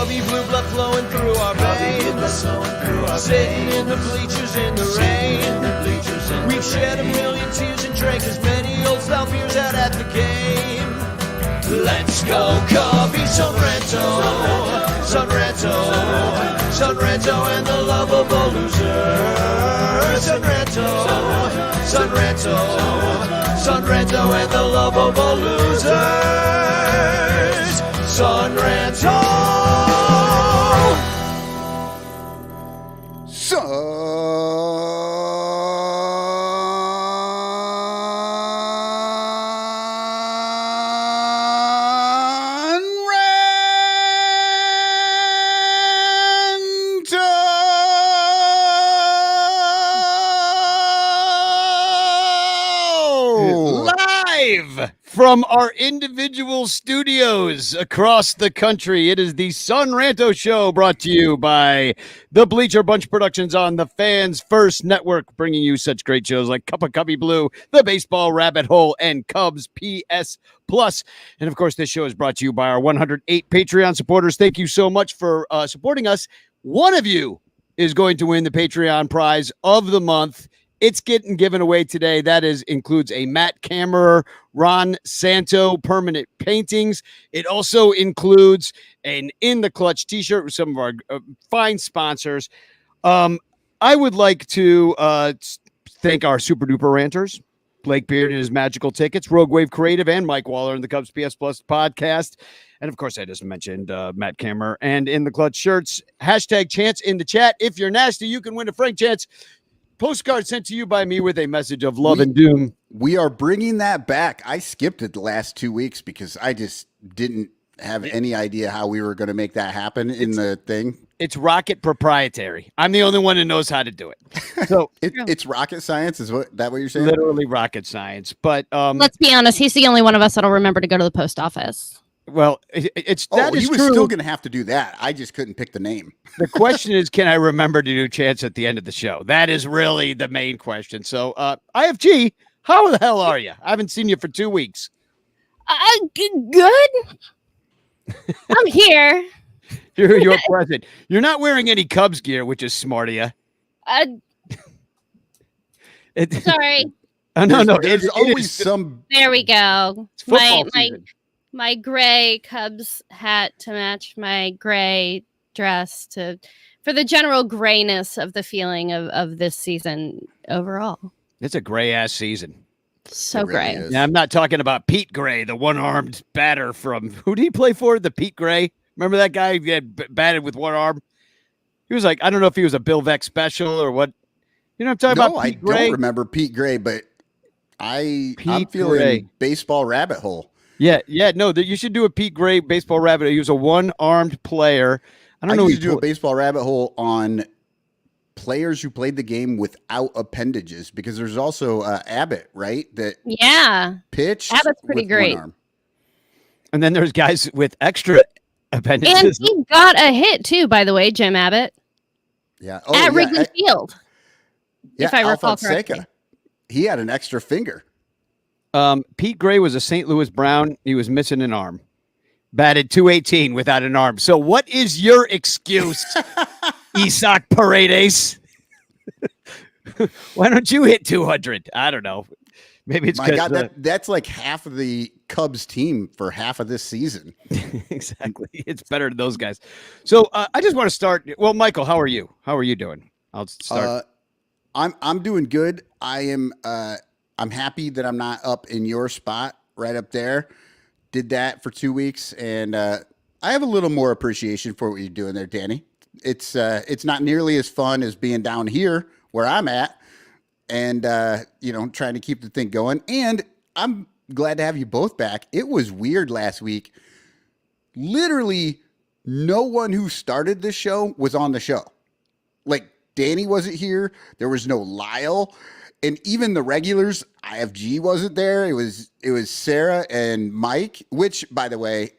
Cubby blue blood flowing through our veins. Sitting in the bleachers in the rain. We've shed a million tears and drank as many old style beers out at the game. Let's go Cubby, Ranto, Ranto and the lovable losers. Ranto and the lovable losers. Ranto. From our individual studios across the country, it is the Ranto Show, brought to you by the Bleacher Bunch Productions on the Fans First Network, bringing you such great shows like Cup of Cubby Blue, The Baseball Rabbit Hole, and Cubs PS Plus. And of course, this show is brought to you by our 108 Patreon supporters. Thank you so much for supporting us. One of you is going to win the Patreon prize of the month. It's getting given away today. That includes a Matt Kammerer, Ron Santo permanent paintings. It also includes an In the Clutch t-shirt with some of our fine sponsors. I would like to thank our super duper ranters, Blake Beard and his magical tickets, Rogue Wave Creative, and Mike Waller in the Cubs PS Plus podcast. And of course, I just mentioned Matt Kammerer and In the Clutch shirts. Hashtag Chance in the chat. If you're nasty, you can win a Frank Chance postcard sent to you by me with a message of love and doom. We are bringing that back. I skipped it the last 2 weeks because I just didn't have any idea how we were going to make that happen in the thing. It's rocket proprietary. I'm the only one who knows how to do it. So it's rocket science. Is that what you're saying? Literally rocket science. But let's be honest. He's the only one of us that'll remember to go to the post office. Well, it's that is he was true. Still going to have to do that. I just couldn't pick the name. The question is, can I remember to do Chance at the end of the show? That is really the main question. So, IFG, how the hell are you? I haven't seen you for 2 weeks. Good. I'm here. You're present. You're not wearing any Cubs gear, which is smart of you. Sorry. No. There's always some. There we go. It's football season. My gray Cubs hat to match my gray dress for the general grayness of the feeling of this season overall. It's a gray ass season. So gray. Really Yeah, I'm not talking about Pete Gray, the one-armed batter from who did he play for? The Pete Gray. Remember that guy who had batted with one arm? He was like, I don't know if he was a Bill Veck special or what. You know what I'm talking about? Pete Gray? I don't remember Pete Gray, but I'm feeling Gray. Baseball rabbit hole. Yeah. No, you should do a Pete Gray baseball rabbit hole. He was a one-armed player. I need to do a baseball rabbit hole on players who played the game without appendages, because there's also Abbott, right? That pitched. Abbott's pretty great. And then there's guys with extra appendages. And he got a hit too, by the way, Jim Abbott. Yeah. At Wrigley Field. Yeah, if I recall correctly. He had an extra finger. Pete Gray was a St. Louis Brown. He was missing an arm. Batted .218 without an arm. So what is your excuse, Isaac Paredes? Why don't you hit 200? I don't know. Maybe it's because that's like half of the Cubs team for half of this season. Exactly. It's better than those guys. So I just want to start. Well, Michael, how are you? How are you doing? I'll start. I'm doing good. I'm happy that I'm not up in your spot right up there. Did that for 2 weeks, and I have a little more appreciation for what you're doing there, Danny. It's not nearly as fun as being down here where I'm at, and trying to keep the thing going. And I'm glad to have you both back. It was weird last week. Literally, no one who started this show was on the show. Like, Danny wasn't here. There was no Lyle. And even the regulars, IFG wasn't there. It was Sarah and Mike, which, by the way,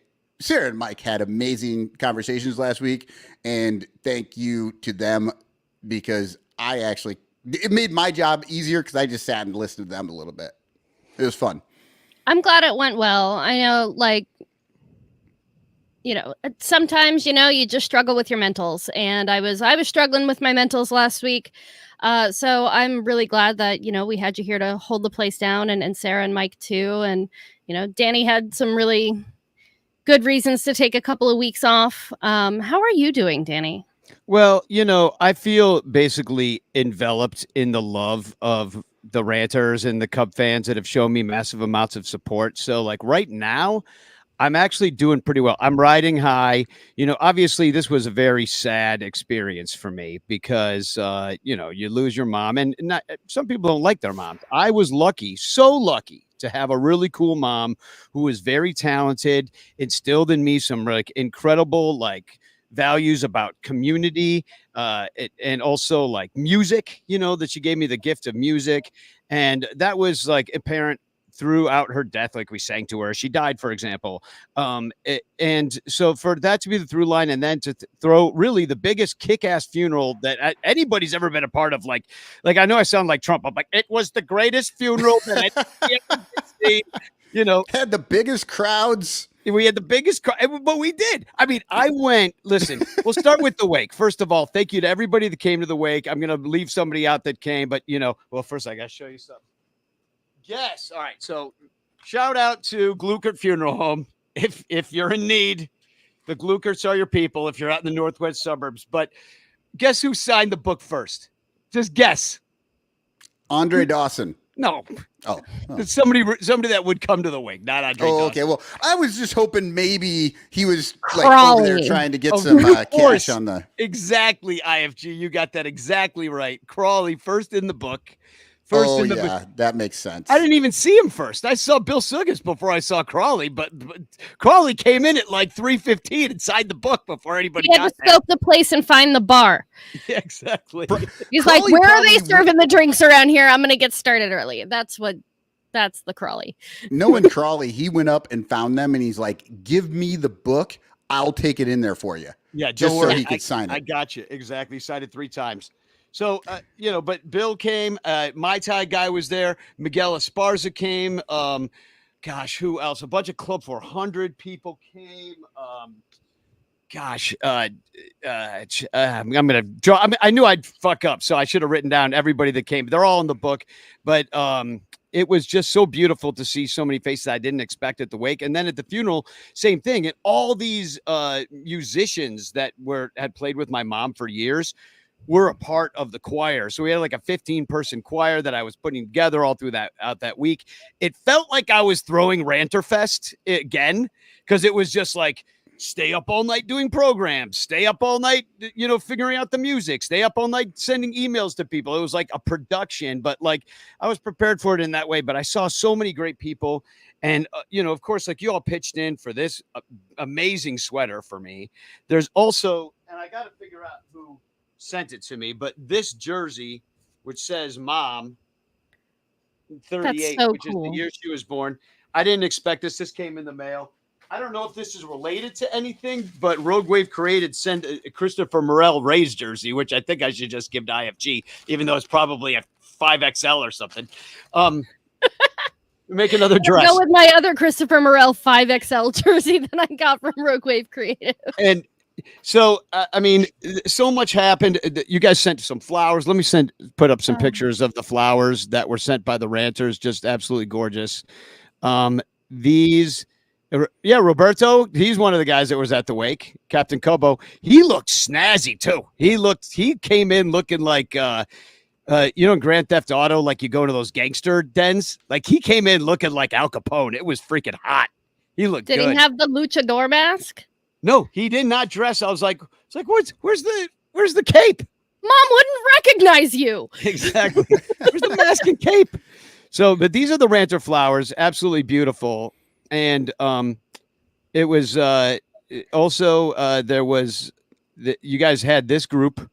Sarah and Mike had amazing conversations last week. And thank you to them, because it made my job easier because I just sat and listened to them a little bit. It was fun. I'm glad it went well. I know, sometimes, you just struggle with your mentals, and I was struggling with my mentals last week. So I'm really glad that, we had you here to hold the place down, and Sarah and Mike too. And, Danny had some really good reasons to take a couple of weeks off. How are you doing, Danny? Well, I feel basically enveloped in the love of the Ranters and the Cub fans that have shown me massive amounts of support. So like right now, I'm actually doing pretty well. I'm riding high. Obviously this was a very sad experience for me because, you lose your mom, and some people don't like their moms. I was lucky, so lucky to have a really cool mom who was very talented, instilled in me some like incredible, like values about community, and also like music, that she gave me the gift of music. And that was like apparent throughout her death. Like we sang to her, she died, for example. And so for that to be the through line, and then to throw really the biggest kick-ass funeral that anybody's ever been a part of, like I know I sound like Trump, I'm like, it was the greatest funeral that I ever seen, Had the biggest crowds. we had the biggest but we did. I mean, I went, listen, we'll start with the wake. First of all, thank you to everybody that came to the wake. I'm going to leave somebody out that came, but well, first I got to show you something. Yes. All right. So shout out to Gluckert Funeral Home. If you're in need, the Gluckerts are your people if you're out in the northwest suburbs. But guess who signed the book first? Just guess. Andre Dawson. No. Oh. Somebody that would come to the wake, not Andre Dawson. Okay. Well, I was just hoping maybe he was like Crawley. over there trying to get some cash on the. Exactly, IFG. You got that exactly right. Crawley first in the book. That makes sense. I didn't even see him first. I saw Bill Suggis before I saw Crawley, but Crawley came in at like 3:15 and signed the book before anybody got to scope the place and find the bar. Yeah, exactly. He's Crawley like, where are they probably serving the drinks around here? I'm going to get started early. That's the Crawley. Knowing Crawley, he went up and found them, and he's like, give me the book. I'll take it in there for you. Yeah, just don't so worry. he could sign it. I got you. Exactly. Signed it 3 times. So, but Bill came, Mai Tai guy was there. Miguel Esparza came. Who else? A bunch of Club 400 people came. I'm going to draw. I knew I'd fuck up, so I should have written down everybody that came. They're all in the book, but it was just so beautiful to see so many faces I didn't expect at the wake. And then at the funeral, same thing. And all these musicians that had played with my mom for years were a part of the choir. So we had like a 15-person choir that I was putting together all through that week. It felt like I was throwing Ranterfest again, because it was just like, stay up all night doing programs, stay up all night, figuring out the music, stay up all night sending emails to people. It was like a production, but like I was prepared for it in that way. But I saw so many great people. And, of course, like you all pitched in for this amazing sweater for me. There's also, and I got to figure out who sent it to me, but this jersey, which says Mom 38, so which cool. is the year she was born. I didn't expect this. This came in the mail. I don't know if this is related to anything, but Rogue Wave Created sent a Christopher Morel Rays jersey, which I think I should just give to IFG, even though it's probably a 5XL or something. Make another dress. Go with my other Christopher Morel 5XL jersey that I got from Rogue Wave Creative. And so, so much happened. You guys sent some flowers. Let me put up some pictures of the flowers that were sent by the Ranters. Just absolutely gorgeous. Roberto, he's one of the guys that was at the wake. Captain Cobo, he looked snazzy too. He came in looking like, in Grand Theft Auto, like you go to those gangster dens. Like he came in looking like Al Capone. It was freaking hot. He looked good. Did he have the luchador mask? No, he did not dress. I was like, where's the cape? Mom wouldn't recognize you. Exactly. Where's the mask and cape? So, but these are the Ranter flowers. Absolutely beautiful. And it was also there was you guys had this group,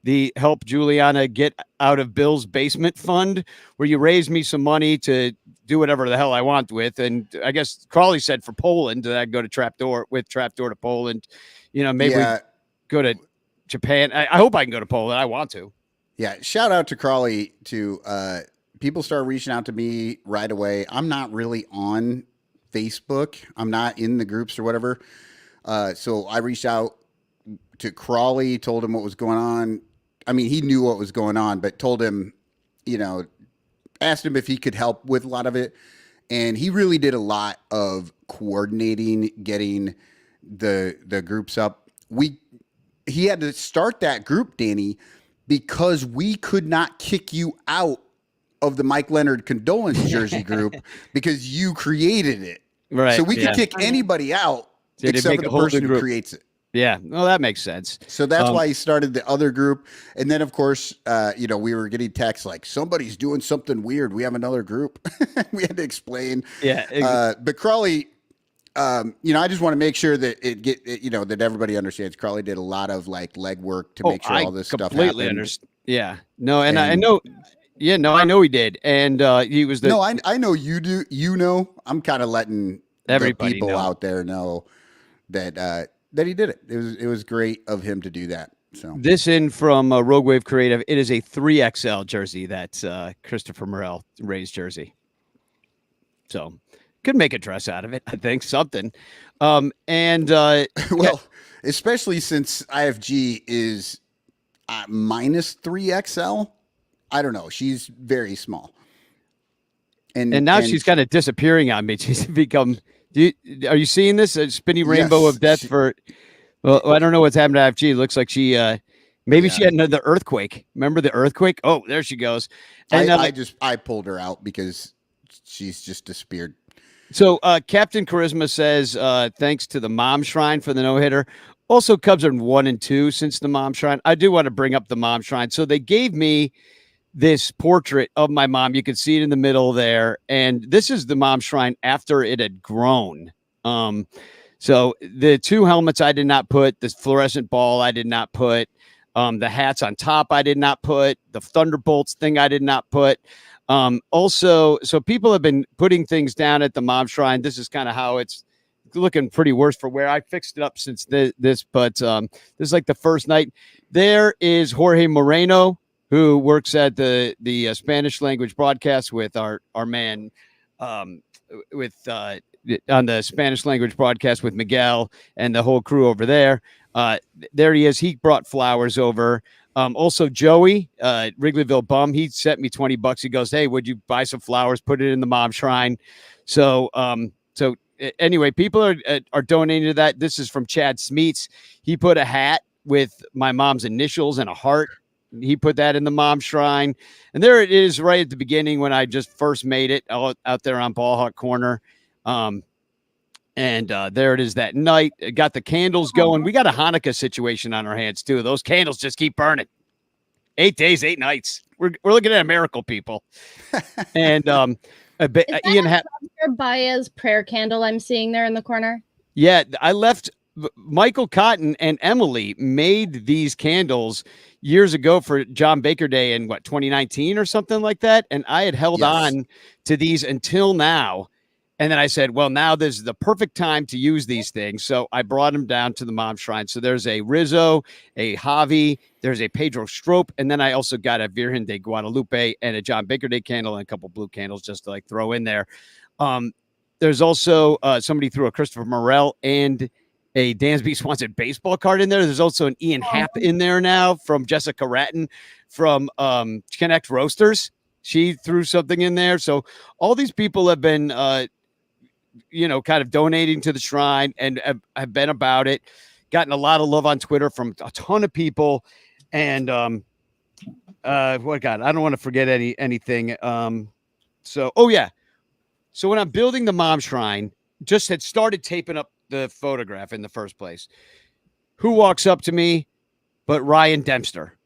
the Help Juliana Get Out of Bill's Basement Fund, where you raised me some money to do whatever the hell I want with. And I guess Crawley said for Poland that I'd go to Trapdoor to Poland. Maybe we go to Japan. I hope I can go to Poland. I want to. Yeah. Shout out to Crawley to people start reaching out to me right away. I'm not really on Facebook. I'm not in the groups or whatever. So I reached out to Crawley, told him what was going on. I mean, he knew what was going on, but told him, asked him if he could help with a lot of it. And he really did a lot of coordinating, getting the groups up. He had to start that group, Danny, because we could not kick you out of the Mike Leonard condolence jersey group because you created it. Right. So we could kick anybody out except for the person who creates it. Yeah. Well, that makes sense. So that's why he started the other group. And then, of course, we were getting texts like, somebody's doing something weird. We have another group. We had to explain. Yeah. But Crawley, I just want to make sure that that everybody understands. Crawley did a lot of legwork to make sure all this stuff happened. Completely understand. Yeah. No, and I know. Yeah, no, I know he did. And he was No, I know you do. I'm kind of letting everybody the people know out there know that he did it. It was great of him to do that. So this in from Rogue Wave Creative. It is a 3XL jersey. That's Christopher Morel Ray's jersey. So could make a dress out of it. I think something. Well, especially since IFG is minus 3XL. I don't know. She's very small. And now she's kind of disappearing on me. She's become. Are you seeing this? A spinny rainbow of death for. Well, I don't know what's happened to IFG. It looks like she. Maybe she had another earthquake. Remember the earthquake? Oh, there she goes. And I pulled her out because she's just disappeared. So Captain Charisma says thanks to the Mom Shrine for the no hitter. Also, Cubs are 1 and 2 since the Mom Shrine. I do want to bring up the Mom Shrine. So they gave me this portrait of my mom. You can see it in the middle there. And this is the Mom Shrine after it had grown. So the 2 helmets I did not put, this fluorescent ball I did not put, the hats on top I did not put, the Thunderbolts thing I did not put. Also, so people have been putting things down at the Mom Shrine. This is kind of how it's looking pretty worse for where I fixed it up since this, but this is like the first night. There is Jorge Moreno, who works at the Spanish language broadcast with our man on the Spanish language broadcast with Miguel and the whole crew over there. There he is. He brought flowers over. Also Joey, Wrigleyville bum, he sent me $20. He goes, hey, would you buy some flowers, put it in the Mom Shrine? So anyway, people are donating to that. This is from Chad Smeets. He put a hat with my mom's initials and a heart. He put that in the Mom Shrine. And there it is right at the beginning when I just first made it out there on Ballhawk Corner. And there it is that night. It got the candles going. We got a Hanukkah situation on our hands, too. Those candles just keep burning. 8 days, 8 nights. We're looking at a miracle, people. And Ian had Baez prayer candle I'm seeing there in the corner. Yeah, I left. Michael Cotton and Emily made these candles years ago for John Baker Day in 2019 or something like that. And I had held on to these until now. And then I said, well, now this is the perfect time to use these things. So I brought them down to the Mom Shrine. So there's a Rizzo, a Javi, there's a Pedro Strop, and then I also got a Virgen de Guadalupe and a John Baker Day candle and a couple blue candles just to throw in there. There's also somebody threw a Christopher Morel and a Dansby Swanson baseball card in there. There's also an Ian Happ in there now from Jessica Ratton from Connect Roasters. She threw something in there. So all these people have been kind of donating to the shrine and have been about it, gotten a lot of love on Twitter from a ton of people. And God, I don't want to forget anything. So when I'm building the Mom Shrine, just had started taping up the photograph in the first place. Who walks up to me but Ryan Dempster?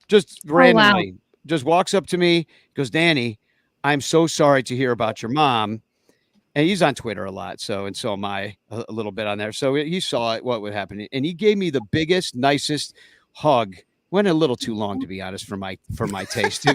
Just randomly, just walks up to me, goes, Danny, I'm so sorry to hear about your mom. And he's on Twitter a lot, so am I a little bit on there. So he saw what would happen, and he gave me the biggest, nicest hug. Went a little too long, to be honest, for my taste.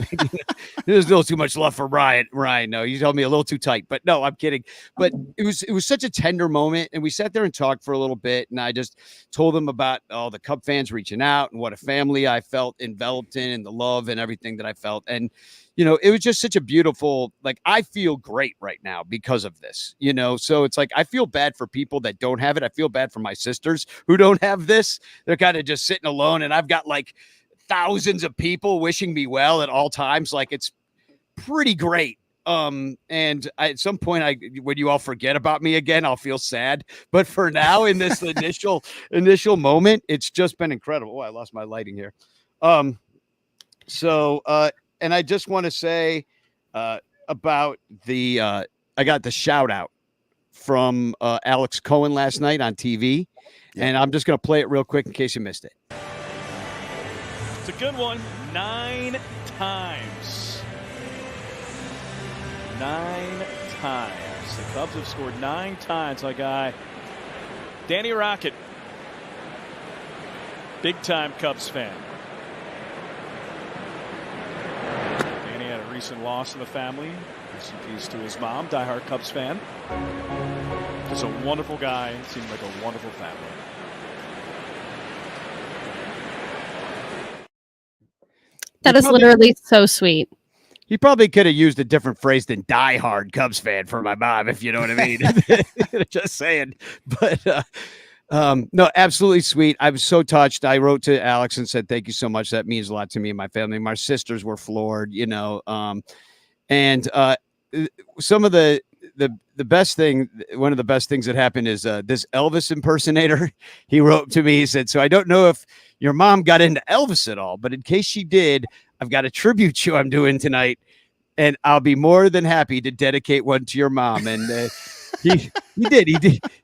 There's a little too much love for Ryan. No, you told me a little too tight, but no, I'm kidding. But it was such a tender moment, and we sat there and talked for a little bit, and I just told him about all the Cub fans reaching out and what a family I felt enveloped in, and the love and everything that I felt. And it was just such a beautiful, like, I feel great right now because of this, so it's like, I feel bad for people that don't have it. I feel bad for my sisters who don't have this. They're kind of just sitting alone, and I've got like thousands of people wishing me well at all times. Like, it's pretty great. And at some point, when you all forget about me again, I'll feel sad. But for now, in this initial moment, it's just been incredible. Oh, I lost my lighting here. And I just want to say about I got the shout out from Alex Cohen last night on TV, and I'm just going to play it real quick in case you missed it. It's a good one. 9 times. 9 times. The Cubs have scored 9 times. My guy, Danny Rocket, big time Cubs fan. Danny had a recent loss in the family. Rest in peace to his mom, diehard Cubs fan. Just a wonderful guy. Seemed like a wonderful family. That is literally so sweet. He probably could have used a different phrase than diehard Cubs fan for my mom, if you know what I mean. Just saying. But no, absolutely sweet. I was so touched. I wrote to Alex and said, thank you so much. That means a lot to me and my family. My sisters were floored, and some of the best thing, one of the best things that happened is this Elvis impersonator. He wrote to me, he said, so I don't know if your mom got into Elvis at all, but in case she did, I've got a tribute show I'm doing tonight, and I'll be more than happy to dedicate one to your mom. And he did.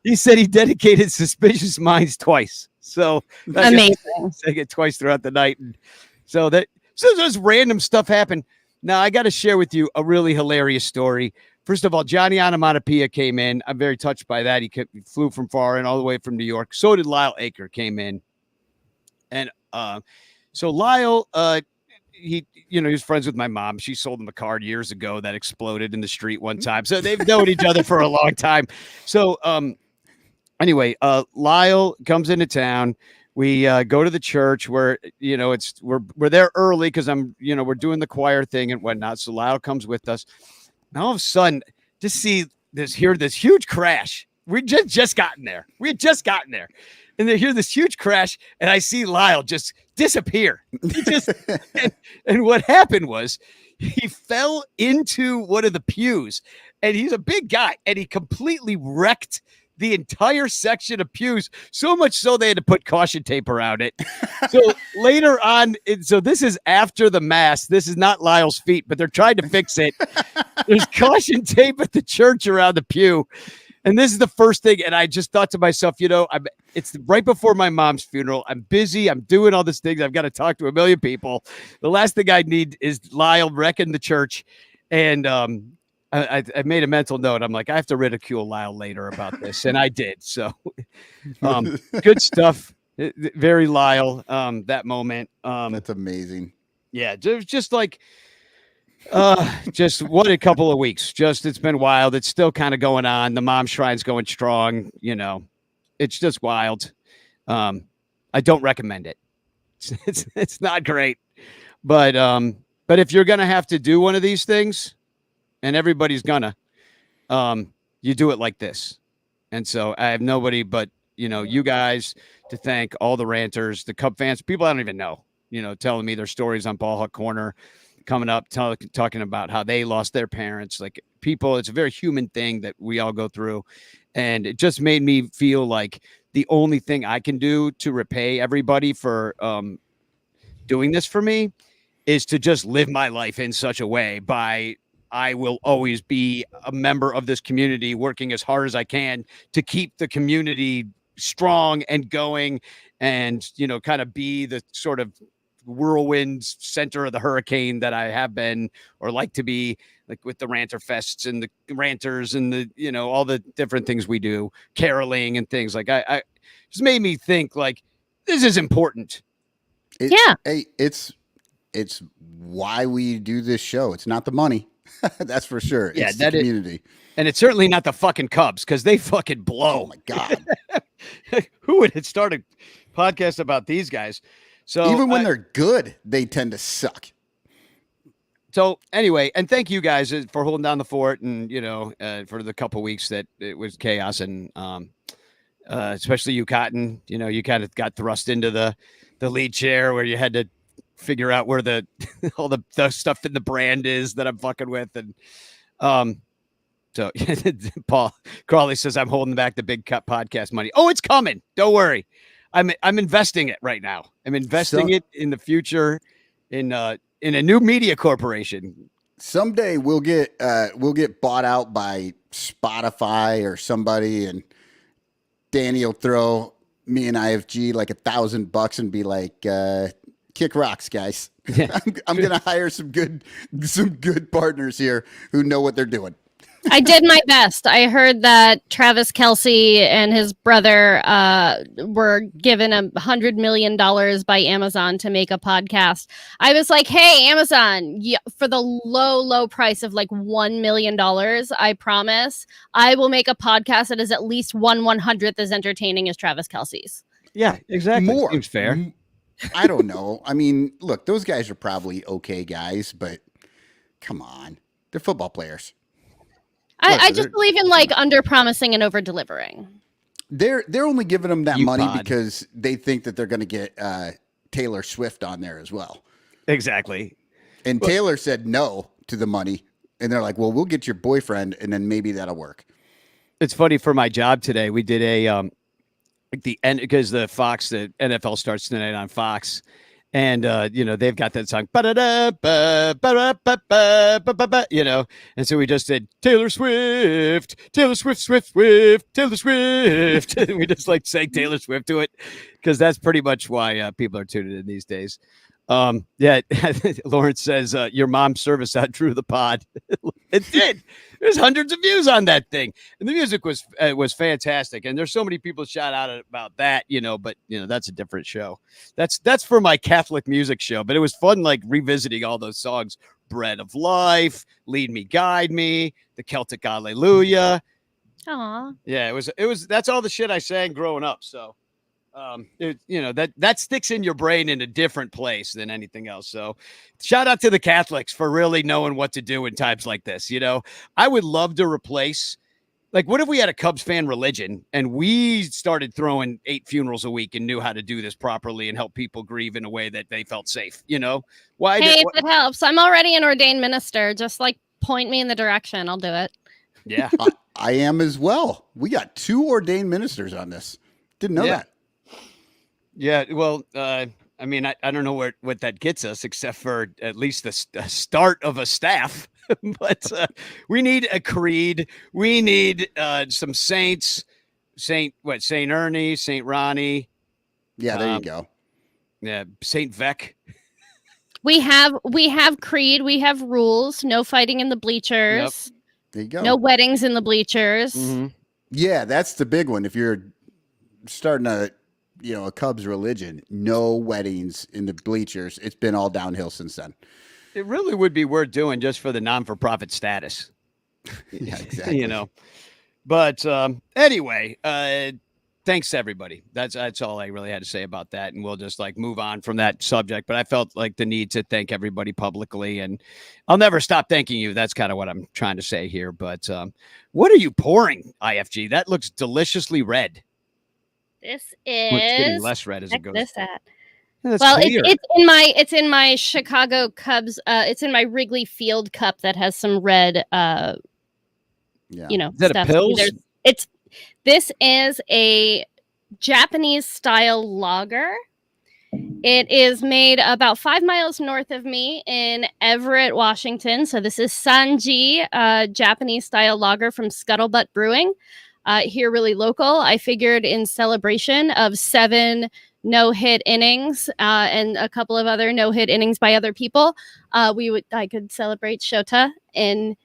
He said he dedicated Suspicious Minds twice. So amazing. Sang it twice throughout the night. And so those random stuff happened. Now I got to share with you a really hilarious story. First of all, Johnny Onomatopoeia came in. I'm very touched by that. He flew from far and all the way from New York. So did Lyle Aker came in. And so Lyle, he was friends with my mom. She sold him a card years ago that exploded in the street one time. So they've known each other for a long time. So anyway, Lyle comes into town. We go to the church where, we're there early because we're doing the choir thing and whatnot. So Lyle comes with us. And all of a sudden, just hear this huge crash. We just gotten there. We had just gotten there. And they hear this huge crash, and I see Lyle just disappear. And what happened was he fell into one of the pews, and he's a big guy, and he completely wrecked the entire section of pews, so much so they had to put caution tape around it. So later on, so this is after the mass. This is not Lyle's feet, but they're trying to fix it. There's caution tape at the church around the pew. And this is the first thing. And I just thought to myself, it's right before my mom's funeral. I'm busy. I'm doing all these things. I've got to talk to a million people. The last thing I need is Lyle wrecking the church. And I made a mental note. I'm like, I have to ridicule Lyle later about this. And I did. So good stuff. Very Lyle, that moment. That's amazing. Yeah, just like, just what a couple of weeks. It's been wild. It's still kind of going on. The mom shrine's going strong. It's just wild. I don't recommend it. It's not great, but if you're gonna have to do one of these things, and everybody's gonna, you do it like this. And so I have nobody but you guys to thank, all the ranters, the Cub fans, people I don't even know, telling me their stories on Ball Hawk Corner. Coming up, talking about how they lost their parents, like people. It's a very human thing that we all go through. And it just made me feel like the only thing I can do to repay everybody for doing this for me is to just live my life in such a way I will always be a member of this community, working as hard as I can to keep the community strong and going, and, kind of be the sort of whirlwind center of the hurricane that I have been, or like to be, like with the Ranter Fests and the ranters and the, all the different things we do, caroling and things like I just made me think like this is important. Hey, it's why we do this show. It's not the money. That's for sure. Yeah, it's the community. And it's certainly not the fucking Cubs, because they fucking blow. Oh my God. Who would have started a podcast about these guys? So even when they're good, they tend to suck. So anyway, and thank you guys for holding down the fort, and for the couple weeks that it was chaos, and especially you, Cotton. You kind of got thrust into the lead chair where you had to figure out where the all the stuff in the brand is that I'm fucking with, and so Paul Crawley says I'm holding back the big cut podcast money. Oh, it's coming. Don't worry. I'm investing it right now. I'm investing it in the future in a new media corporation. Someday we'll get bought out by Spotify or somebody, and Danny will throw me and IFG like $1,000 and be like, kick rocks, guys. Yeah. I'm gonna hire some good partners here who know what they're doing. I did my best. I heard that Travis Kelce and his brother were given $100 million by Amazon to make a podcast. I was like, hey, Amazon, for the low price of like $1 million, I promise I will make a podcast that is at least 1/100th as entertaining as Travis Kelce's. Yeah, exactly. More. Seems fair. I don't know. I mean, look, those guys are probably okay guys, but come on. They're football players. I just believe in like under promising and over delivering. They're only giving them that money because they think that they're going to get Taylor Swift on there as well. Exactly. And Taylor said no to the money, and they're like, "Well, we'll get your boyfriend, and then maybe that'll work." It's funny, for my job today, we did a the end, because the NFL starts tonight on Fox. And, they've got that song, and so we just did Taylor Swift, Swift, Taylor Swift. And we just like sang Taylor Swift to it because that's pretty much why people are tuning in these days. Yeah, Lawrence says your mom's service outdrew the pod. It did. There's hundreds of views on that thing, and the music was fantastic. And there's so many people shout out about that, but that's a different show. That's for my Catholic music show. But it was fun, like revisiting all those songs: "Bread of Life," "Lead Me, Guide Me," the Celtic Hallelujah. Aw. Yeah, it was. That's all the shit I sang growing up. So. That sticks in your brain in a different place than anything else. So shout out to the Catholics for really knowing what to do in times like this. I would love to replace, like, what if we had a Cubs fan religion and we started throwing 8 funerals a week and knew how to do this properly and help people grieve in a way that they felt safe? Why? Hey, if it helps, I'm already an ordained minister. Just like point me in the direction. I'll do it. Yeah. I am as well. We got 2 ordained ministers on this. Didn't know that. Yeah, well, I mean, I don't know what that gets us, except for at least the start of a staff. But we need a creed. We need some saints. Saint Ernie, Saint Ronnie. Yeah, there you go. Yeah, Saint Vec. We have creed. We have rules. No fighting in the bleachers. Yep. There you go. No weddings in the bleachers. Mm-hmm. Yeah, that's the big one. If you're starting a Cubs religion, no weddings in the bleachers. It's been all downhill since then. It really would be worth doing just for the non-for-profit status. Yeah, exactly. But anyway, thanks to everybody. That's all I really had to say about that. And we'll just like move on from that subject. But I felt like the need to thank everybody publicly, and I'll never stop thanking you. That's kind of what I'm trying to say here. But what are you pouring, IFG? That looks deliciously red. This It's getting is less red as it goes. this at. Yeah, Well, clear. it's in my Chicago Cubs. It's in my Wrigley Field cup that has some red. Yeah. Is that stuff. a Pils? This is a Japanese style lager. It is made about 5 miles north of me in Everett, Washington. So this is Sanji, Japanese style lager from Scuttlebutt Brewing. Here, really local. I figured in celebration of 7 no-hit innings and a couple of other no-hit innings by other people, I could celebrate Shota in.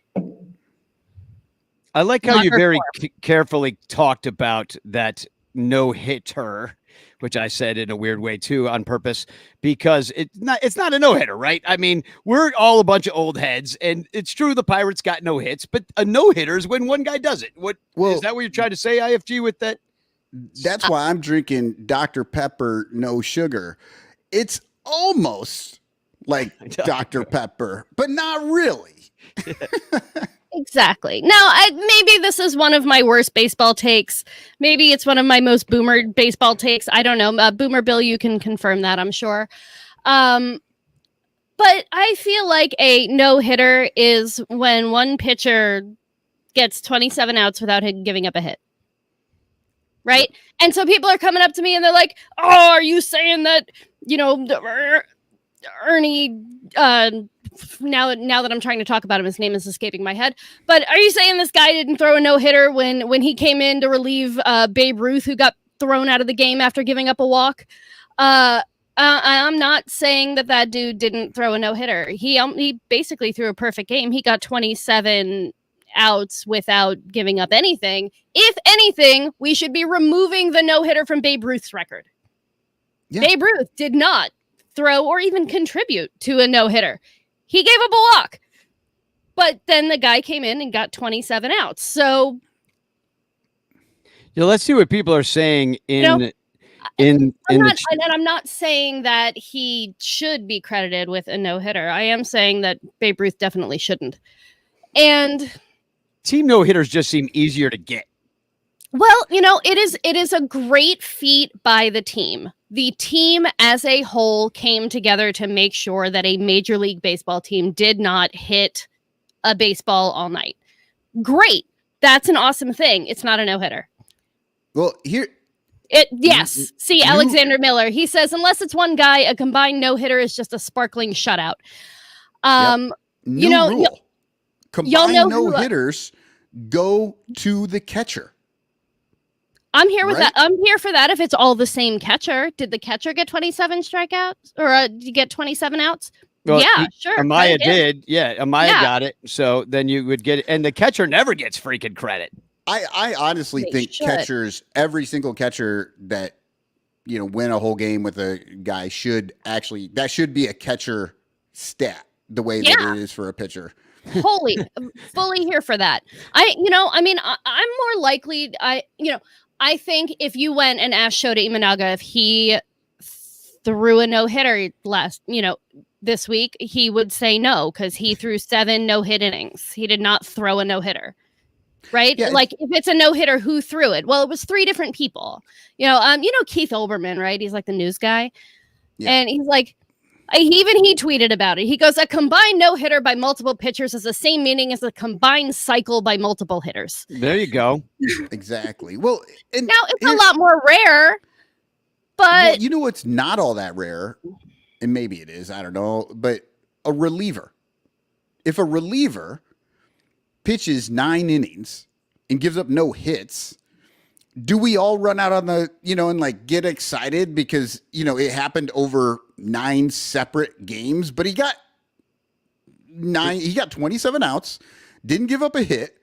I like how you very carefully talked about that no-hitter, which I said in a weird way too on purpose, because it's not a no-hitter, right? I mean, we're all a bunch of old heads, and it's true the Pirates got no hits, but a no-hitter is when one guy does it. Is that what you're trying to say, IFG, with that? That's why I'm drinking Dr. Pepper no sugar. It's almost like Dr. Pepper, but not really. Exactly. Now, maybe this is one of my worst baseball takes. Maybe it's one of my most boomer baseball takes. I don't know. Boomer Bill, you can confirm that, I'm sure. But I feel like a no-hitter is when one pitcher gets 27 outs without giving up a hit. Right? And so people are coming up to me and they're like, oh, are you saying that, Ernie, now that I'm trying to talk about him, his name is escaping my head. But are you saying this guy didn't throw a no-hitter when he came in to relieve Babe Ruth, who got thrown out of the game after giving up a walk? I'm not saying that dude didn't throw a no-hitter. He basically threw a perfect game. He got 27 outs without giving up anything. If anything, we should be removing the no-hitter from Babe Ruth's record. Yeah. Babe Ruth did not throw or even contribute to a no-hitter. He gave up a walk. But then the guy came in and got 27 outs. So let's see what people are saying I'm not saying that he should be credited with a no-hitter. I am saying that Babe Ruth definitely shouldn't. And team no-hitters just seem easier to get. Well, it is a great feat by the team. The team as a whole came together to make sure that a Major League Baseball team did not hit a baseball all night. Great. That's an awesome thing. It's not a no-hitter. Well, here... Yes. See, Alexander Miller. He says, unless it's one guy, a combined no-hitter is just a sparkling shutout. Rule. Combined no-hitters go to the catcher. I'm here with that. I'm here for that if it's all the same catcher. Did the catcher get 27 strikeouts? Or did you get 27 outs? Well, sure. Amaya did. Yeah, Amaya got it. So then you would get it. And the catcher never gets freaking credit. I honestly think catchers, every single catcher that, win a whole game with a guy that should be a catcher stat the way that it is for a pitcher. Fully here for that. I'm more likely, I think if you went and asked Shota Imanaga if he threw a no-hitter this week, he would say no, because he threw 7 no-hit innings. He did not throw a no-hitter. Right? Yeah, like if it's a no-hitter, who threw it? Well, it was 3 different people. Keith Olbermann, right? He's like the news guy. Yeah. And he's like, he tweeted about it. He goes, a combined no-hitter by multiple pitchers is the same meaning as a combined cycle by multiple hitters. There you go. Exactly. Well, and now it's a lot more rare, but it's not all that rare, and maybe it is, I don't know, but a reliever. If a reliever pitches 9 innings and gives up no hits, do we all run out on the, and get excited because, it happened over 9 separate games, but he got 27 outs, didn't give up a hit,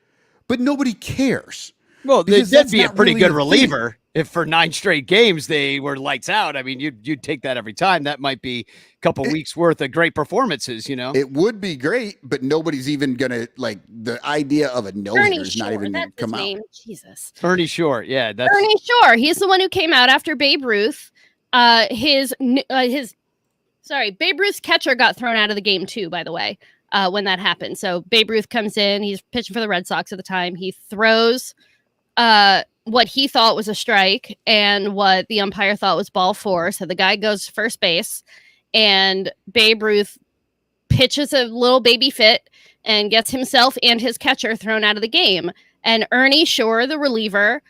but nobody cares. Well, that'd be a pretty good reliever. If for 9 straight games they were lights out, I mean, you'd take that every time. That might be a couple weeks worth of great performances, It would be great, but nobody's even gonna the idea of a no-hitter is not even gonna come out. Jesus, Ernie Shore, yeah, that's Ernie Shore. He's the one who came out after Babe Ruth. Babe Ruth's catcher got thrown out of the game too, by the way, when that happened. So Babe Ruth comes in. He's pitching for the Red Sox at the time. He throws what he thought was a strike and what the umpire thought was ball 4. So the guy goes to first base, and Babe Ruth pitches a little baby fit and gets himself and his catcher thrown out of the game. And Ernie Shore, the reliever,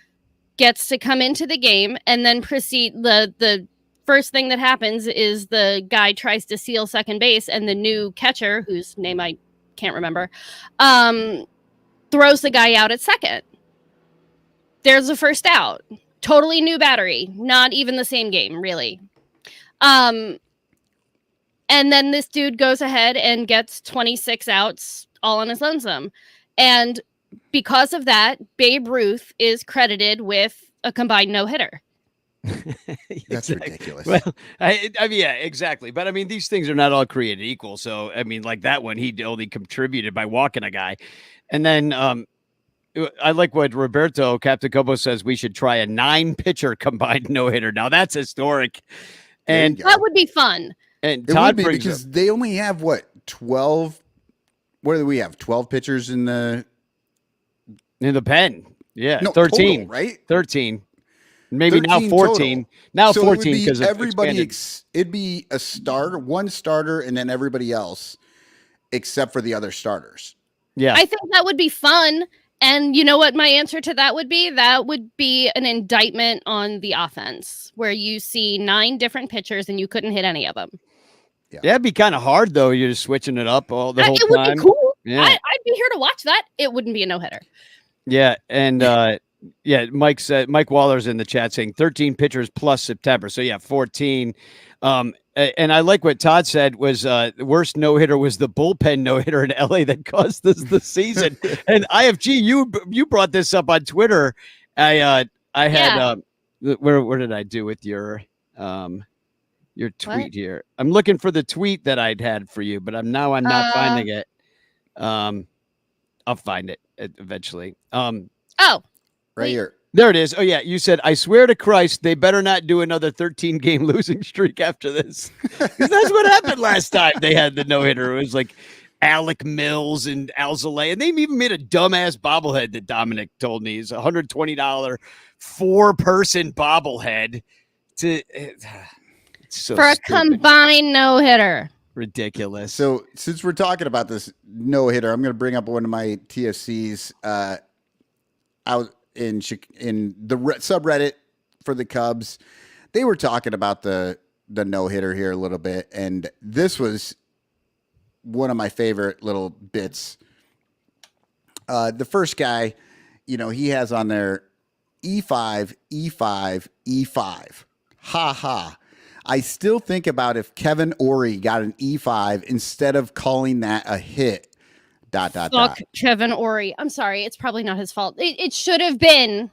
gets to come into the game and then proceed. The first thing that happens is the guy tries to steal second base, and the new catcher, whose name I can't remember, throws the guy out at second. There's a first out. Totally new battery. Not even the same game, really. And then this dude goes ahead and gets 26 outs all on his lonesome. And because of that, Babe Ruth is credited with a combined no-hitter. That's ridiculous. Well, I mean, yeah, exactly. But I mean, these things are not all created equal. So, I mean, like that one, he only contributed by walking a guy. And then I like what Roberto Captain Cobo says. We should try a 9-pitcher combined no-hitter. Now that's historic. And that would be fun. And It Todd would be brings because up, they only have 12. What do we have? 12 pitchers in the in the pen. Yeah, no 13, total, right? 13. Maybe now 13 14. total. Now So 14 it would because be of everybody. expanded. It'd be a starter, one starter, and then everybody else, except for the other starters. Yeah. I think that would be fun. And you know what my answer to that would be? That would be an indictment on the offense where you see 9 different pitchers and you couldn't hit any of them. Yeah, it'd be kind of hard though. You're just switching it up all the whole It would time. be cool. Yeah. I'd be here to watch that. It wouldn't be a no-hitter. Yeah, and Mike said Mike Waller's in the chat saying 13 pitchers plus September. So yeah, 14. And I like what Todd said was the worst no hitter was the bullpen no hitter in LA that cost us the season. And IFG, you brought this up on Twitter. I had where did I do with your tweet here? I'm looking for the tweet that I'd had for you, but I'm not finding it. I'll find it eventually. Right here. There it is. Oh yeah, you said, I swear to Christ, they better not do another 13-game losing streak after this. 'Cause that's what happened last time they had the no-hitter. It was like Alec Mills and Alzolay, and they even made a dumbass bobblehead that Dominic told me is $120 4-person bobblehead for a combined no-hitter. Ridiculous. So since we're talking about this no hitter, I'm going to bring up one of my TFCs out in the subreddit for the Cubs. They were talking about the no hitter here a little bit, and this was one of my favorite little bits. The first guy, he has on there E5, E5, E5. Ha ha. I still think about if Kevin Ory got an E5 instead of calling that a hit. ... Fuck Kevin Ory. I'm sorry. It's probably not his fault. It should have been.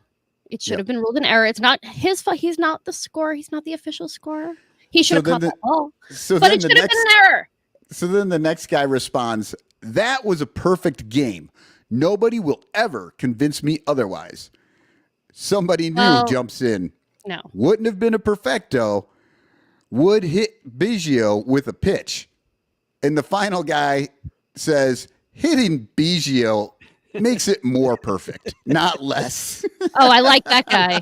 It should have been ruled an error. It's not his fault. He's not the scorer. He's not the official scorer. He should have caught that ball. But it should have been an error. So then the next guy responds, that was a perfect game. Nobody will ever convince me otherwise. Somebody new jumps in. No. Wouldn't have been a perfecto. Would hit Biggio with a pitch. And the final guy says, hitting Biggio makes it more perfect, not less. Oh, I like that guy.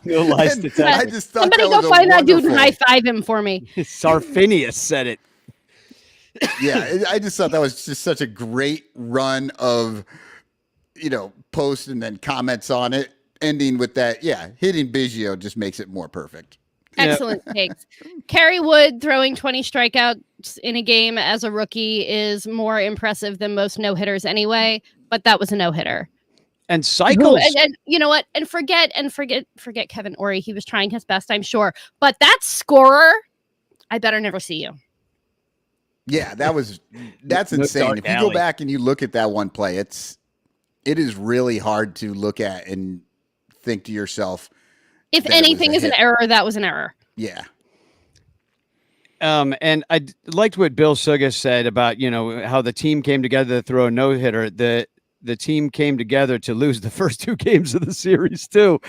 No lies detected. I just thought Somebody that go was find that dude and wonderful. high-five him for me. Sarfinius said it. Yeah, I just thought that was just such a great run of, posts and then comments on it, ending with that. Yeah, hitting Biggio just makes it more perfect. Excellent takes. Kerry Wood throwing 20 strikeouts in a game as a rookie is more impressive than most no-hitters anyway, but that was a no-hitter. And cycles. And you know what? And forget Kevin Ory. He was trying his best, I'm sure. But that scorer, I better never see you. Yeah, that's No insane. dark If you alley. go back and you look at that one play, it is really hard to look at and think to yourself, If that it was anything a is an hit. error, that was an error. Yeah. And I liked what Bill Sugas said about, how the team came together to throw a no-hitter. The team came together to lose the first 2 games of the series too.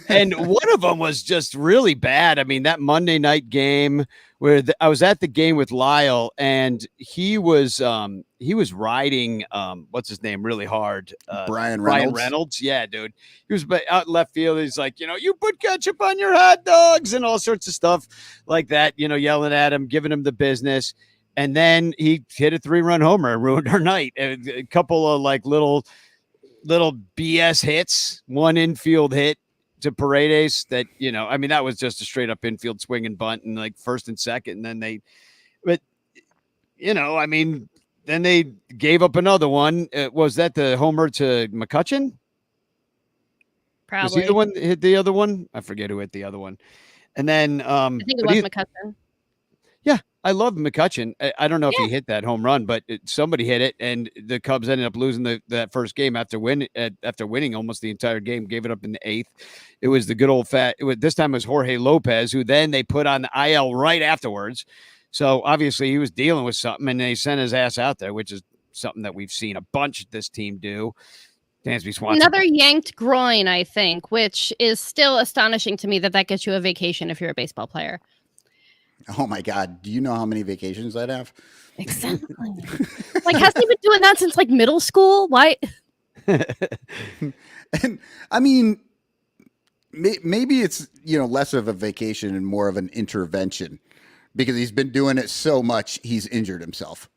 And one of them was just really bad. I mean, that Monday night game where I was at the game with Lyle, and he was riding what's his name really hard. Brian Ryan Reynolds. Reynolds. Yeah, dude. He was out in left field. He's like, you put ketchup on your hot dogs and all sorts of stuff like that, yelling at him, giving him the business. And then he hit a 3-run homer and ruined our night. A couple of like little BS hits, one infield hit to Paredes that, that was just a straight up infield swing and bunt and like first and second. And then then they gave up another one. Was that the homer to McCutcheon? Probably. Was he the one that hit the other one? I forget who hit the other one. And then I think it was McCutcheon. Yeah, I love McCutcheon. I don't know if he hit that home run, but somebody hit it, and the Cubs ended up losing that first game after winning almost the entire game. Gave it up in the 8th. It was the good old this time it was Jorge Lopez, who then they put on the IL right afterwards. So obviously he was dealing with something, and they sent his ass out there, which is something that we've seen a bunch of this team do. Dansby Swanson. Another yanked groin, I think, which is still astonishing to me that gets you a vacation if you're a baseball player. Oh my God. Do you know how many vacations I'd have? Exactly. Like, hasn't he been doing that since like middle school? Why? And I mean, maybe it's, less of a vacation and more of an intervention because he's been doing it so much. He's injured himself.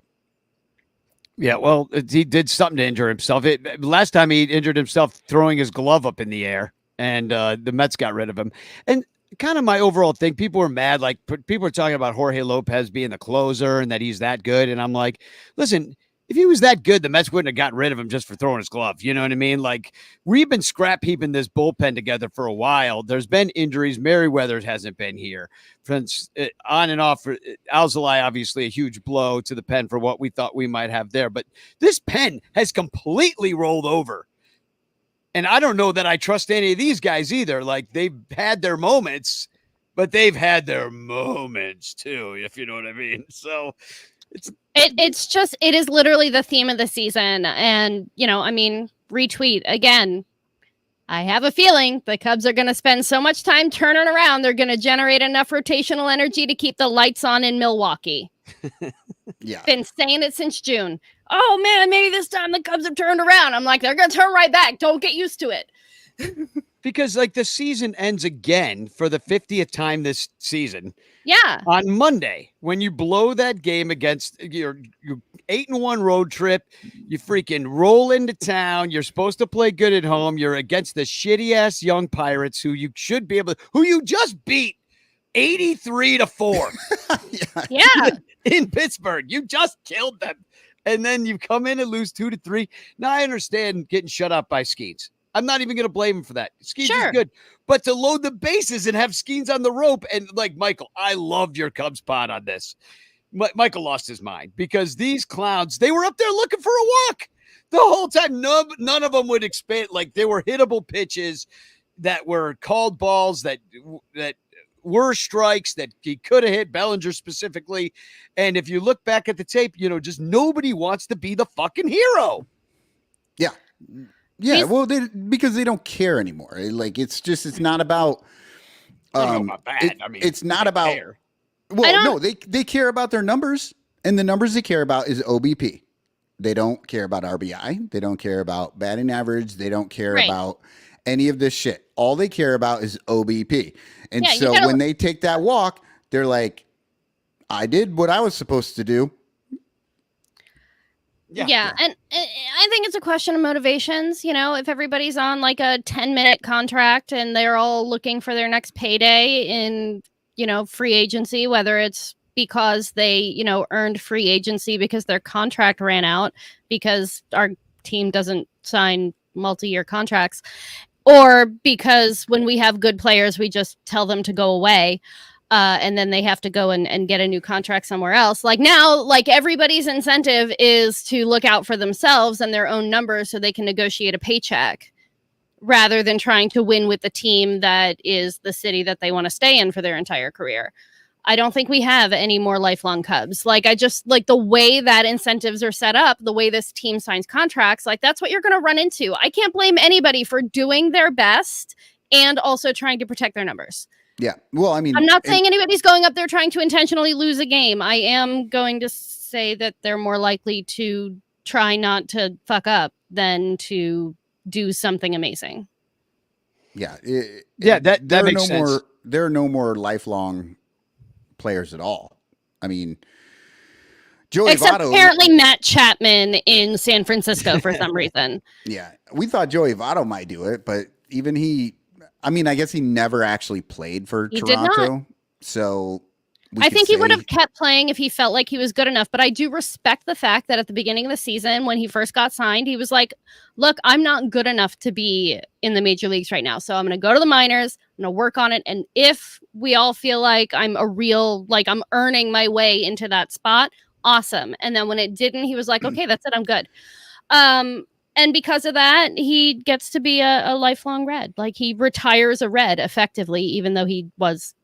Yeah, well, he did something to injure himself. Last time he injured himself throwing his glove up in the air, and the Mets got rid of him. And kind of my overall thing, people were mad. Like, people are talking about Jorge Lopez being the closer and that he's that good. And I'm like, listen, if he was that good, the Mets wouldn't have gotten rid of him just for throwing his glove. You know what I mean? Like, we've been scrap heaping this bullpen together for a while. There's been injuries. Merriweather hasn't been here. Since on and off. Alzolay, obviously, a huge blow to the pen for what we thought we might have there. But this pen has completely rolled over. And I don't know that I trust any of these guys either. Like, they've had their moments, but they've had their moments too, if you know what I mean. So it is literally the theme of the season. And, retweet again. I have a feeling the Cubs are going to spend so much time turning around. They're going to generate enough rotational energy to keep the lights on in Milwaukee. Yeah. Been saying it since June. Oh man, maybe this time the Cubs have turned around. I'm like, they're going to turn right back. Don't get used to it. Because like the season ends again for the 50th time this season. Yeah. On Monday, when you blow that game against your 8-1 road trip, you freaking roll into town. You're supposed to play good at home. You're against the shitty ass young Pirates who you should be able to, who you just beat 83-4. Yeah. In Pittsburgh. You just killed them. And then you come in and lose 2-3. Now I understand getting shut up by Skeens. I'm not even going to blame him for that. Skeens is good. But to load the bases and have Skeens on the rope, and like, Michael, I loved your Cubs pod on this. Michael lost his mind because these clowns, they were up there looking for a walk the whole time. None of them would expand. Like, they were hittable pitches that were called balls that were strikes that he could have hit, Bellinger specifically. And if you look back at the tape, just nobody wants to be the fucking hero. Yeah. Yeah, well, because they don't care anymore. Like, it's not about. It's not about. Care. Well, no, they care about their numbers, and the numbers they care about is OBP. They don't care about RBI. They don't care about batting average. They don't care about any of this shit. All they care about is OBP. And so when they take that walk, they're like, "I did what I was supposed to do." Yeah. And I think it's a question of motivations. If everybody's on like a 10-minute contract and they're all looking for their next payday in, free agency, whether it's because they, earned free agency because their contract ran out because our team doesn't sign multi-year contracts, or because when we have good players, we just tell them to go away. And then they have to go and get a new contract somewhere else. Like now, like everybody's incentive is to look out for themselves and their own numbers so they can negotiate a paycheck rather than trying to win with the team that is the city that they want to stay in for their entire career. I don't think we have any more lifelong Cubs. Like, I just like the way that incentives are set up, the way this team signs contracts, like that's what you're going to run into. I can't blame anybody for doing their best and also trying to protect their numbers. Yeah. Well, I mean, I'm not saying anybody's going up there trying to intentionally lose a game. I am going to say that they're more likely to try not to fuck up than to do something amazing. Yeah. That makes sense. There are no more lifelong players at all. I mean, Joey Except Votto, apparently Matt Chapman in San Francisco for some reason. Yeah. We thought Joey Votto might do it, but even he, I mean, I guess he never actually played for Toronto. So I think he would have kept playing if he felt like he was good enough. But I do respect the fact that at the beginning of the season, when he first got signed, he was like, look, I'm not good enough to be in the major leagues right now. So I'm going to go to the minors. I'm going to work on it. And if we all feel like I'm I'm earning my way into that spot, awesome. And then when it didn't, he was like, okay, that's it. I'm good. And because of that, he gets to be a lifelong Red. Like, he retires a Red effectively, even though he was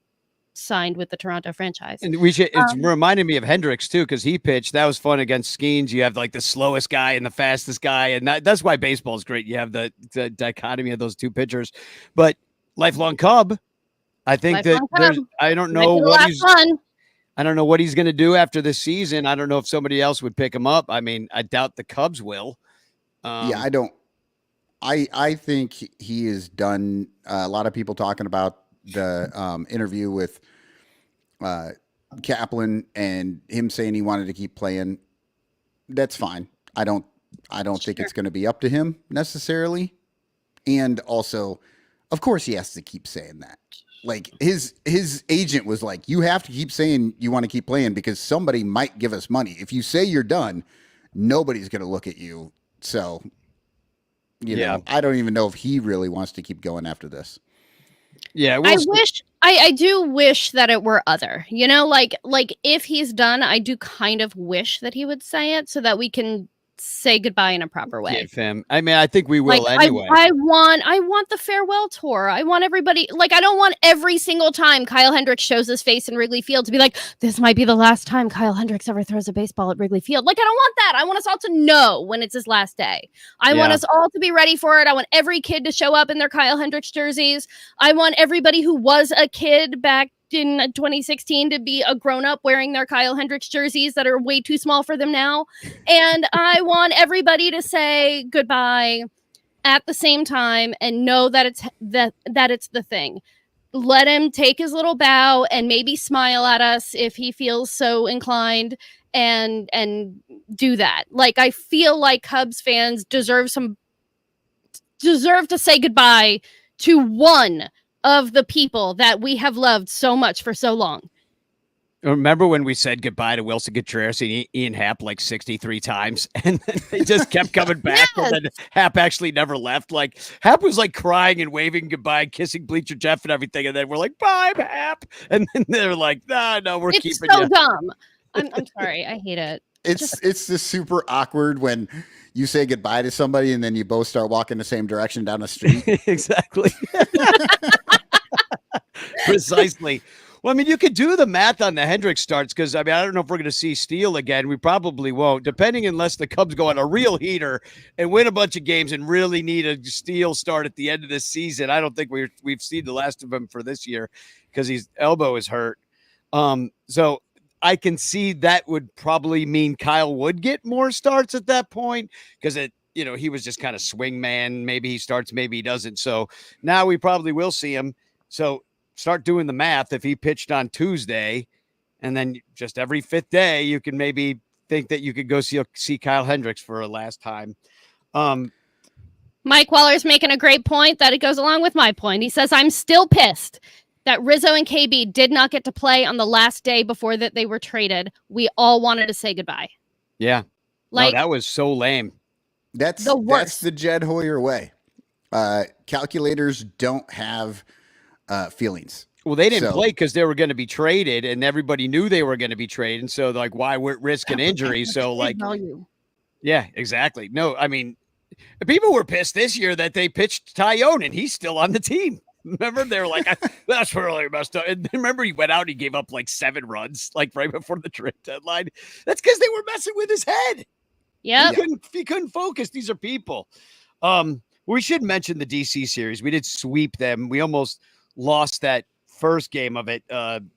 signed with the Toronto franchise. And it's reminded me of Hendricks too, because he pitched. That was fun against Skeens. You have like the slowest guy and the fastest guy, and that's why baseball is great. You have the dichotomy of those two pitchers. But lifelong Cub, I think I don't know what he's. I don't know what he's going to do after this season. I don't know if somebody else would pick him up. I mean, I doubt the Cubs will. Yeah, I don't. I think he is done. A lot of people talking about the interview with Kaplan and him saying he wanted to keep playing. That's fine. I don't think it's going to be up to him necessarily. And also, of course, he has to keep saying that. Like his agent was like, you have to keep saying you want to keep playing because somebody might give us money. If you say you're done, nobody's going to look at you. So, you know, I don't even know if he really wants to keep going after this. Yeah, I do wish that it were other, you know, like if he's done, I do kind of wish that he would say it so that we can say goodbye in a proper way. Give him. I mean, I think we will anyway. I want the farewell tour. I want everybody, like, I don't want every single time Kyle Hendricks shows his face in Wrigley Field to be like, this might be the last time Kyle Hendricks ever throws a baseball at Wrigley Field. Like, I don't want that. I want us all to know when it's his last day. I want us all to be ready for it. I want every kid to show up in their Kyle Hendricks jerseys. I want everybody who was a kid back in 2016 to be a grown-up wearing their Kyle Hendricks jerseys that are way too small for them now. And I want everybody to say goodbye at the same time and know that it's the thing. Let him take his little bow and maybe smile at us if he feels so inclined and do that. Like, I feel like Cubs fans deserve to say goodbye to one of the people that we have loved so much for so long. Remember when we said goodbye to Wilson Contreras and Ian Happ like 63 times, and then they just kept coming back, and then Happ actually never left. Like, Happ was like crying and waving goodbye, kissing Bleacher Jeff and everything, and then we're like, bye, Happ. And then they're like, no, we're keeping you. It's so dumb. I'm sorry. I hate it. It's just super awkward when you say goodbye to somebody and then you both start walking the same direction down the street. Exactly. Precisely. Well, I mean, you could do the math on the Hendricks starts because, I mean, I don't know if we're going to see Steele again. We probably won't, depending unless the Cubs go on a real heater and win a bunch of games and really need a Steele start at the end of this season. I don't think we've seen the last of him for this year because his elbow is hurt. So I can see that would probably mean Kyle would get more starts at that point because he was just kind of swing man. Maybe he starts, maybe he doesn't. So now we probably will see him. So start doing the math. If he pitched on Tuesday and then just every fifth day, you can maybe think that you could go see Kyle Hendricks for a last time. Mike Waller's making a great point that it goes along with my point. He says, I'm still pissed that Rizzo and KB did not get to play on the last day before that they were traded. We all wanted to say goodbye. Yeah. Like, no, that was so lame. That's the Jed Hoyer way. Calculators don't have feelings. Well, they didn't play because they were going to be traded, and everybody knew they were going to be traded. And so, like, why we're risking injury? So, like, yeah, exactly. No, I mean, people were pissed this year that they pitched Tyone, and he's still on the team. Remember, they were like, that's really messed up. And remember, he went out and he gave up like 7 runs, like right before the trade deadline. That's because they were messing with his head. Yeah, he couldn't focus. These are people. We should mention the DC series. We did sweep them. We almost lost that first game of it.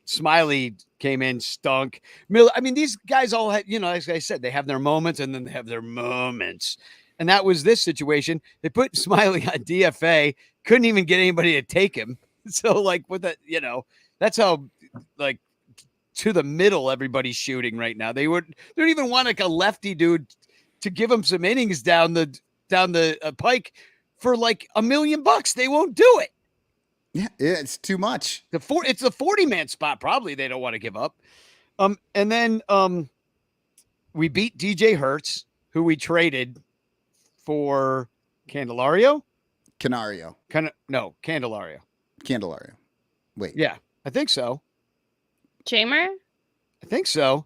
Smiley came in, stunk. I mean, these guys all had, as I said, they have their moments and then they have their moments. And that was this situation. They put Smiley on DFA, couldn't even get anybody to take him. So, like, with that, that's how, like, to the middle everybody's shooting right now. They don't even want like a lefty dude to give him some innings down the pike for like $1 million. They won't do it. Yeah, it's too much. It's a 40-man spot. Probably they don't want to give up. And then we beat DJ Hertz, who we traded for Candelario. Canario. Candelario. Candelario. Wait. Yeah, I think so. Jamer? I think so.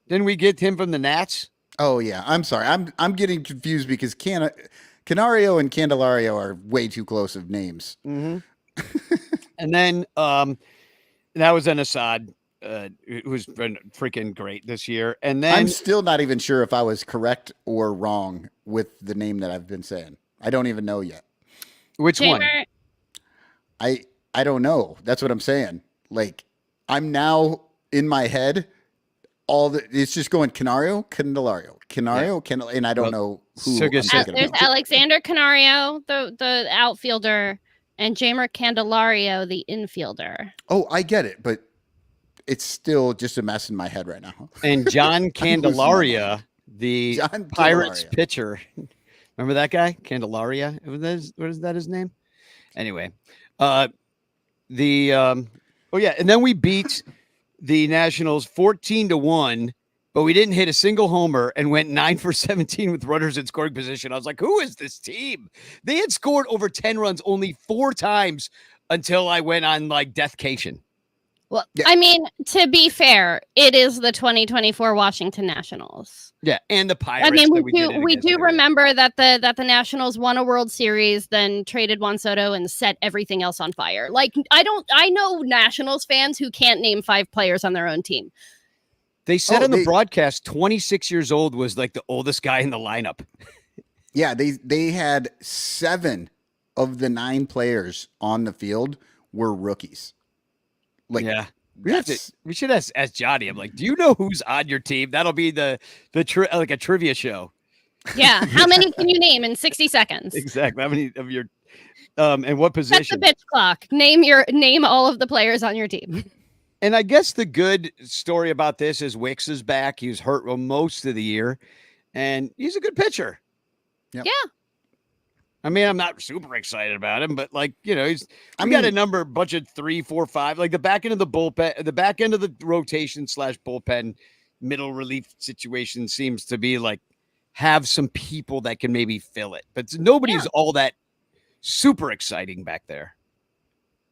Didn't we get him from the Nats? Oh yeah. I'm sorry. I'm getting confused because Canario and Candelario are way too close of names. Mm-hmm. And then that was an Assad, who's been freaking great this year. And then I'm still not even sure if I was correct or wrong with the name that I've been saying. I don't even know yet. Which Jamer. one? I don't know. That's what I'm saying. Like, I'm now in my head, it's just going Canario, and I don't know who. So I'm good. thinking There's about. Alexander Canario, the outfielder, and Jamer Candelario, the infielder. Oh, I get it, but it's still just a mess in my head right now. And John I'm losing my Candelaria, mind. the John Pirates Candelaria. pitcher. Remember that guy? Candelaria? What is that his name? Anyway, and then we beat the Nationals 14-1, but we didn't hit a single homer and went 9 for 17 with runners in scoring position. I was like, who is this team? They had scored over 10 runs only 4 times until I went on like deathcation. Well, Yeah. I mean, to be fair, it is the 2024 Washington Nationals. Yeah, and the Pirates. I mean, that we did it do against every- remember that the Nationals won a World Series, then traded Juan Soto and set everything else on fire. Like I know Nationals fans who can't name 5 players on their own team. They said on the broadcast 26 years old was like the oldest guy in the lineup. Yeah, they had 7 of the 9 players on the field were rookies. Like, yeah. that's We should ask Johnny. I'm like, do you know who's on your team? That'll be like a trivia show. Yeah, how many can you name in 60 seconds? Exactly. How many of your and what Set the position? pitch clock. Name all of the players on your team. And I guess the good story about this is Wicks is back. He was hurt most of the year, and he's a good pitcher. Yep. Yeah. I mean, I'm not super excited about him, but like, you know, I got a mean- bunch of 3, 4, 5, like the back end of the bullpen, the back end of the rotation / bullpen middle relief situation seems to be like have some people that can maybe fill it, but nobody's all that super exciting back there.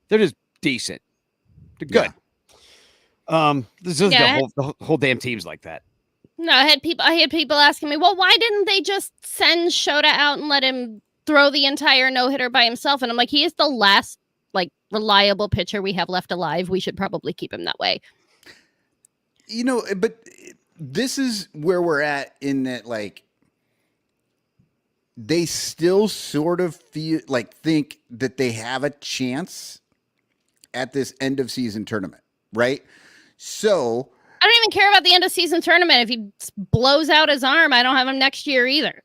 They're just decent. They're good. This is the whole damn team's like that. No, I had people asking me, well, why didn't they just send Shota out and let him throw the entire no-hitter by himself? And I'm like, he is the last like reliable pitcher we have left alive. We should probably keep him that way. You know, but this is where we're at in that, like, they still sort of think that they have a chance at this end of season tournament, right? So I don't even care about the end of season tournament. If he blows out his arm, I don't have him next year either.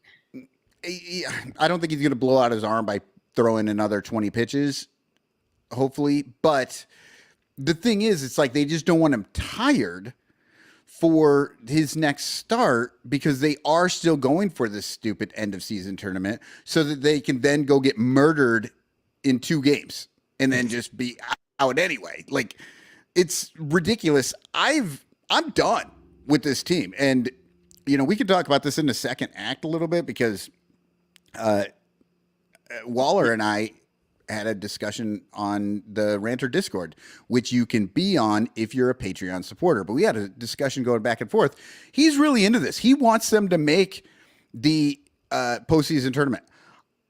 I don't think he's going to blow out his arm by throwing another 20 pitches, hopefully. But the thing is, it's like they just don't want him tired for his next start because they are still going for this stupid end of season tournament so that they can then go get murdered in 2 games and then just be out anyway. Like, it's ridiculous. I'm done with this team. And, you know, we could talk about this in the second act a little bit because Waller and I had a discussion on the Ranter Discord, which you can be on if you're a Patreon supporter. But we had a discussion going back and forth. He's really into this. He wants them to make the postseason tournament.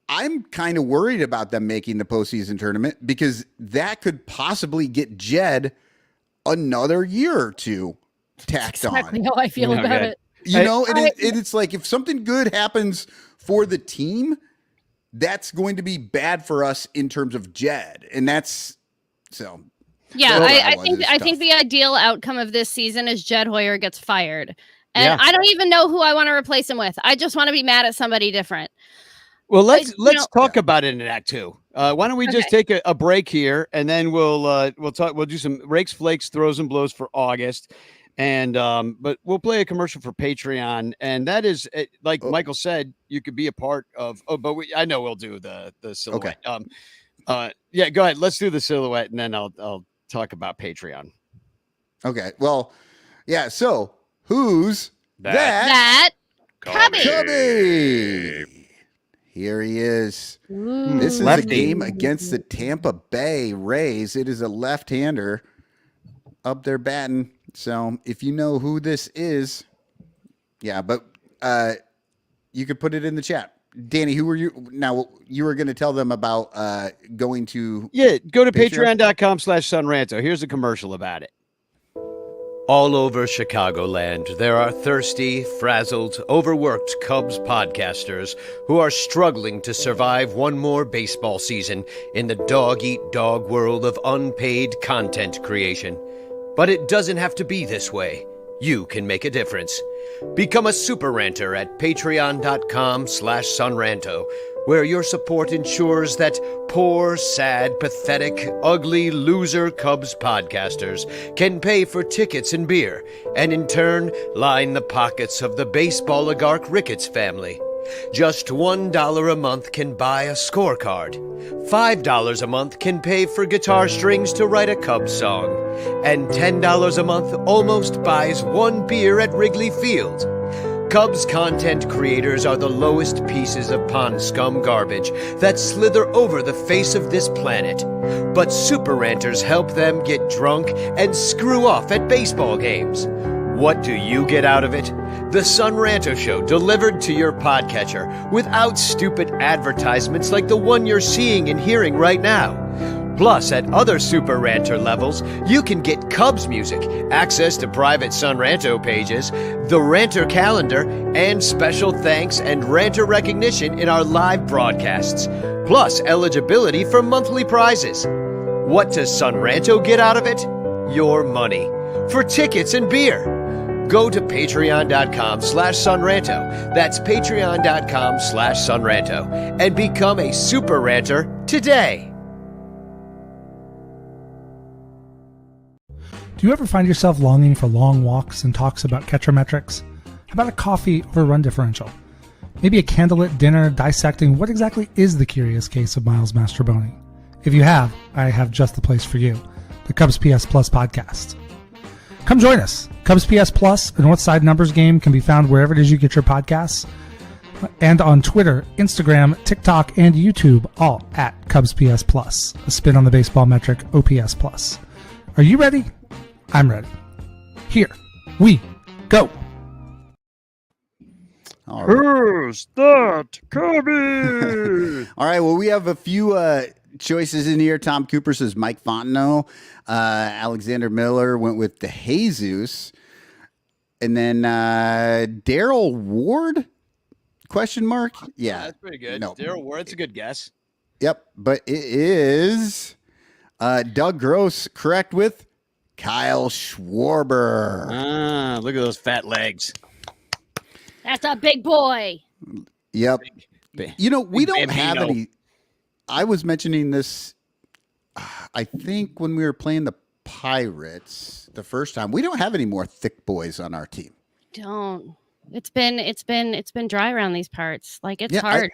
I'm kind of worried about them making the postseason tournament because that could possibly get Jed another year or 2 tacked Exactly on. how I feel about it. You know, and it's like if something good happens for the team, that's going to be bad for us in terms of Jed. And that's so. Yeah, Well, I think the ideal outcome of this season is Jed Hoyer gets fired. And Yeah. I don't even know who I want to replace him with. I just want to be mad at somebody different. Well, let's know- talk about it in Act 2. Why don't we just take a break here, and then we'll talk. We'll do some rakes, flakes, throws, and blows for August, and but we'll play a commercial for Patreon, and that is like Michael said, you could be a part of. Oh, but I know we'll do the silhouette. Yeah, go ahead. Let's do the silhouette, and then I'll talk about Patreon. Okay. Well, yeah. So who's That Cubby. Cubby? Here he is. Ooh. This is Lefty. a game against the Tampa Bay Rays. It is a left-hander up there batting. So if you know who this is, yeah, but you could put it in the chat. Danny, who were you? Now, you were going to tell them about going to... Yeah, go to Patreon? patreon.com/sunranto. Here's a commercial about it. All over Chicagoland, there are thirsty, frazzled, overworked Cubs podcasters who are struggling to survive one more baseball season in the dog-eat-dog world of unpaid content creation. But it doesn't have to be this way. You can make a difference. Become a super ranter at patreon.com/sunranto, where your support ensures that poor, sad, pathetic, ugly, loser Cubs podcasters can pay for tickets and beer, and in turn line the pockets of the baseball oligarch Ricketts family. Just $1 a month can buy a scorecard. $5 a month can pay for guitar strings to write a Cubs song. And $10 a month almost buys one beer at Wrigley Field. Cubs content creators are the lowest pieces of pond scum garbage that slither over the face of this planet. But super ranters help them get drunk and screw off at baseball games. What do you get out of it? The Sun Ranto Show delivered to your podcatcher without stupid advertisements like the one you're seeing and hearing right now. Plus, at other Super Ranter levels, you can get Cubs music, access to private Sun Ranto pages, the Ranter calendar, and special thanks and Ranter recognition in our live broadcasts. Plus, eligibility for monthly prizes. What does Sun Ranto get out of it? Your money. For tickets and beer. Go to patreon.com/sunranto. That's patreon.com/sunranto. And become a super ranter today. Do you ever find yourself longing for long walks and talks about catcher metrics? How about a coffee or a run differential? Maybe a candlelit dinner dissecting what exactly is the curious case of Miles Mastrobuoni? If you have, I have just the place for you, the Cubs PS Plus podcast. Come join us. Cubs PS Plus, a Northside numbers game, can be found wherever it is you get your podcasts, and on Twitter, Instagram, TikTok, and YouTube, all at Cubs PS Plus, a spin on the baseball metric OPS Plus. Are you ready? I'm ready. Here we go. All right. Who's that Cubby? All right. Well, we have a few choices in here. Tom Cooper says Mike Fontenot. Alexander Miller went with the Jesus. And then Daryl Ward? Question mark? Yeah. That's pretty good. No. Daryl Ward, that's a good guess. Yep. But it is Doug Gross, correct, with Kyle Schwarber. Ah, look at those fat legs. That's a big boy. Yep. Big- You know, we big don't have Bambino. any. I was mentioning this, I think, when we were playing the Pirates the first time. We don't have any more thick boys on our team. Don't. It's been dry around these parts. Like it's Yeah, hard.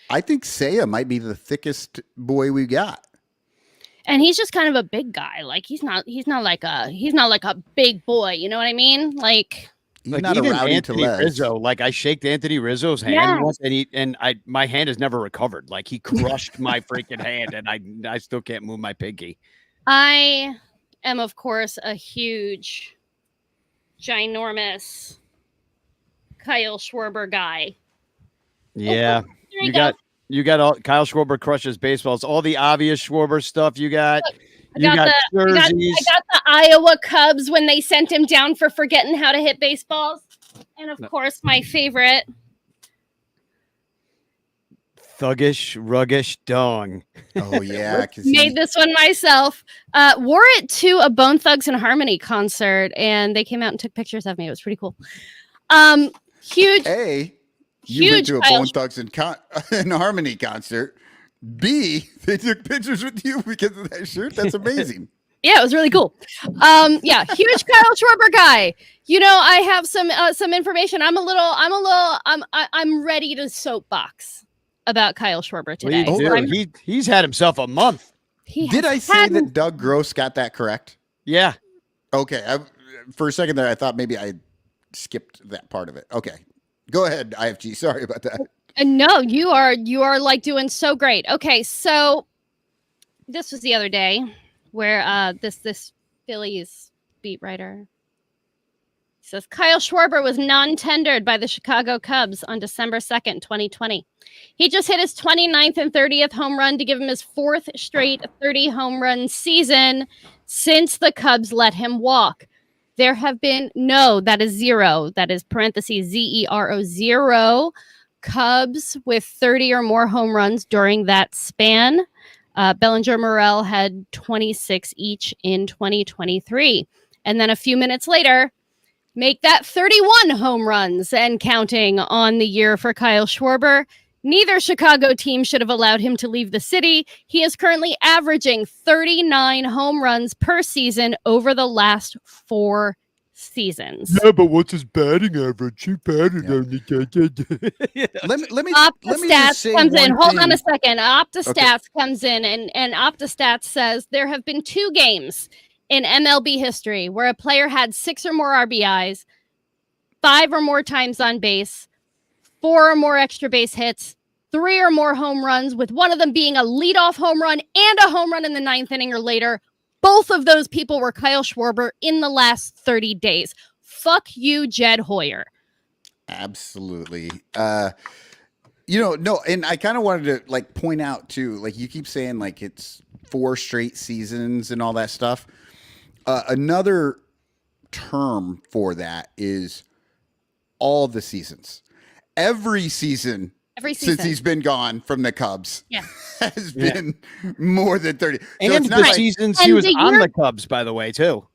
I think Saya might be the thickest boy we got. And he's just kind of a big guy. Like he's not like a big boy. You know what I mean? Like He's Like not a even rowdy Anthony Tellez. Rizzo, like I shaked Anthony Rizzo's hand Yeah. once, and my hand has never recovered. Like he crushed my freaking hand, and I still can't move my pinky. I am, of course, a huge, ginormous Kyle Schwarber guy. Yeah, There you you go. got all Kyle Schwarber crushes baseballs. All the obvious Schwarber stuff you got. I You got I jerseys. got the Iowa Cubs when they sent him down for forgetting how to hit baseballs. And of course, my favorite. Thuggish, ruggish dong. Oh, yeah. 'Cause Made this one myself. Wore it to a Bone Thugs and Harmony concert, and they came out and took pictures of me. It was pretty cool. Huge. A, you went Huge to a Kyle Bone Thugs and Harmony concert. B, they took pictures with you because of that shirt. That's amazing. Yeah, it was really cool. Yeah, huge Kyle Schwarber guy. You know, I have some information. I'm ready to soapbox about Kyle Schwarber today. Please do. I'm- He's had himself a month. he Did has I say had- that Doug Gross got that correct? Yeah. Okay. For a second there, I thought maybe I skipped that part of it. Okay. Go ahead, IFG. Sorry about that. No, you are like doing so great. Okay, so this was the other day where this Phillies beat writer says Kyle Schwarber was non-tendered by the Chicago Cubs on December 2nd, 2020. He just hit his 29th and 30th home run to give him his fourth straight 30 home run season since the Cubs let him walk. There have been that is zero. That is parentheses ZERO 0 Cubs with 30 or more home runs during that span. Bellinger Morel had 26 each in 2023. And then a few minutes later, make that 31 home runs and counting on the year for Kyle Schwarber. Neither Chicago team should have allowed him to leave the city. He is currently averaging 39 home runs per season over the last 4 seasons. Yeah, but what's his batting average? He batted only. Let me OptaStats just say comes in. one Hold thing. on a second. OptaStats Okay. comes in, and OptaStats says there have been 2 games in MLB history where a player had 6 or more RBIs, 5 or more times on base, 4 or more extra base hits, 3 or more home runs, with one of them being a leadoff home run and a home run in the 9th inning or later. Both of those people were Kyle Schwarber in the last 30 days. Fuck you, Jed Hoyer. Absolutely. No, and I kind of wanted to like point out too, like you keep saying like it's 4 straight seasons and all that stuff. Another term for that is all the seasons. Every season since he's been gone from the Cubs has been more than 30. And it's not the like- seasons And he was the on year- the Cubs, by the way, too.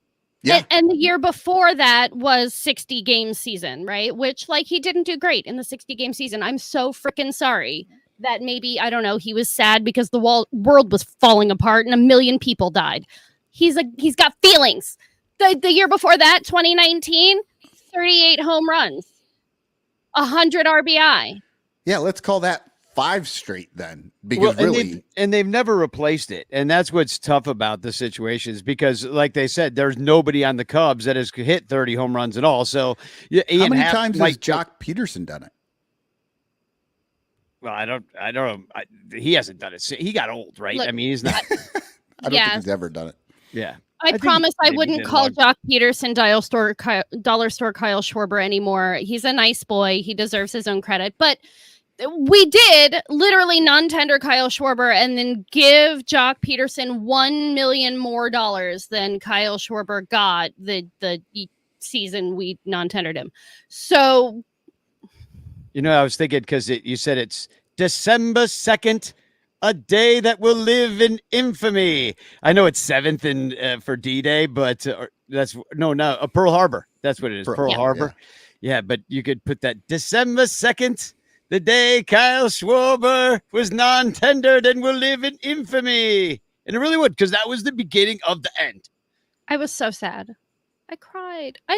Yeah. And the year before that was 60 game season, right? Which, like, he didn't do great in the 60 game season. I'm so freaking sorry that maybe, I don't know, he was sad because the world was falling apart and a million people died. He's got feelings. The year before that, 2019, 38 home runs, 100 RBI. Yeah, let's call that 5 straight then, because they've never replaced it, and that's what's tough about the situations. Because, like they said, there's nobody on the Cubs that has hit 30 home runs at all. So, how many times has Jock Peterson done it? Well, I don't know. He hasn't done it. He got old, right? Look, I mean, he's not. I don't think he's ever done it. Yeah. I promise I maybe wouldn't did call long- Jock Peterson dollar store Kyle Schwarber anymore. He's a nice boy. He deserves his own credit. But we did literally non-tender Kyle Schwarber and then give Jock Peterson $1 million more than Kyle Schwarber got the season we non-tendered him. So, I was thinking because you said it's December 2nd, a day that will live in infamy. I know it's 7th and for D-Day, but that's Pearl Harbor. That's what it is. Pearl Harbor. Yeah, but you could put that December 2nd, the day Kyle Schwarber was non-tendered and will live in infamy. And it really would, because that was the beginning of the end. I was so sad. I cried. I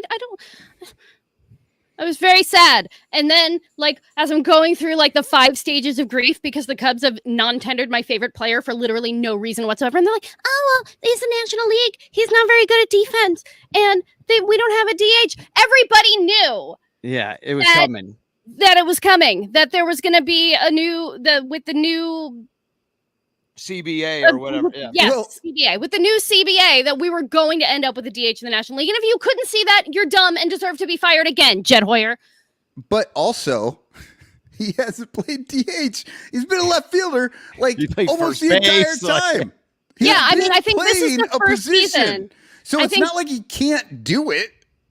was very sad. And then, like, as I'm going through, like, the 5 stages of grief because the Cubs have non-tendered my favorite player for literally no reason whatsoever. And they're like, oh, well, he's the National League. He's not very good at defense. And we don't have a DH. Everybody knew. Yeah, it was coming. That it was coming. That there was going to be with the new CBA or whatever. Yeah. Yes, CBA. With the new CBA, that we were going to end up with a DH in the National League. And if you couldn't see that, you're dumb and deserve to be fired again, Jed Hoyer. But also, he hasn't played DH. He's been a left fielder like almost the entire time. I think this is the first season. So it's not like he can't do it.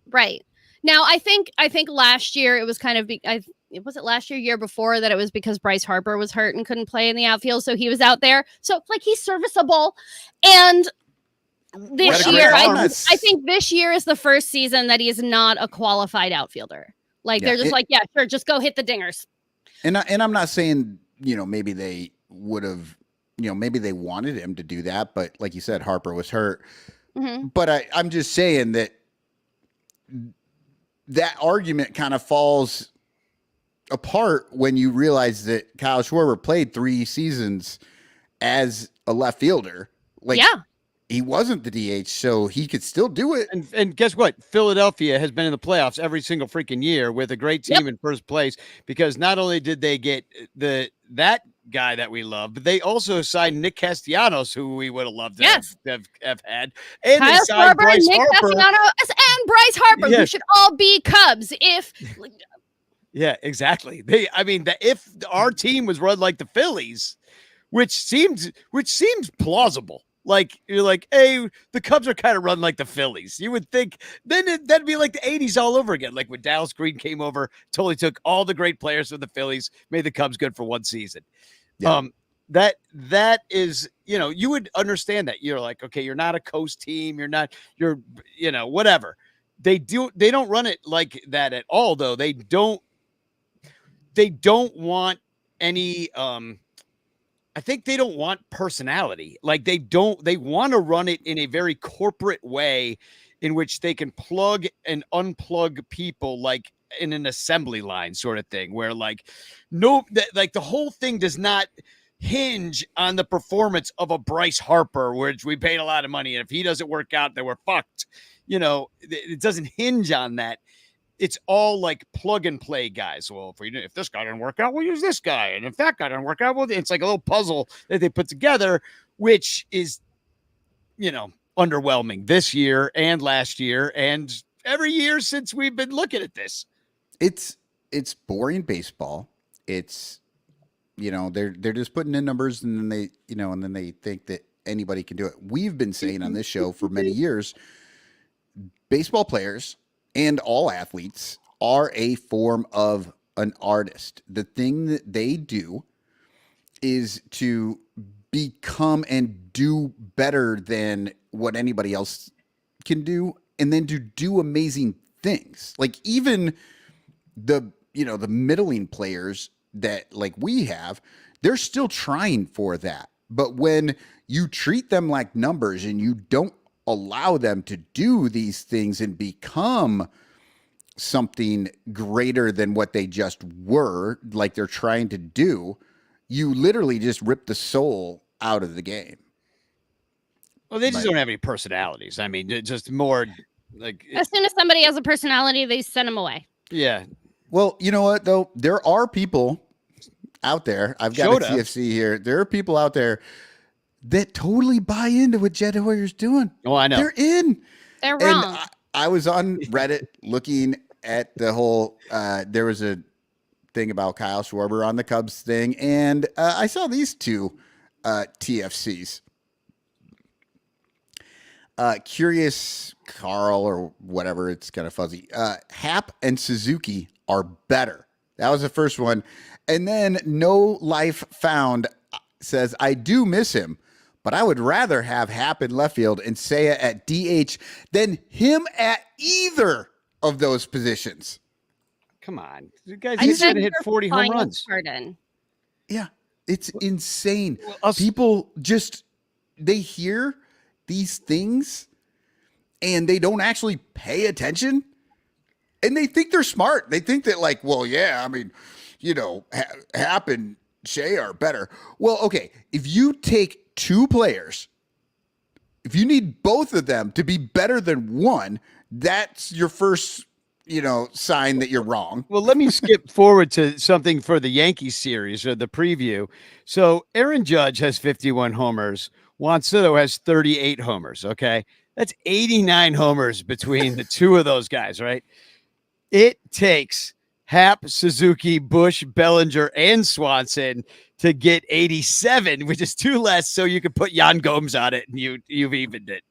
Right. Now, I think last year it was kind of was it last year before that it was because Bryce Harper was hurt and couldn't play in the outfield, so he was out there. So like he's serviceable. And this year, I think this year is the first season that he is not a qualified outfielder. Like they're just like, yeah, sure, just go hit the dingers. And I'm not saying, maybe they would have, maybe they wanted him to do that, but like you said, Harper was hurt. Mm-hmm. But I'm just saying that argument kind of falls apart when you realize that Kyle Schwarber played 3 seasons as a left fielder. He wasn't the DH, so he could still do it. And guess what? Philadelphia has been in the playoffs every single freaking year with a great team in first place, because not only did they get that guy that we love, but they also signed Nick Castellanos, who we would have loved to have had. And Kyle they signed Schwarber, Bryce Nick Harper. Castellanos, and Bryce Harper, who should all be Cubs if... Yeah, exactly. If our team was run like the Phillies, which seems plausible. Like, you're like, hey, the Cubs are kind of run like the Phillies. You would think then that'd be like the 80s all over again. Like when Dallas Green came over, totally took all the great players from the Phillies, made the Cubs good for one season. Yeah. That is you would understand that. You're like, okay, you're not a coast team. You're whatever. They don't run it like that at all, though. They don't want any, I think they don't want personality. Like they want to run it in a very corporate way in which they can plug and unplug people like in an assembly line sort of thing, where like the whole thing does not hinge on the performance of a Bryce Harper, which we paid a lot of money. And if he doesn't work out, then we're fucked. It doesn't hinge on that. It's all like plug and play guys. Well, if this guy didn't work out, we'll use this guy. And if that guy didn't work out, well, it's like a little puzzle that they put together, which is, underwhelming this year and last year and every year since we've been looking at this. It's boring baseball. It's, they're just putting in numbers and then they think that anybody can do it. We've been saying on this show for many years, baseball players and all athletes are a form of an artist. The thing that they do is to become and do better than what anybody else can do, and then to do amazing things. Like even the middling players that like we have, they're still trying for that. But when you treat them like numbers and you don't allow them to do these things and become something greater than what they just were, like they're trying to do, you literally just rip the soul out of the game. Well, they just don't have any personalities. I mean, just more like as soon as somebody has a personality, they send them away. Yeah. Well, you know what though? There are people out there. I've got Showed a up. TFC here. There are people out there that totally buy into what Jed Hoyer's doing. Oh, I know. They're in. They're And wrong. I was on Reddit looking at the whole, there was a thing about Kyle Schwarber on the Cubs thing, and I saw these two TFCs. Curious Carl or whatever, it's kind of fuzzy. Hap and Suzuki are better. That was the first one. And then No Life Found says, I do miss him, but I would rather have Hap in left field and Seiya at DH than him at either of those positions. Come on. You guys I he's said going to hit your 40 home final runs. pardon. Yeah, it's insane. Well, People just, they hear these things and they don't actually pay attention, and they think they're smart. They think that like, well, yeah, I mean, Hap and Shea are better. Well, okay, if you take two players, if you need both of them to be better than one, that's your first, sign that you're wrong. Well, let me skip forward to something for the Yankees series or the preview. So Aaron Judge has 51 homers. Juan Soto has 38 homers. Okay. That's 89 homers between the two of those guys, right? It takes Hap, Suzuki, Bush, Bellinger, and Swanson to get 87, which is two less. So you can put Jan Gomes on it and you've evened it.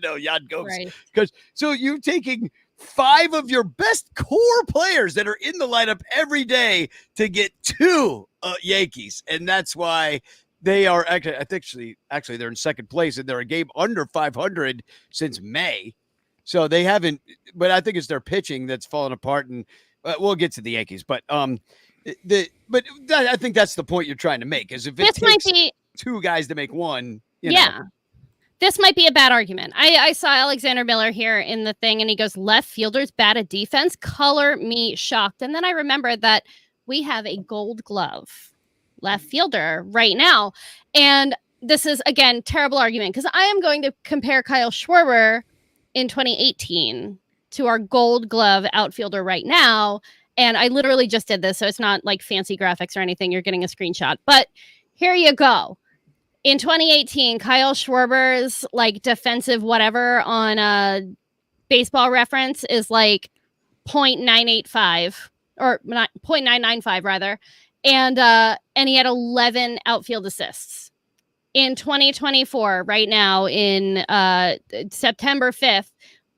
Jan Gomes. Right. Because so you're taking 5 of your best core players that are in the lineup every day to get 2 Yankees. And that's why they are actually they're in second place and they're a game under 500 since May. So they haven't, but I think it's their pitching that's fallen apart, and we'll get to the Yankees. But I think that's the point you're trying to make, is if it This might takes be 2 guys to make one, yeah. This might be a bad argument. I saw Alexander Miller here in the thing, and he goes, left fielders bad at defense, color me shocked. And then I remembered that we have a Gold Glove left fielder right now. And this is, again, terrible argument, because I am going to compare Kyle Schwarber in 2018 to our Gold Glove outfielder right now. And I literally just did this, so it's not like fancy graphics or anything. You're getting a screenshot. But here you go. In 2018, Kyle Schwarber's like defensive whatever on Baseball Reference is like 0.985 or not 0.995 rather, and he had 11 outfield assists. In 2024, right now in September 5th,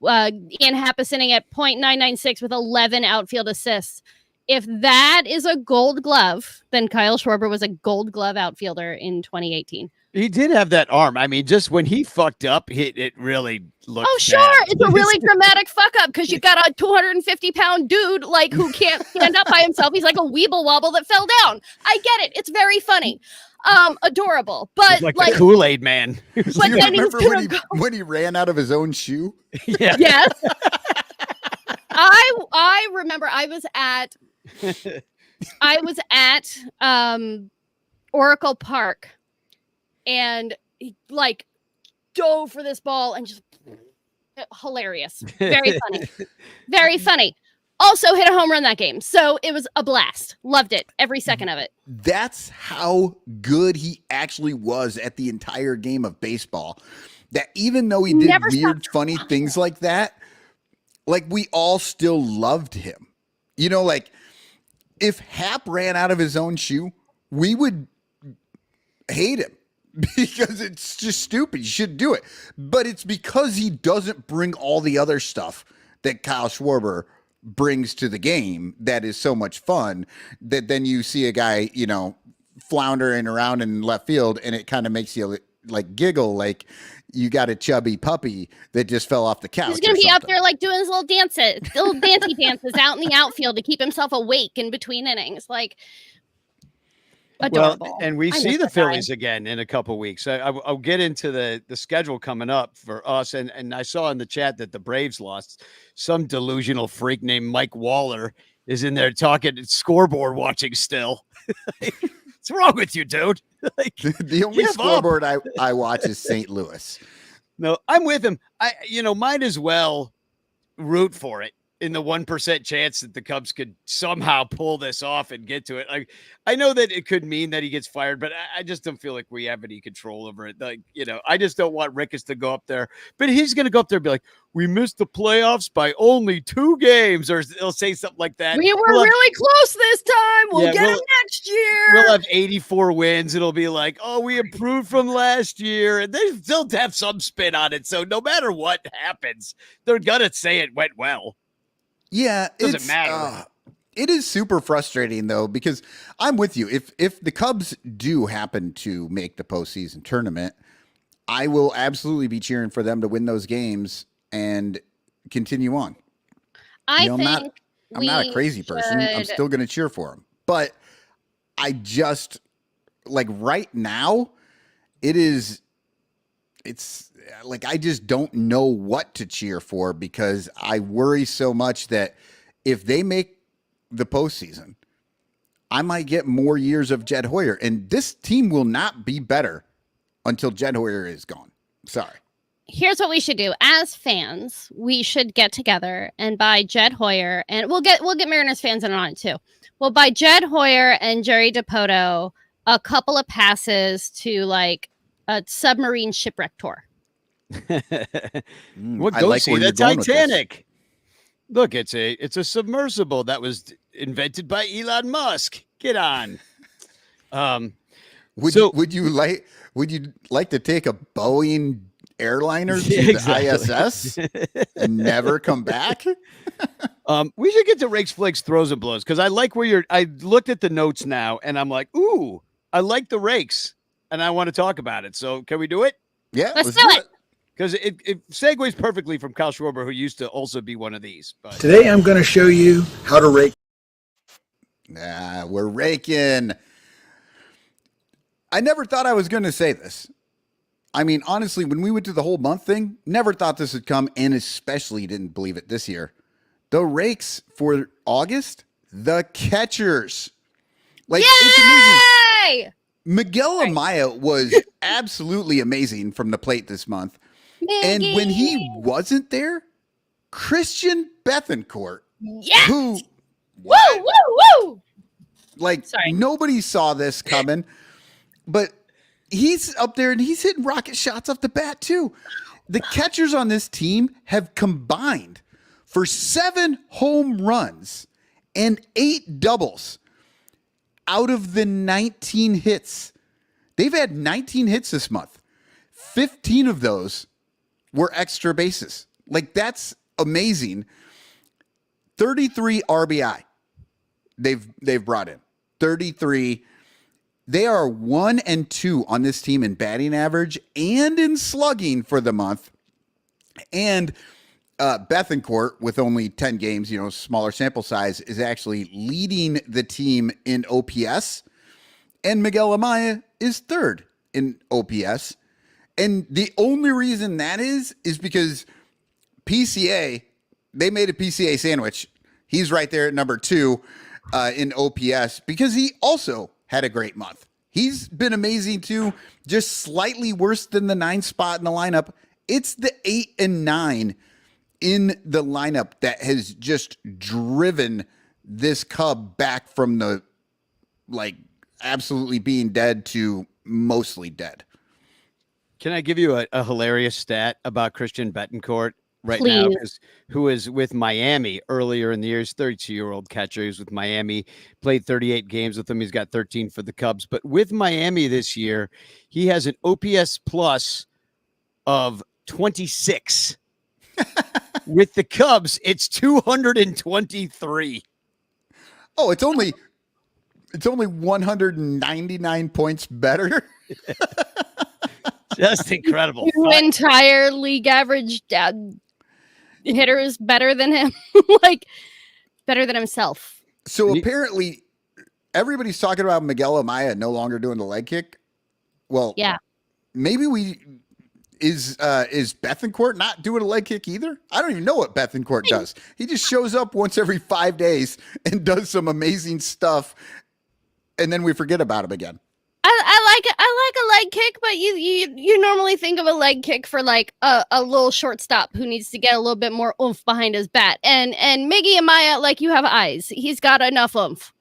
Ian Happ is sitting at 0.996 with 11 outfield assists. If that is a Gold Glove, then Kyle Schwarber was a Gold Glove outfielder in 2018. He did have that arm. I mean, just when he fucked up, it really looked. Oh, sure. bad. It's a really dramatic fuck up because you got a 250-pound dude like who can't stand up by himself. He's like a weeble wobble that fell down. I get it. It's very funny. Adorable. But like the Kool-Aid man. Do you remember when he ran out of his own shoe? Yeah. Yes. I remember I was at Oracle Park and he like dove for this ball and just hilarious. Very funny. Very funny. Also hit a home run that game. So it was a blast. Loved it. Every second of it. That's how good he actually was at the entire game of baseball. That even though he did weird, funny things like that, like we all still loved him. You know, like if Hap ran out of his own shoe, we would hate him because it's just stupid. You shouldn't do it. But it's because he doesn't bring all the other stuff that Kyle Schwarber brings to the game that is so much fun that then you see a guy, you know, floundering around in left field and it kind of makes you like giggle, like you got a chubby puppy that just fell off the couch. He's going to be up there like doing his little dances, little dancey dances out in the outfield to keep himself awake in between innings. Like, adorable. Well, and we see the Phillies again in a couple of weeks. I'll get into the schedule coming up for us. And I saw in the chat that the Braves lost. Some delusional freak named Mike Waller is in there talking scoreboard watching still. What's wrong with you, dude? Like, the only scoreboard I watch is St. Louis. No, I'm with him. Might as well root for it in the 1% chance that the Cubs could somehow pull this off and get to it. Like, I know that it could mean that he gets fired, but I just don't feel like we have any control over it. Like, I just don't want Ricketts to go up there, but he's going to go up there and be like, we missed the playoffs by only 2 games, or he'll say something like that. We were really close this time. We'll get him next year. We'll have 84 wins. It'll be like, oh, we improved from last year, and they still have some spin on it. So no matter what happens, they're going to say it went well. Yeah, doesn't matter. It is super frustrating though, because I'm with you. If the Cubs do happen to make the postseason tournament, I will absolutely be cheering for them to win those games and continue on. I'm not a crazy person. I'm still going to cheer for them, but I just like right now, it's like I just don't know what to cheer for because I worry so much that if they make the postseason, I might get more years of Jed Hoyer, and this team will not be better until Jed Hoyer is gone. Sorry. Here's what we should do. As fans, we should get together and buy Jed Hoyer, and we'll get Mariners fans in on it too. We'll buy Jed Hoyer and Jerry DiPoto a couple of passes to like a submarine shipwreck tour. We'll go see the Titanic. Look, it's a submersible that was invented by Elon Musk. Get on. Would you like to take a Boeing airliner to the ISS and never come back? We should get to Rakes, Flakes, Throws and Blows because I like where I looked at the notes now and I'm like, ooh, I like the rakes and I want to talk about it. So can we do it? Yeah, let's do it. Because it segues perfectly from Kyle Schwarber, who used to also be one of these. But today I'm going to show you how to rake. We're raking. I never thought I was going to say this. I mean, honestly, when we went to the whole month thing, never thought this would come, and especially didn't believe it this year. The rakes for August, the catchers. Like, Yay! it's amazing. Miguel Amaya was absolutely amazing from the plate this month. And when he wasn't there, Christian Bethancourt, who, woo, woo, woo. Like, nobody saw this coming, but he's up there and he's hitting rocket shots off the bat too. The catchers on this team have combined for 7 home runs and 8 doubles out of the 19 hits. They've had 19 hits this month. 15 of those were extra bases. Like, that's amazing. 33 RBI they've brought in. 33. They are 1-2 on this team in batting average and in slugging for the month. And Bethancourt, with only 10 games, smaller sample size, is actually leading the team in OPS. And Miguel Amaya is third in OPS. And the only reason that is because PCA, they made a PCA sandwich. He's right there at number 2 in OPS because he also had a great month. He's been amazing too, just slightly worse than the 9 spot in the lineup. It's the 8 and 9 in the lineup that has just driven this Cub back from the absolutely being dead to mostly dead. Can I give you a hilarious stat about Christian Bethancourt right Please. now? Who is with Miami earlier in the year. He's 32-year-old catcher. He's with Miami, played 38 games with them. He's got 13 for the Cubs. But with Miami this year, he has an OPS plus of 26. With the Cubs, it's 223. Oh, it's only 199 points better. Just incredible. 2 entire league average hitters better than him, better than himself. So apparently, everybody's talking about Miguel Amaya no longer doing the leg kick. Well, Yeah. maybe is Bethancourt not doing a leg kick either? I don't even know what Bethancourt does. He just shows up once every 5 days and does some amazing stuff, and then we forget about him again. I like a leg kick, but you normally think of a leg kick for a little shortstop who needs to get a little bit more oomph behind his bat. And Miggy Amaya, you have eyes. He's got enough oomph.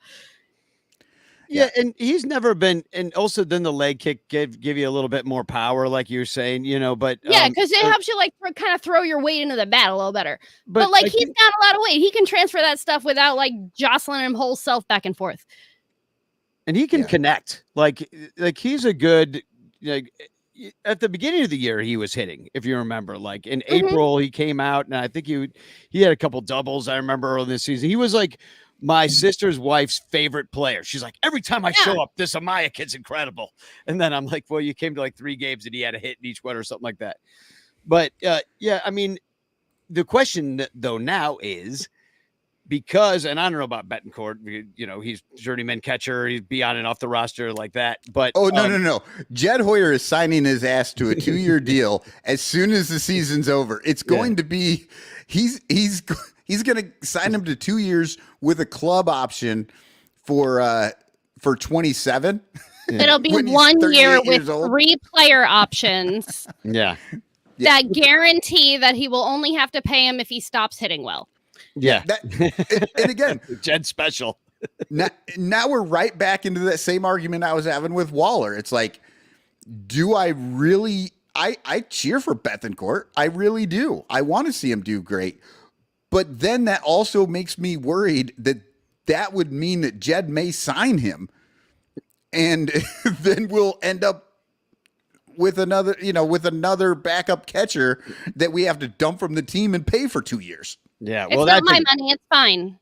Yeah, and he's never been, and also then the leg kick give you a little bit more power, like you're saying, but Yeah, because it helps you kind of throw your weight into the bat a little better. But like he's got a lot of weight. He can transfer that stuff without jostling him whole self back and forth. And he can connect. Like he's a good, at the beginning of the year he was hitting, if you remember. In April he came out and I think he had a couple doubles. I remember early this season. He was my sister's wife's favorite player. She's like, every time I show up, this Amaya kid's incredible. And then I'm like, well, you came to 3 games and he had a hit in each one or something like that. But I mean, the question though now is, because, and I don't know about Bettancourt, he's journeyman catcher. He'd be on and off the roster like that. But no. Jed Hoyer is signing his ass to a 2-year deal as soon as the season's over. It's going to be, he's going to sign him to 2 years with a club option for 27. It'll be 1 year with 3 player options. Yeah. That guarantee that he will only have to pay him if he stops hitting well. Yeah. And again, Jed special. now we're right back into that same argument I was having with Waller. It's do I really, I cheer for Bethancourt. I really do. I want to see him do great. But then that also makes me worried that would mean that Jed may sign him. And then we'll end up with another backup catcher that we have to dump from the team and pay for 2 years. Yeah, well, that's not my money. It's fine.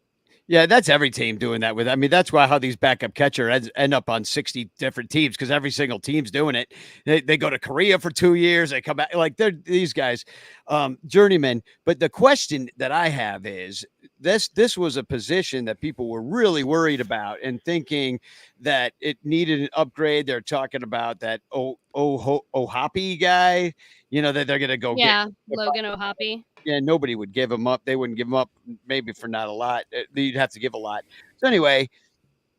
Yeah, that's every team doing that with. I mean, that's how these backup catchers end up on 60 different teams, because every single team's doing it. They go to Korea for 2 years. They come back they're these guys, journeymen. But the question that I have is this was a position that people were really worried about and thinking that it needed an upgrade. They're talking about that Ohapi guy, that they're going to go get. Logan Ohapi. Yeah, nobody would give him up. They wouldn't give him up, maybe for not a lot. You'd have to give a lot. So anyway,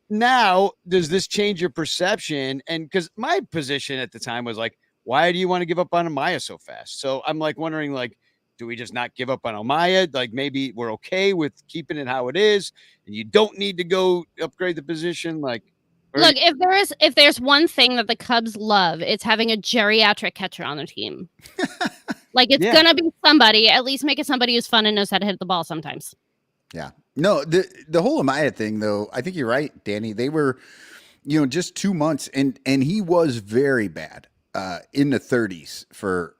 now does this change your perception? And because my position at the time was why do you want to give up on Amaya so fast? So I'm wondering, do we just not give up on Amaya? Maybe we're okay with keeping it how it is, and you don't need to go upgrade the position. Look, if there's one thing that the Cubs love, it's having a geriatric catcher on their team. It's gonna be somebody. At least make it somebody who's fun and knows how to hit the ball sometimes. Yeah. No, the whole Amaya thing, though, I think you're right, Danny. They were, just 2 months, and he was very bad in the 30s for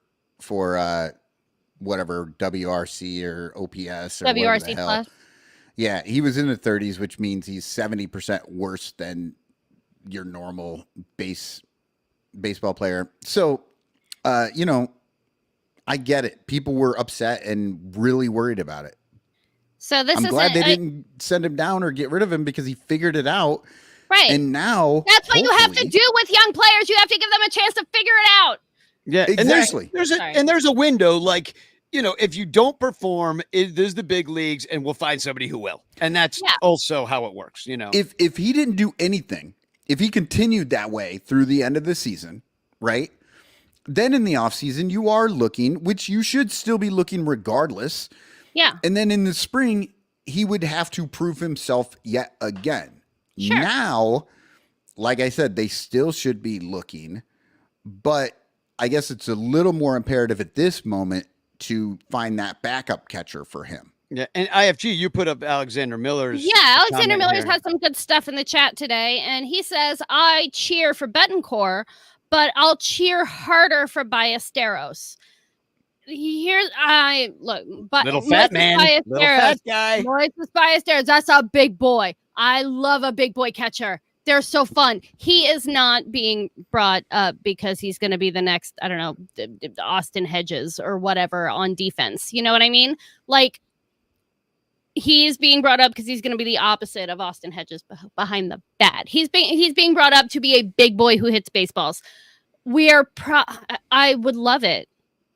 whatever WRC or OPS or WRC plus. Yeah, he was in the 30s, which means he's 70% worse than your normal baseball player. So, I get it. People were upset and really worried about it. So this I'm is glad they didn't send him down or get rid of him because he figured it out. right. And now That's what you have to do with young players. You have to give them a chance to figure it out. Yeah, exactly. And there's a window, like, if you don't perform, there's the big leagues, and we'll find somebody who will. And that's also how it works, If he didn't do anything, if he continued that way through the end of the season, right? Then in the offseason, you are looking, which you should still be looking regardless. Yeah. And then in the spring, he would have to prove himself yet again. Sure. Now, like I said, they still should be looking, but I guess it's a little more imperative at this moment to find that backup catcher for him. Yeah, and IFG, you put up Alexander Miller's. Yeah, Alexander comment Miller's here. had some good stuff in the chat today, and he says, I cheer for Betancourt, but I'll cheer harder for Ballesteros. But Little fat man, little fat guy. Moises Ballesteros, that's a big boy. I love a big boy catcher. They're so fun. He is not being brought up because he's going to be the next, I don't know, Austin Hedges or whatever on defense. You know what I mean? Like, he's being brought up because he's going to be the opposite of Austin Hedges behind the bat. He's being brought up to be a big boy who hits baseballs. I would love it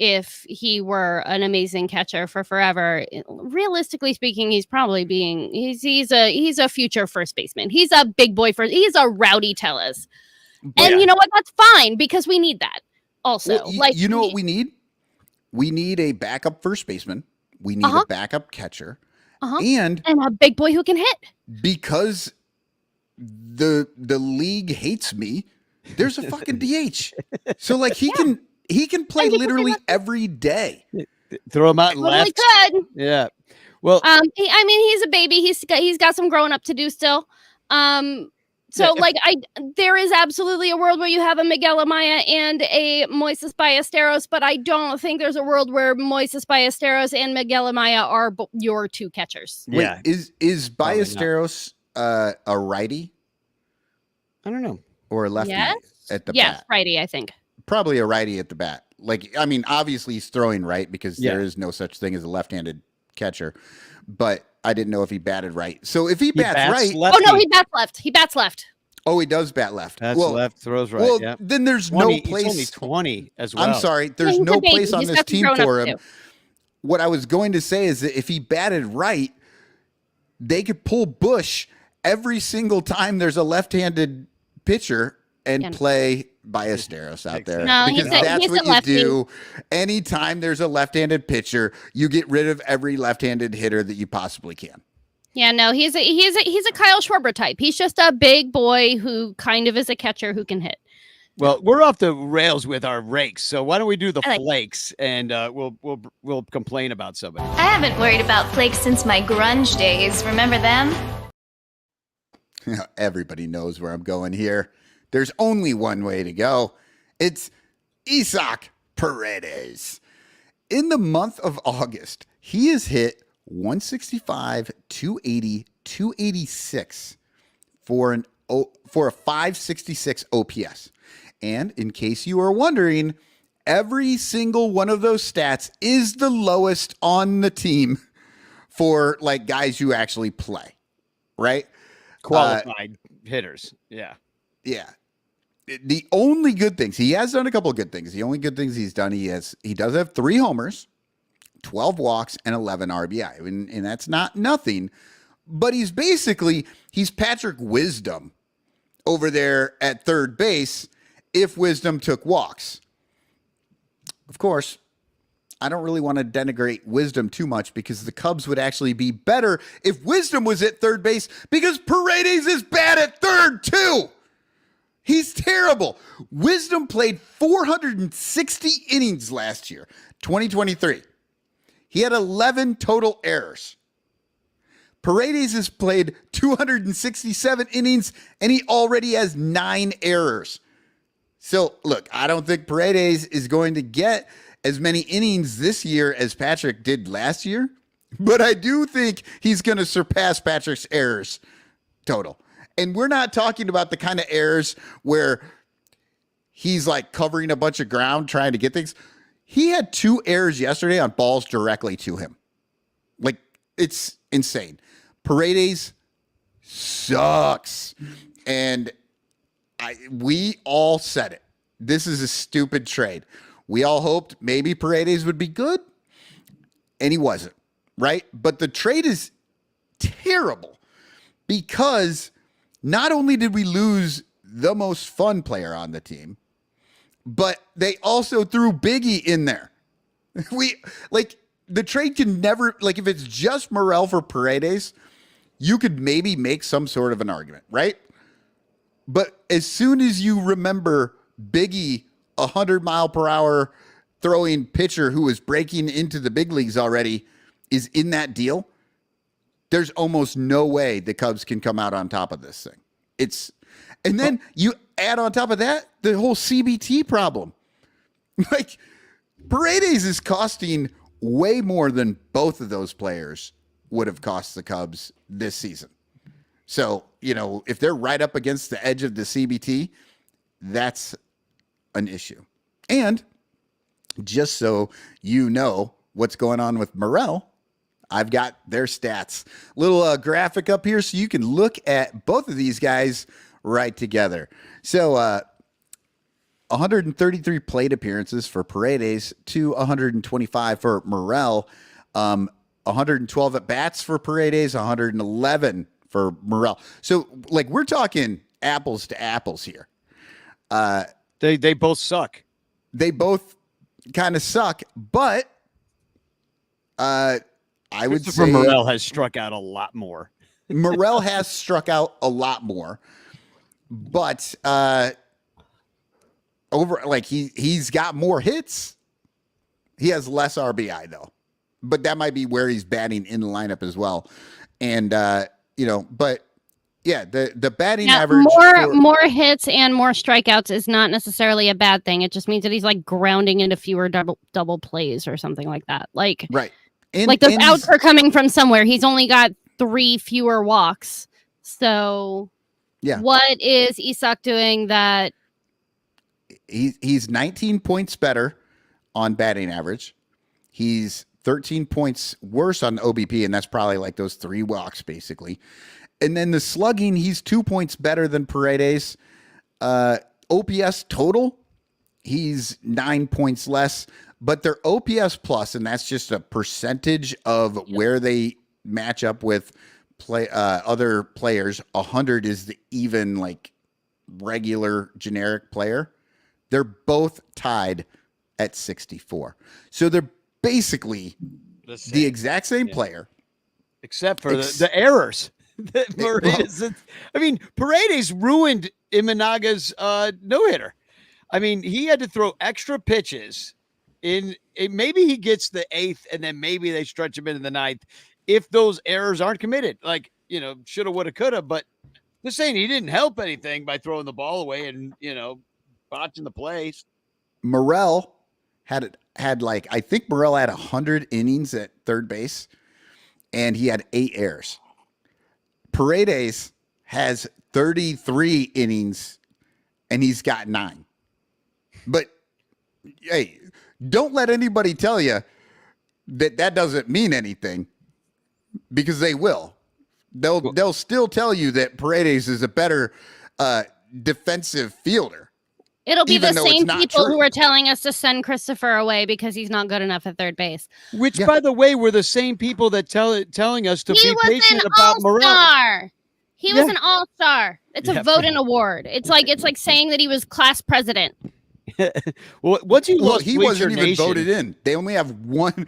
if he were an amazing catcher for forever. Realistically speaking, he's a future first baseman. He's a big boy he's a Rowdy Tellez. And you know what? That's fine because we need that also. Well, you know what we need? We need a backup first baseman. We need a backup catcher. And a big boy who can hit. Because the league hates me, there's a fucking DH. So like he can play literally every day. Throw him out and left. Could. Yeah. Well, he's a baby. He's got some growing up to do still. There is absolutely a world where you have a Miguel Amaya and a Moises Ballesteros, but I don't think there's a world where Moises Ballesteros and Miguel Amaya are your two catchers. Yeah. Wait, is Ballesteros a righty? I don't know. Or a lefty at the bat? Yes, righty, I think. Probably a righty at the bat. Like, I mean, obviously he's throwing right because there is no such thing as a left-handed catcher. But I didn't know if he batted right. So if he bats right, lefty. Oh no, he bats left. He bats left. Oh, he does bat left. That's left, throws right. Well, then there's 20, no place. He's only 20 as well. I'm sorry, there's no place on this team for him. Too. What I was going to say is that if he batted right, they could pull Bush every single time there's a left-handed pitcher and play Ballesteros out there. No, because that's what you do. Anytime there's a left-handed pitcher, you get rid of every left-handed hitter that you possibly can. Yeah, no, he's a Kyle Schwarber type. He's just a big boy who kind of is a catcher who can hit. Well, we're off the rails with our rakes, so why don't we do the flakes and we'll complain about somebody. I haven't worried about flakes since my grunge days. Remember them? Everybody knows where I'm going here. There's only one way to go. It's Isaac Paredes. In the month of August, he has hit 165, 280, 286 for a 566 OPS. And in case you are wondering, every single one of those stats is the lowest on the team for like guys who actually play, right? Qualified hitters. Yeah. Yeah. The only good things, he has done a couple of good things. The only good things he's done, he does have 3 homers, 12 walks, and 11 RBI. And that's not nothing. But he's Patrick Wisdom over there at third base if Wisdom took walks. Of course, I don't really want to denigrate Wisdom too much because the Cubs would actually be better if Wisdom was at third base because Paredes is bad at third too. He's terrible. Wisdom played 460 innings last year, 2023. He had 11 total errors. Paredes has played 267 innings, and he already has 9 errors. So, look, I don't think Paredes is going to get as many innings this year as Patrick did last year, but I do think he's going to surpass Patrick's errors total. And we're not talking about the kind of errors where he's like covering a bunch of ground trying to get things. He had 2 errors yesterday on balls directly to him. Like, it's insane. Paredes sucks. And we all said it. This is a stupid trade. We all hoped maybe Paredes would be good, and he wasn't, right? But the trade is terrible because not only did we lose the most fun player on the team, but they also threw Biggie in there. The trade can never, if it's just Morel for Paredes, you could maybe make some sort of an argument, right? But as soon as you remember Biggie, 100-mile-per-hour throwing pitcher who is breaking into the big leagues already, is in that deal, there's almost no way the Cubs can come out on top of this thing. And then you add on top of that the whole CBT problem. Paredes is costing way more than both of those players would have cost the Cubs this season. So, if they're right up against the edge of the CBT, that's an issue. And just so you know what's going on with Morel, I've got their stats. Little graphic up here so you can look at both of these guys right together. So 133 plate appearances for Paredes to 125 for Morel. 112 at bats for Paredes, 111 for Morel. So we're talking apples to apples here. They both suck. They both kind of suck, but I would say Morel has struck out a lot more. Morel has struck out a lot more, but he's got more hits. He has less RBI though, but that might be where he's batting in the lineup as well. And but yeah, the batting average more hits and more strikeouts is not necessarily a bad thing. It just means that he's grounding into fewer double plays or something like that. Right. The outs are coming from somewhere. He's only got 3 fewer walks. So yeah, what is Isak doing that? He's 19 points better on batting average. He's 13 points worse on OBP, and that's probably those 3 walks basically. And then the slugging, he's 2 points better than Paredes. OPS total, he's 9 points less, but their OPS plus, and that's just a percentage of where they match up with other players. 100 is the even regular generic player. They're both tied at 64. So they're basically the exact same player. Except for the errors. Paredes ruined Imanaga's no-hitter. He had to throw extra pitches maybe he gets the 8th and then maybe they stretch him into the 9th if those errors aren't committed. Shoulda, woulda, coulda, but just saying he didn't help anything by throwing the ball away and, botching the plays. Morel had I think Morel had 100 innings at third base and he had 8 errors. Paredes has 33 innings and he's got 9. But hey, don't let anybody tell you that doesn't mean anything, because they will. They'll still tell you that Paredes is a better defensive fielder. It'll be the same people who are telling us to send Christopher away because he's not good enough at third base. Which, by the way, were the same people that telling us to be patient about Morel. He was an all-star. It's a voting award. It's like saying that he was class president. Well, once you lost, he wasn't even voted in. They only have one.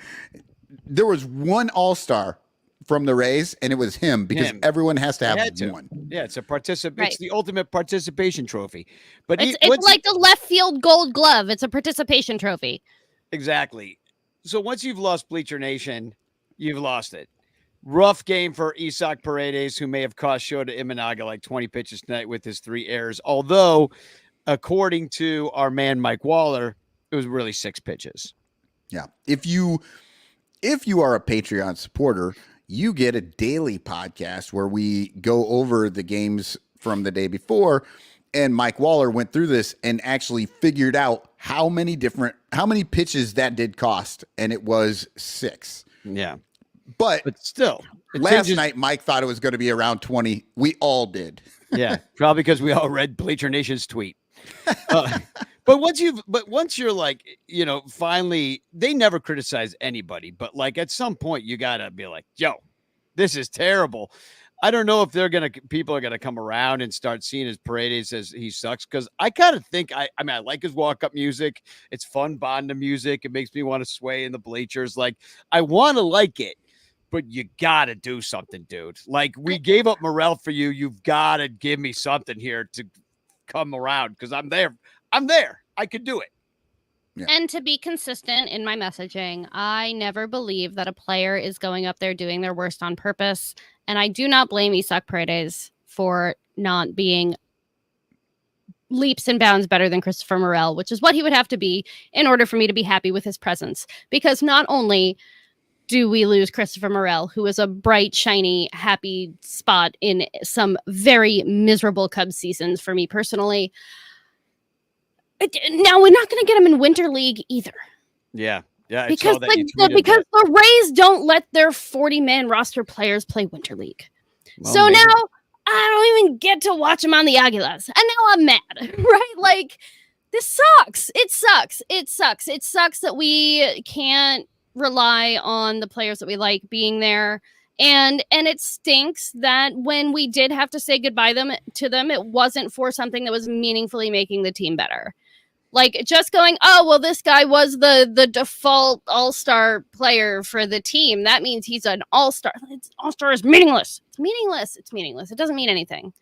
There was one all-star from the Rays, and it was him because everyone has to have one. Yeah, it's a It's the ultimate participation trophy. But it's like the left field Gold Glove. It's a participation trophy. Exactly. So once you've lost Bleacher Nation, you've lost it. Rough game for Isak Paredes, who may have cost Shota Imanaga 20 pitches tonight with his 3 errors. Although, according to our man Mike Waller, it was really 6 pitches. Yeah. If you are a Patreon supporter, you get a daily podcast where we go over the games from the day before. And Mike Waller went through this and actually figured out how many pitches that did cost. And it was 6. Yeah. But still, last night, Mike thought it was going to be around 20. We all did. Yeah. Probably because we all read Bleacher Nation's tweet. But once you're like, finally, they never criticize anybody, but like at some point you gotta be like, yo, this is terrible. I don't know if people are gonna come around and start seeing his Paredes as he sucks, because I kind of think I like his walk-up music. It's fun banda music. It makes me want to sway in the bleachers. Like I want to like it, but you gotta do something, dude. Like we gave up Morel for you. You've got to give me something here to come around, because I'm there. I could do it. Yeah. And to be consistent in my messaging, I never believe that a player is going up there doing their worst on purpose. And I do not blame Isaac Paredes for not being leaps and bounds better than Christopher Morel, which is what he would have to be in order for me to be happy with his presence. Because not only do we lose Christopher Morel, who is a bright, shiny, happy spot in some very miserable Cubs seasons for me personally, now we're not going to get him in Winter League either. Yeah. Because the Rays don't let their 40-man roster players play Winter League. Well, so maybe. Now I don't even get to watch him on the Aguilas. And now I'm mad, right? Like, this sucks. It sucks. It sucks that we can't rely on the players that we like being there. And it stinks that when we did have to say goodbye to them, it wasn't for something that was meaningfully making the team better. Like just going, oh, well, this guy was the default all-star player for the team. That means he's an all-star. All-star is meaningless. It's meaningless. It doesn't mean anything.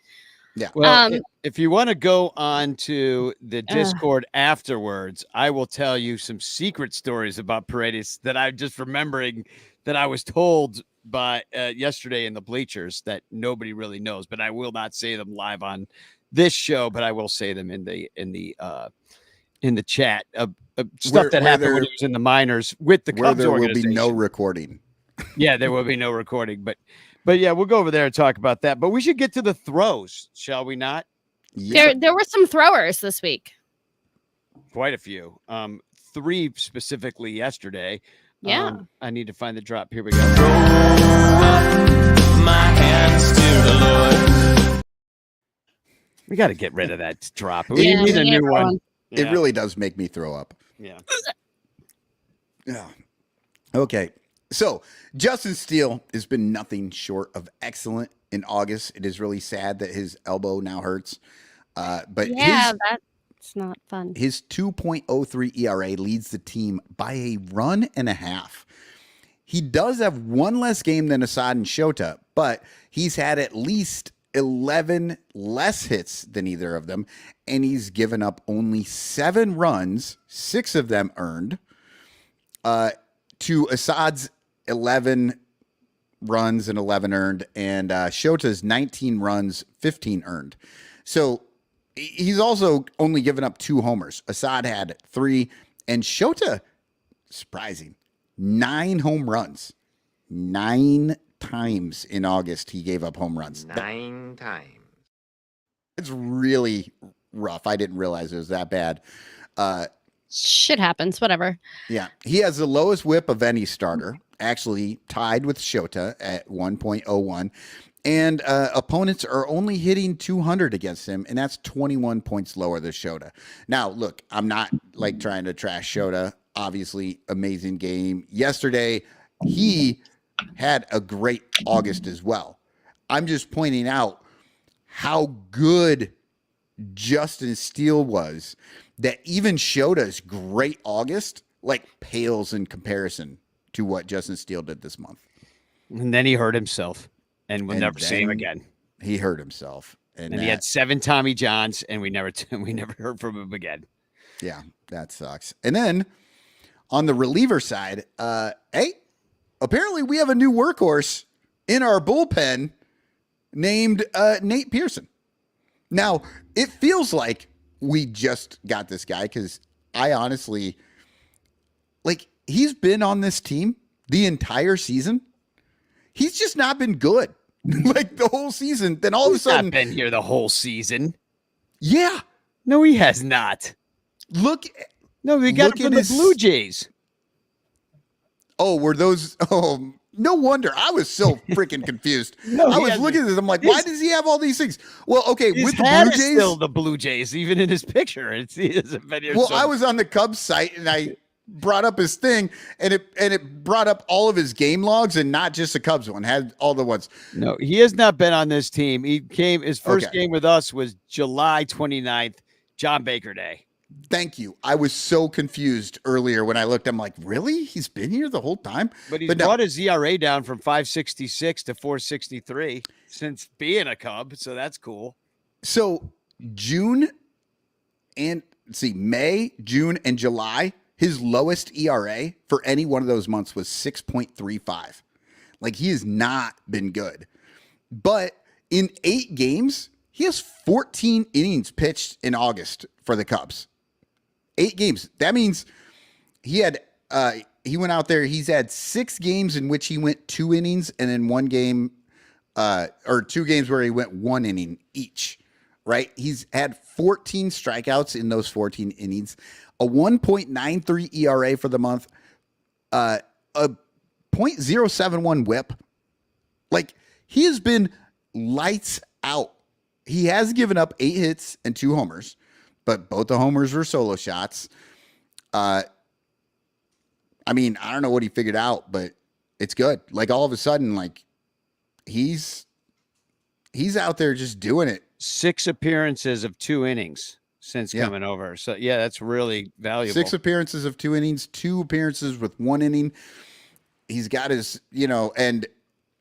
Yeah. Well, if you want to go on to the Discord afterwards, I will tell you some secret stories about Paredes that I'm just remembering that I was told by yesterday in the bleachers that nobody really knows, but I will not say them live on this show, but I will say them in the chat of stuff that happened when he was in the minors with the Cubs there organization. Will be no recording. Yeah, there will be no recording, but yeah, we'll go over there and talk about that. But we should get to the throws, shall we not? Yeah. There were some throwers this week. Quite a few. 3 specifically yesterday. Yeah. I need to find the drop. Here we go. Throw up my hands to the Lord. We got to get rid of that drop. We need a new one. It really does make me throw up. Yeah. Yeah. Okay. So Justin Steele has been nothing short of excellent in August. It is really sad that his elbow now hurts. But that's not fun. His 2.03 ERA leads the team by a run and a half. He does have one less game than Assad and Shota, but he's had at least 11 less hits than either of them, and he's given up only 7 runs, 6 of them earned, to Assad's 11 runs and 11 earned, and Shota's 19 runs, 15 earned. So he's also only given up 2 homers. Assad had 3, and Shota, surprising, 9 home runs. 9 times in August he gave up home runs. 9 times. It's really rough. I didn't realize it was that bad. Shit happens. Whatever. Yeah. He has the lowest whip of any starter, actually tied with Shota at 1.01. And opponents are only hitting 200 against him, and that's 21 points lower than Shota. Now, look, I'm not like trying to trash Shota. Obviously, amazing game. Yesterday, he had a great August as well. I'm just pointing out how good Justin Steele was, that even Shota's great August like pales in comparison to what Justin Steele did this month. And then he hurt himself, and we'll never see him again. He hurt himself, and he had 7 Tommy Johns, and we never heard from him again. Yeah, that sucks. And then on the reliever side, apparently we have a new workhorse in our bullpen named Nate Pearson. Now, it feels like we just got this guy because I honestly, he's been on this team the entire season. He's just not been good. like the whole season. Then all of a He's not sudden, been here the whole season. yeah. No, he has not. Look, No, we got Look him from at the his- Blue Jays. oh, were those? Oh, no wonder. I was so freaking confused. No, I he was hasn't. looking at this. I'm like, why His- does he have all these things? Well, okay, His with the hat Blue is Jays. still the Blue Jays, even in his picture. He hasn't been here. Well, so- I was on the Cubs site and I brought up his thing, and it brought up all of his game logs and not just the Cubs one. Had all the ones. No, he has not been on this team. He came. His first Okay. game with us was July 29th, John Baker Day. Thank you. I was so confused earlier when I looked. I'm like, really? He's been here the whole time? But he's no. brought his ERA down from 5.66 to 4.63 since being a Cub. So that's cool. So June and May, June, and July, his lowest ERA for any one of those months was 6.35. Like, he has not been good. But in 8 games, he has 14 innings pitched in August for the Cubs. 8 games. That means he went out there. He's had 6 games in which he went 2 innings, and then 1 game, or 2 games where he went 1 inning each. Right? He's had 14 strikeouts in those 14 innings, a 1.93 ERA for the month, a 0.071 WHIP. Like, he has been lights out. He has given up 8 hits and 2 homers, but both the homers were solo shots. I mean, I don't know what he figured out, but it's good. Like, all of a sudden, like, he's out there just doing it. 6 appearances of 2 innings since Yeah. coming over. So yeah, that's really valuable. 6 appearances of 2 innings, 2 appearances with 1 inning. He's got his, and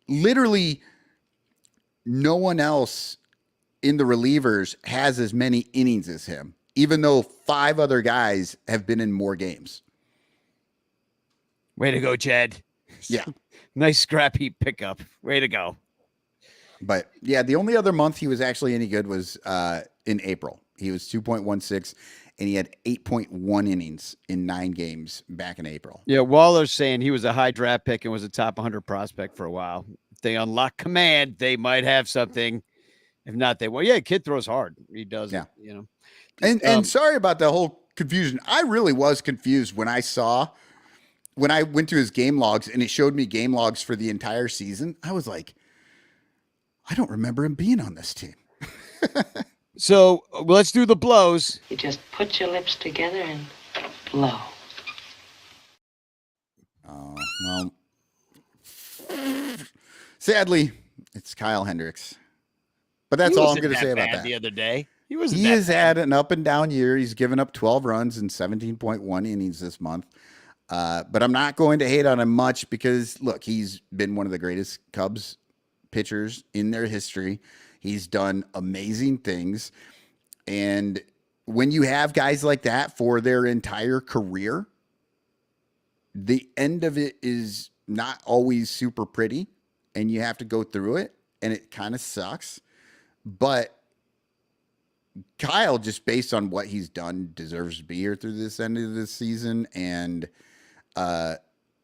literally no one else in the relievers has as many innings as him, even though 5 other guys have been in more games. Way to go, Jed. Yeah. Nice scrap heap pickup. Way to go. But yeah, the only other month he was actually any good was in April. He was 2.16, and he had 8.1 innings in 9 games back in April. Yeah, Waller's saying he was a high draft pick and was a top 100 prospect for a while. If they unlock command, they might have something. If not, they will. Yeah, kid throws hard. He does. Yeah. And sorry about the whole confusion. I really was confused when I went to his game logs and it showed me game logs for the entire season. I was like, I don't remember him being on this team. so let's do the blows. You just put your lips together and blow. Oh, well, sadly, it's Kyle Hendricks. But that's all I'm going to say about that. The other day, he has had an up and down year. He's given up 12 runs in 17.1 innings this month. But I'm not going to hate on him much because, look, he's been one of the greatest Cubs pitchers in their history. He's done amazing things. And when you have guys like that for their entire career, the end of it is not always super pretty, and you have to go through it, and it kind of sucks. But Kyle, just based on what he's done, deserves to be here through this end of the season. And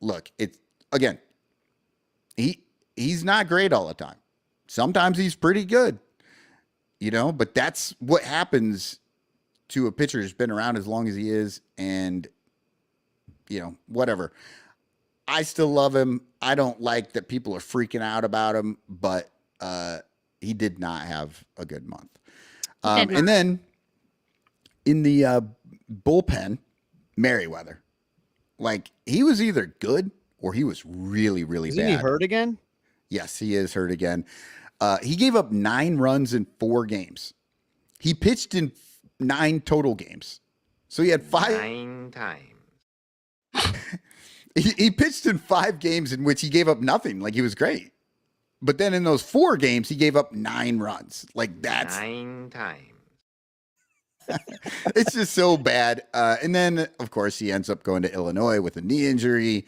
look, it's again, he's not great all the time. Sometimes he's pretty good, but that's what happens to a pitcher who's been around as long as he is. And, whatever. I still love him. I don't like that people are freaking out about him, but he did not have a good month. And then in the bullpen, Merriweather, like, he was either good or he was really, really bad. Isn't he hurt again? Yes, he is hurt again. He gave up 9 runs in 4 games. He pitched in 9 total games. So he had 5. 9 times. He pitched in 5 games in which he gave up nothing. Like, he was great. But then in those 4 games, he gave up 9 runs. Like, that's 9 times. it's just so bad. And then, of course, he ends up going to Illinois with a knee injury.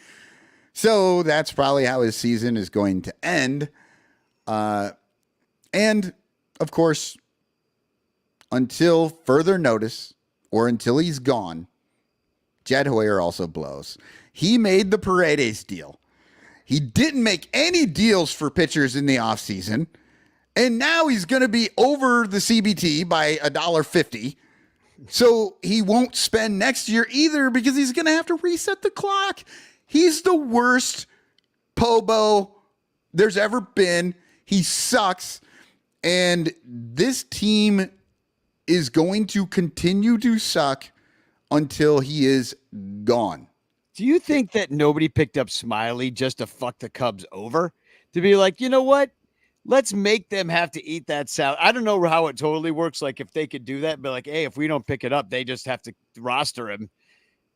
So that's probably how his season is going to end. And, of course, until further notice or until he's gone, Jed Hoyer also blows. He made the Paredes deal. He didn't make any deals for pitchers in the offseason. And now he's going to be over the CBT by $1.50. So he won't spend next year either because he's going to have to reset the clock. He's the worst Pobo there's ever been. He sucks. And this team is going to continue to suck until he is gone. Do you think that nobody picked up Smiley just to fuck the Cubs over? To be like, you know what? Let's make them have to eat that salad. I don't know how it totally works. Like if they could do that, but like, hey, if we don't pick it up, they just have to roster him.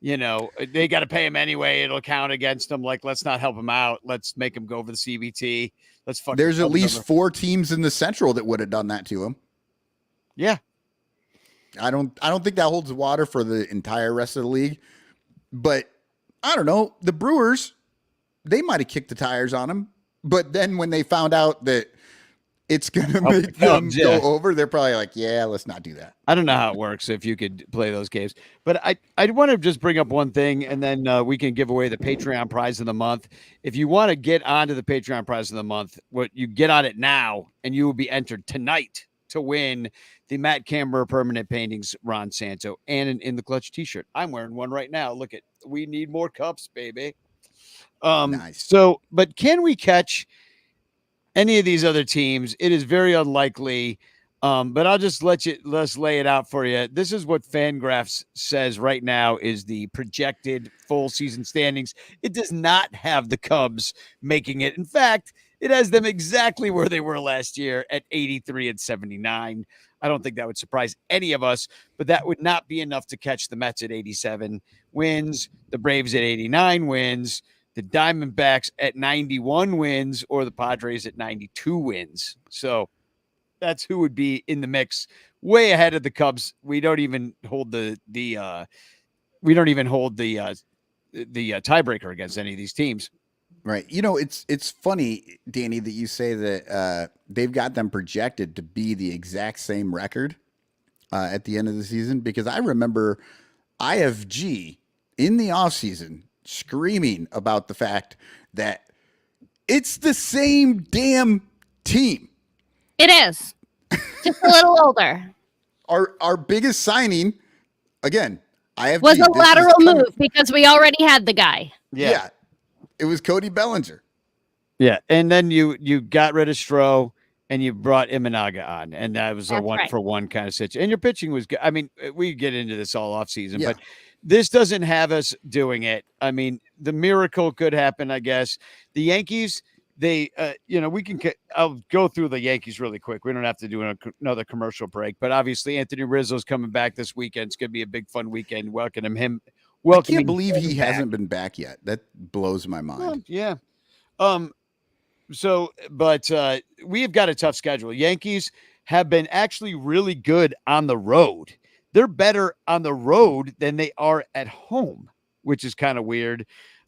You know, they got to pay him anyway. It'll count against them. Like, let's not help him out. Let's make him go over the CBT. Let's fuck. There's at least 4 teams in the Central that would have done that to him. Yeah. I don't think that holds water for the entire rest of the league. But I don't know. The Brewers, they might have kicked the tires on him. But then when they found out that it's going to make them go over, they're probably like, yeah, let's not do that. I don't know how it works if you could play those games. But I want to just bring up one thing, and then we can give away the Patreon prize of the month. If you want to get onto the Patreon prize of the month, what you get on it now, and you will be entered tonight to win the Matt Camber permanent paintings Ron Santo and an In the Clutch t-shirt. I'm wearing one right now. Look at, we need more cups, baby. Nice. So, but can we catch any of these other teams? It is very unlikely. But I'll just let's lay it out for you. This is what Fangraphs says right now is the projected full season standings. It does not have the Cubs making it. In fact, it has them exactly where they were last year at 83 and 79. I don't think that would surprise any of us, but that would not be enough to catch the Mets at 87 wins, the Braves at 89 wins, the Diamondbacks at 91 wins, or the Padres at 92 wins. So that's who would be in the mix, way ahead of the Cubs. We don't even hold the tiebreaker against any of these teams. Right. You know, it's funny, Danny, that you say that they've got them projected to be the exact same record at the end of the season, because I remember IFG in the offseason screaming about the fact that it's the same damn team. It is. Just a little older. Our biggest signing, again, IFG. Was a lateral move because we already had the guy. Yeah. It was Cody Bellinger. Yeah. And then you got rid of Stroh and you brought Imanaga on. And that was a one-for-one kind of situation. And your pitching was good. I mean, we get into this all off season, but this doesn't have us doing it. I mean, the miracle could happen, I guess. The Yankees, they, I'll go through the Yankees really quick. We don't have to do another commercial break, but obviously Anthony Rizzo's coming back this weekend. It's going to be a big fun weekend. Welcoming him. I can't believe he hasn't been back yet. That blows my mind. Yeah. But we have got a tough schedule. Yankees have been actually really good on the road. They're better on the road than they are at home, which is kind of weird.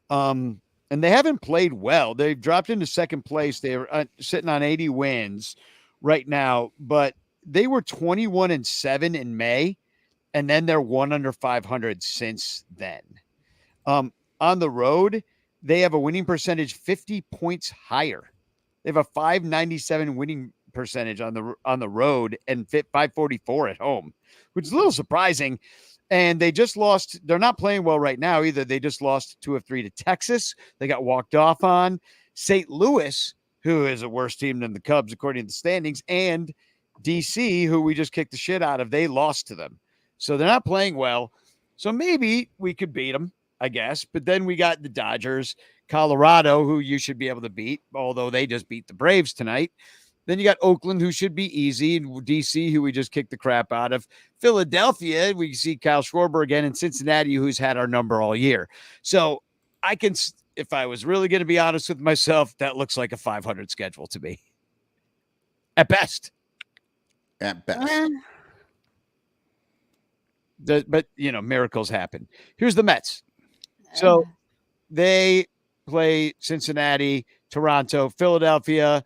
And they haven't played well. They've dropped into second place. They're sitting on 80 wins right now, but they were 21-7 in May. And then they're 1 under 500 since then. On the road, they have a winning percentage 50 points higher. They have a 597 winning percentage on the road and 544 at home, which is a little surprising. And they just lost. They're not playing well right now either. They just lost 2 of 3 to Texas. They got walked off on. St. Louis, who is a worse team than the Cubs according to the standings, and DC, who we just kicked the shit out of, they lost to them. So they're not playing well. So maybe we could beat them, I guess. But then we got the Dodgers, Colorado, who you should be able to beat, although they just beat the Braves tonight. Then you got Oakland, who should be easy, and DC, who we just kicked the crap out of. Philadelphia, we see Kyle Schwarber again, and Cincinnati, who's had our number all year. So I can, if I was really going to be honest with myself, that looks like a 500 schedule to me. At best. At best. But, miracles happen. Here's the Mets. So they play Cincinnati, Toronto, Philadelphia,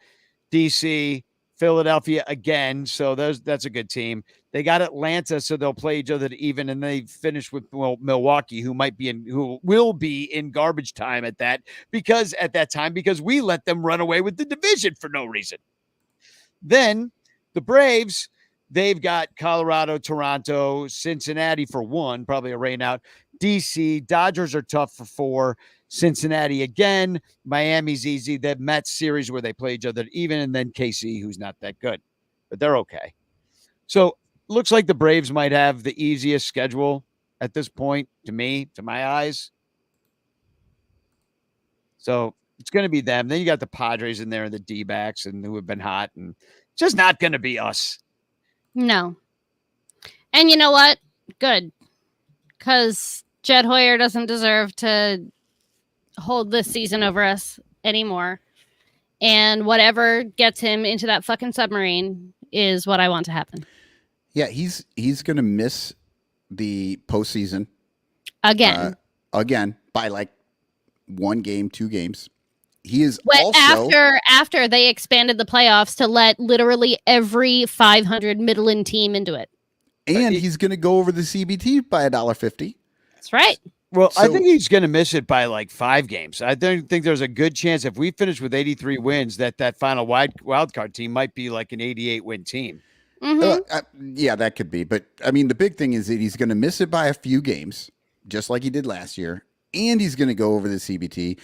DC, Philadelphia again, so that's a good team. They got Atlanta, so they'll play each other to even, and they finish with Milwaukee, who will be in garbage time at that time because we let them run away with the division for no reason. Then the Braves, they've got Colorado, Toronto, Cincinnati for 1, probably a rain out. DC, Dodgers are tough for 4. Cincinnati again. Miami's easy. The Mets series where they play each other even, and then KC, who's not that good, but they're okay. So looks like the Braves might have the easiest schedule at this point to my eyes. So it's going to be them. Then you got the Padres in there and the D-backs and who have been hot, and just not going to be us. No. And you know what? Good. Because Jed Hoyer doesn't deserve to hold this season over us anymore. And whatever gets him into that fucking submarine is what I want to happen. Yeah, he's going to miss the postseason. Again by like 1 game, 2 games. He is after they expanded the playoffs to let literally every 500 Midland team into it. And he's going to go over the CBT by $1.50. That's right. Well, I think he's going to miss it by like 5 games. I don't think there's a good chance if we finish with 83 wins that final wild card team might be like an 88 win team. Mm-hmm. Yeah, that could be. But I mean, the big thing is that he's going to miss it by a few games, just like he did last year. And he's going to go over the CBT.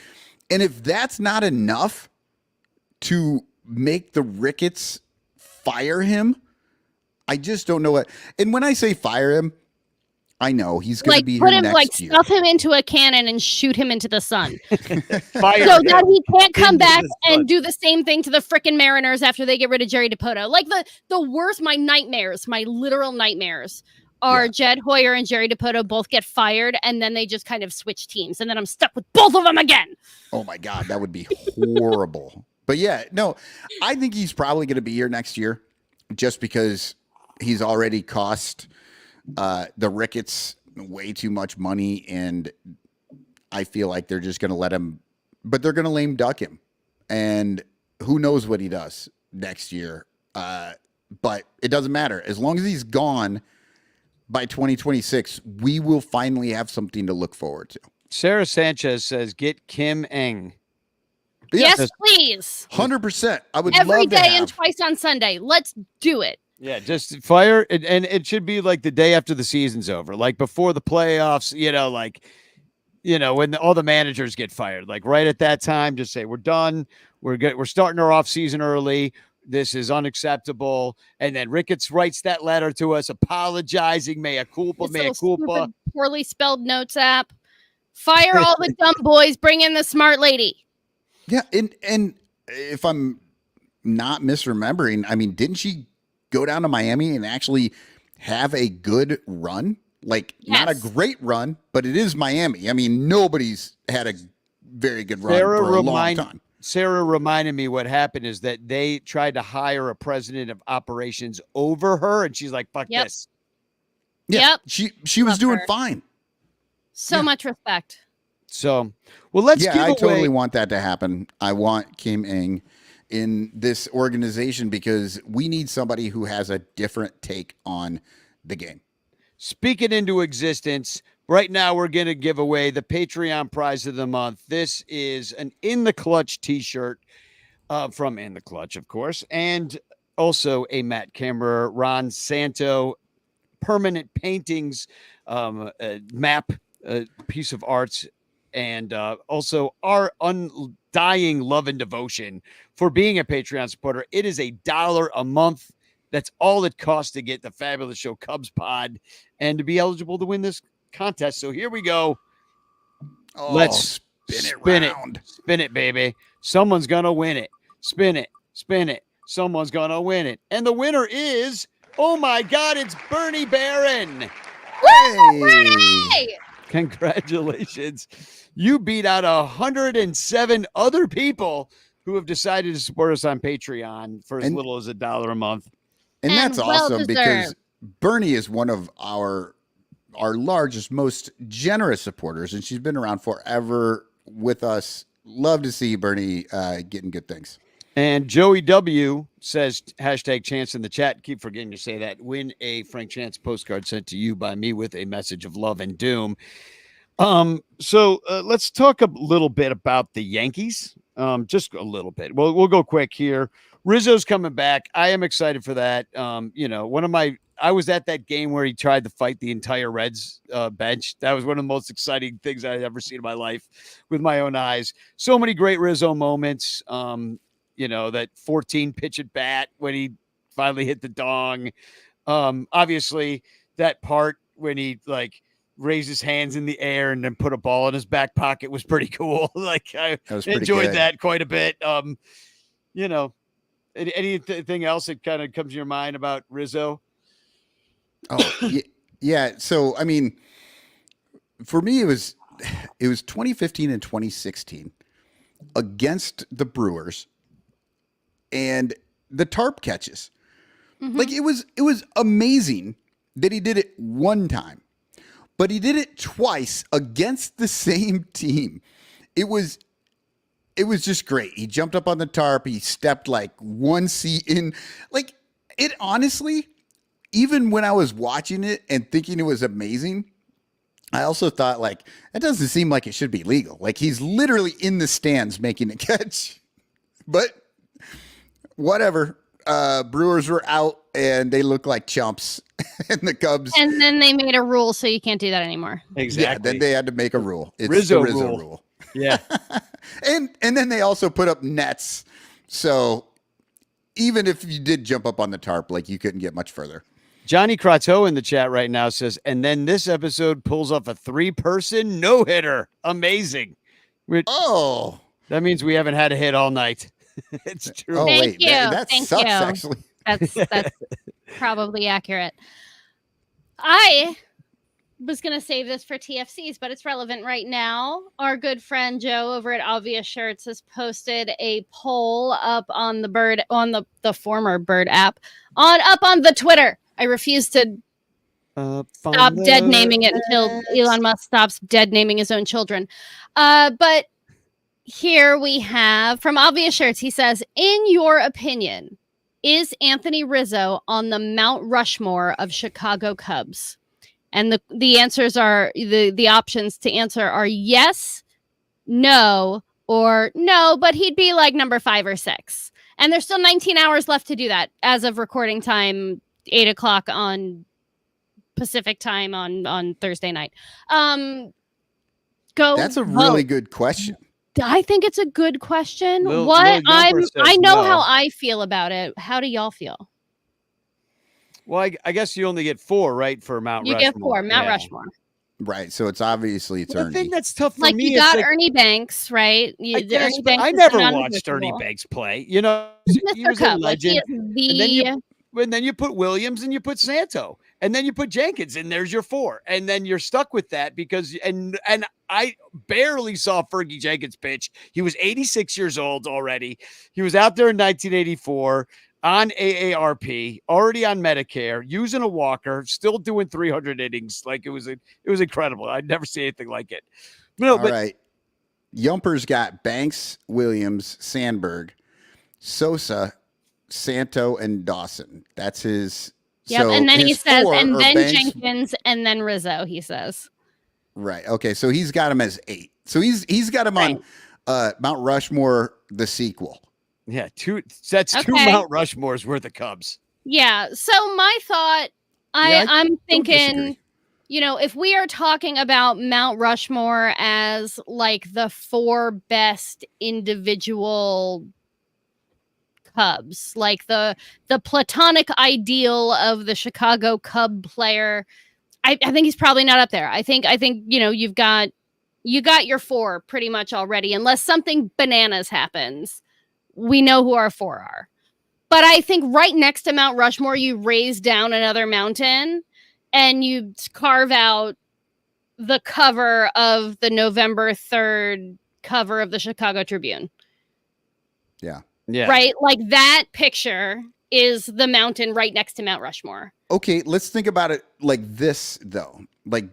And if that's not enough to make the Ricketts fire him, I just don't know what. And when I say fire him, I know he's going to be here next year. Stuff him into a cannon and shoot him into the sun. Fire so him that he can't come back and do the same thing to the frickin' Mariners after they get rid of Jerry DiPoto. Like the worst, my nightmares, my literal nightmares are Jed Hoyer and Jerry DiPoto both get fired and then they just kind of switch teams. And then I'm stuck with both of them again. Oh my God, that would be horrible. But yeah, no, I think he's probably going to be here next year just because he's already cost the Ricketts way too much money, and I feel like they're just going to let him, but they're going to lame duck him, and who knows what he does next year. But it doesn't matter. As long as he's gone by 2026, we will finally have something to look forward to. Sarah Sanchez says, get Kim Eng. Yes, please. 100%. I would every love day to have. and twice on Sunday. Let's do it. Yeah, just fire, and it should be like the day after the season's over, like before the playoffs, when all the managers get fired, like right at that time, just say, we're done. We're starting our off season early. This is unacceptable. And then Ricketts writes that letter to us apologizing, mea culpa, mea culpa. Poorly spelled notes app. Fire all the dumb boys. Bring in the smart lady. Yeah, and if I'm not misremembering, I mean, didn't she go down to Miami and actually have a good run? Like, not a great run, but it is Miami. I mean, nobody's had a very good run for a long time. Sarah reminded me what happened is that they tried to hire a president of operations over her, and she's like, fuck this. Yeah, she was doing fine. So much respect. So, well, let's give away. I totally want that to happen. I want Kim Eng in this organization because we need somebody who has a different take on the game. Speak it into existence. Right now, we're going to give away the Patreon prize of the month. This is an In the Clutch t-shirt from In the Clutch, of course, and also a Matt Camera, Ron Santo permanent paintings map, piece of art, and also our undying love and devotion for being a Patreon supporter. It is $1 a month. That's all it costs to get the Fabulous Show Cubs pod and to be eligible to win this contest. So here we go. Let's spin it, baby. Someone's gonna win it. Spin it. Someone's gonna win it. And the winner is, oh my God, it's Bernie Barron. Woo, Bernie! Congratulations. You beat out 107 other people who have decided to support us on Patreon for as little as $1 a month. And that's awesome because Bernie is one of our largest, most generous supporters, and she's been around forever with us. Love to see Bernie getting good things. And Joey W says hashtag chance in the chat. Keep forgetting to say that. Win a Frank Chance postcard sent to you by me with a message of love and doom. So let's talk a little bit about the Yankees. Just a little bit. We'll go quick here. Rizzo's coming back. I am excited for that. I was at that game where he tried to fight the entire Reds bench. That was one of the most exciting things I've ever seen in my life with my own eyes. So many great Rizzo moments. That 14 pitch at bat when he finally hit the dong. Obviously that part when he raised his hands in the air and then put a ball in his back pocket was pretty cool. I enjoyed that quite a bit. Anything else that kind of comes to your mind about Rizzo? Oh, yeah. So, I mean, for me, it was 2015 and 2016 against the Brewers and the tarp catches. Mm-hmm. Like it was amazing that he did it one time, but he did it twice against the same team. It was just great. He jumped up on the tarp. He stepped like one seat in. Like it honestly, even when I was watching it and thinking it was amazing, I also thought like, that doesn't seem like it should be legal. Like he's literally in the stands making a catch, but whatever. Brewers were out and they look like chumps and the Cubs. And then they made a rule so you can't do that anymore. Exactly. Yeah, then they had to make a rule. It's Rizzo the Rizzo rule. rule. Yeah. and then they also put up nets. So even if you did jump up on the tarp, like you couldn't get much further. Johnny Crotto in the chat right now says, and then this episode pulls off a 3-person no-hitter. Amazing. Oh. That means we haven't had a hit all night. It's true. Oh, Thank wait. you. That Thank sucks, you. actually. That's probably accurate. I was going to save this for TFCs, but it's relevant right now. Our good friend Joe over at Obvious Shirts has posted a poll up on the former Bird app up on the Twitter. I refuse to stop dead naming it until Elon Musk stops dead naming his own children. But here we have from Obvious Shirts. He says, in your opinion, is Anthony Rizzo on the Mount Rushmore of Chicago Cubs? And the answers are the options to answer are yes, no, or no, but he'd be like number 5 or 6. And there's still 19 hours left to do that as of recording time, 8:00 on Pacific time on Thursday night. That's a really good question. I think it's a good question. Lil Yumper says I know no. how I feel about it. How do y'all feel? Well, I guess you only get 4, right, for Mount Rushmore. You get 4, Mount Yeah. Rushmore. Right. So it's obviously Well, the Ernie. thing that's tough for Like me you got is Ernie Banks, right? I guess, but I never watched Ernie Banks play. He Mr. was a Cup, like he legend. is And then you put Williams and you put Santo and then you put Jenkins and there's your 4. And then you're stuck with that because and I barely saw Fergie Jenkins pitch. He was 86 years old already. He was out there in 1984 on AARP, already on Medicare, using a walker, still doing 300 innings. Like it was incredible. I'd never seen anything like it. All right. Yumper's got Banks, Williams, Sandberg, Sosa, Santo, and Dawson. That's his. Yep, so and then he his says, 4 and are then Banks. Jenkins, and then Rizzo, he says. Right. Okay. So he's got him as 8. So he's got him on Mount Rushmore, the sequel. Yeah, 2 Mount Rushmores worth of Cubs. Yeah. So my thought, I'm thinking, if we are talking about Mount Rushmore as like the 4 best individual Cubs, like the platonic ideal of the Chicago Cub player, I think he's probably not up there. I think you've got your 4 pretty much already, unless something bananas happens. We know who our 4 are. But I think right next to Mount Rushmore, you raise down another mountain and you carve out the cover of the November 3rd cover of the Chicago Tribune. Yeah. Yeah. Right? Like that picture is the mountain right next to Mount Rushmore. Okay, let's think about it like this, though. Like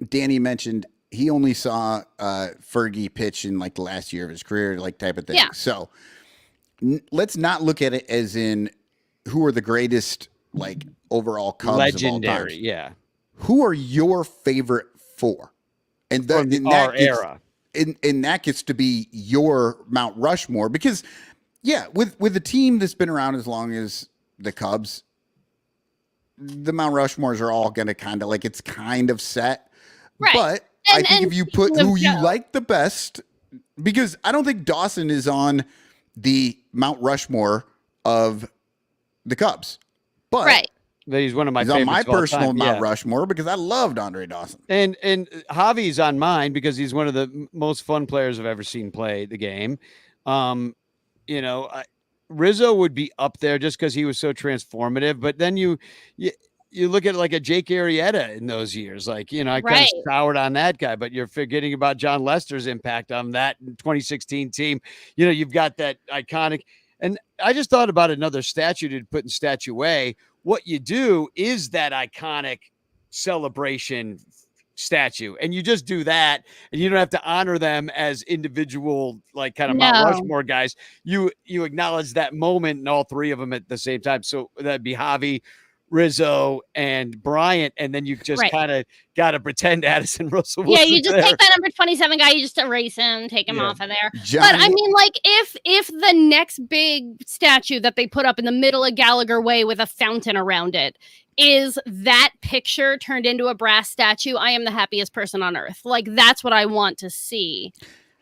Danny mentioned, he only saw Fergie pitch in like the last year of his career, like type of thing. Yeah. So let's not look at it as in who are the greatest like overall Cubs Legendary, of all time. yeah. Who are your favorite four? And From our era. And that gets to be your Mount Rushmore because, yeah, with a team that's been around as long as the Cubs, the Mount Rushmores are all going to kind of like it's kind of set. Right. But I think if you put who you like the best, because I don't think Dawson is on the Mount Rushmore of the Cubs, but Right. He's one of my he's favorites on my of all personal time. Mount Rushmore because I loved Andre Dawson. And Javi's on mine because he's one of the most fun players I've ever seen play the game. You know, Rizzo would be up there just because he was so transformative. But then you look at like a Jake Arrieta in those years. Like, you know, I kind of soured on that guy, but you're forgetting about John Lester's impact on that 2016 team. You know, you've got that iconic. And I just thought about another statue to put in Statue Way. What you do is that iconic celebration statue, and you just do that, and you don't have to honor them as individual, like kind of Mount Rushmore guys. You acknowledge that moment and all three of them at the same time. So that'd be Javi, Rizzo, and Bryant, and then you just kind of got to pretend Addison Russell. Yeah, you just take that number 27 guy, you just erase him, take him off of there. But I mean, like, if the next big statue that they put up in the middle of Gallagher Way with a fountain around it is that picture turned into a brass statue, I am the happiest person on earth. Like, that's what I want to see.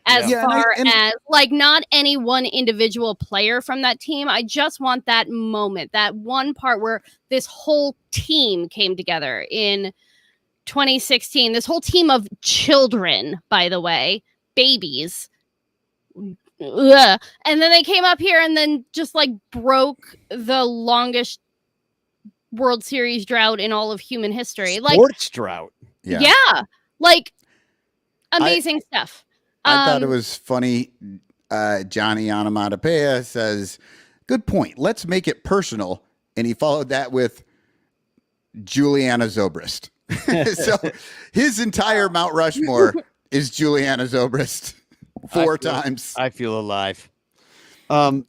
As far as like not any one individual player from that team. I just want that moment, that one part where this whole team came together in 2016. This whole team of children, by the way, babies. Ugh. And then they came up here and then just like broke the longest World Series drought in all of human history. Sports drought. Yeah. Like amazing stuff. I thought it was funny. Johnny Onomatopoeia says, good point. Let's make it personal. And he followed that with Juliana Zobrist. So his entire Mount Rushmore is Juliana Zobrist 4 times. I feel alive. Well,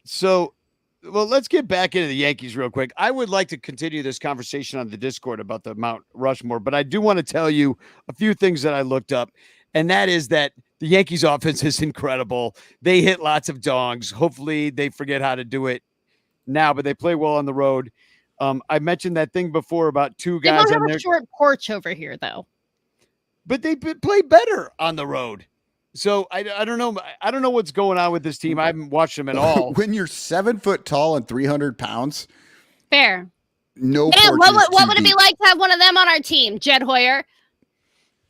let's get back into the Yankees real quick. I would like to continue this conversation on the Discord about the Mount Rushmore, but I do want to tell you a few things that I looked up, and that is that the Yankees offense is incredible. They hit lots of dongs. Hopefully they forget how to do it now, but they play well on the road. I mentioned that thing before about two guys. They don't have a short porch over here, though. But they play better on the road. So I don't know. I don't know what's going on with this team. I haven't watched them at all. When you're 7 foot tall and 300 pounds. Fair. No. Man, what would it be like to have one of them on our team, Jed Hoyer?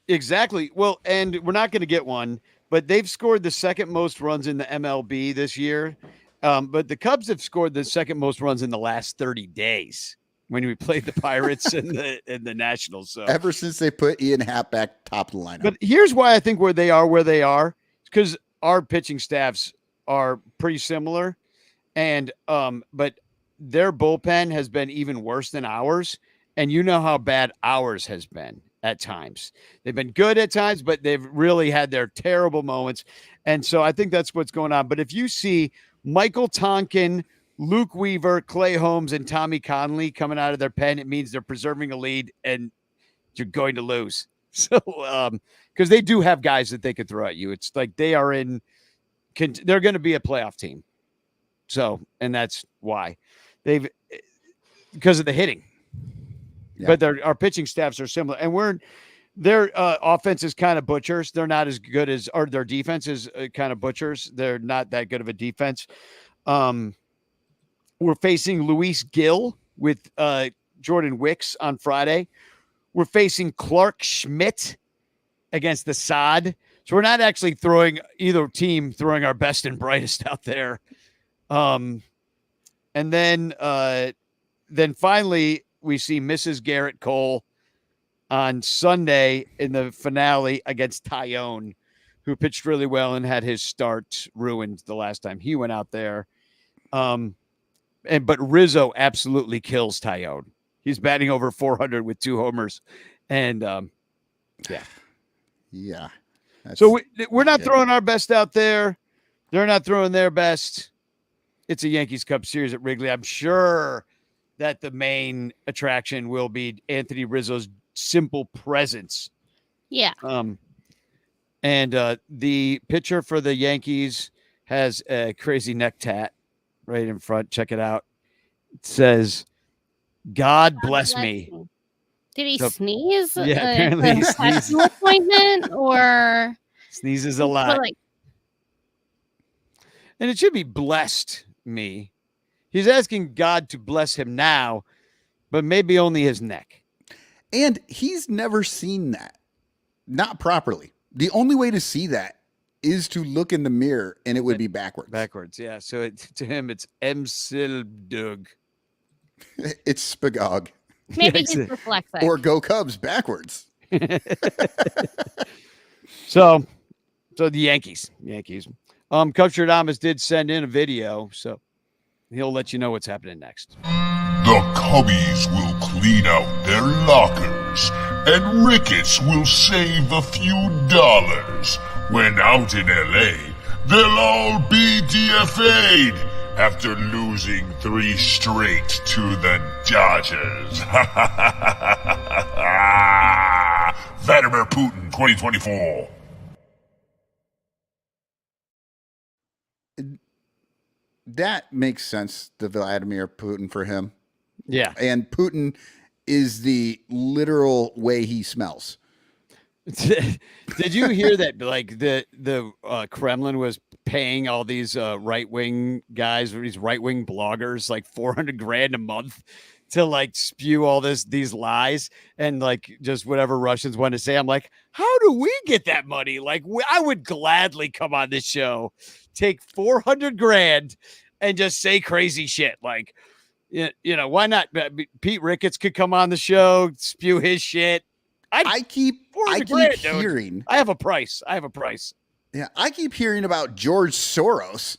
Exactly. Well, and we're not going to get one, but they've scored the second most runs in the MLB this year. But the Cubs have scored the second most runs in the last 30 days when we played the Pirates and the Nationals. So ever since they put Ian Happ back top of the lineup. But here's why I think where they are, because our pitching staffs are pretty similar, and but their bullpen has been even worse than ours, and you know how bad ours has been at times. They've been good at times, but they've really had their terrible moments, and so I think that's what's going on. But if you see Michael Tonkin, Luke Weaver, Clay Holmes, and Tommy Conley coming out of their pen, it means they're preserving a lead and you're going to lose. So, because they do have guys that they could throw at you. It's like they are they're going to be a playoff team. So, and that's why because of the hitting. Yeah. But our pitching staffs are similar, and their offense is kind of butchers. They're not as good as, or their defense is kind of butchers. They're not that good of a defense. We're facing Luis Gill with Jordan Wicks on Friday. We're facing Clark Schmidt against the Sod. So we're not actually either team throwing our best and brightest out there. And then finally we see Mrs. Garrett Cole on Sunday in the finale against Tyone, who pitched really well and had his start ruined the last time he went out there. But Rizzo absolutely kills Tyone. He's batting over 400 with 2 homers. And yeah. So we're not throwing our best out there. They're not throwing their best. it's a Yankees Cup series at Wrigley. I'm sure that the main attraction will be Anthony Rizzo's simple presence. Yeah. And the pitcher for the Yankees has a crazy neck tat right in front. Check it out. It says, "God bless me." Did he So- sneeze? Yeah, apparently he a sneezes. tattoo appointment or Sneezes a lot. like And it should be blessed me. He's asking God to bless him now, but maybe only his neck. And he's never seen that. Not properly. The only way to see that is to look in the mirror, and it would be backwards. Backwards, yeah. So to him, it's Emsilbdug. It's Spagog. maybe Yeah, he's dyslexic. Or Go Cubs backwards. So the Yankees. Cubstradamus did send in a video, so he'll let you know what's happening next. The Cubbies will clean out their lockers, and Ricketts will save a few dollars. When out in LA, they'll all be DFA'd after losing 3 straight to the Dodgers. Vladimir Putin 2024. That makes sense, the Vladimir Putin for him. Yeah. And Putin is the literal way he smells. Did you hear that? Like the Kremlin was paying all these right-wing guys, these right-wing bloggers, like $400,000 a month to like spew all these lies and like just whatever Russians want to say. I'm like, how do we get that money? Like, I would gladly come on this show, take $400,000 and just say crazy shit. Like, you know, why not? Pete Ricketts could come on the show, spew his shit. I keep hearing. I have a price. Yeah, I keep hearing about George Soros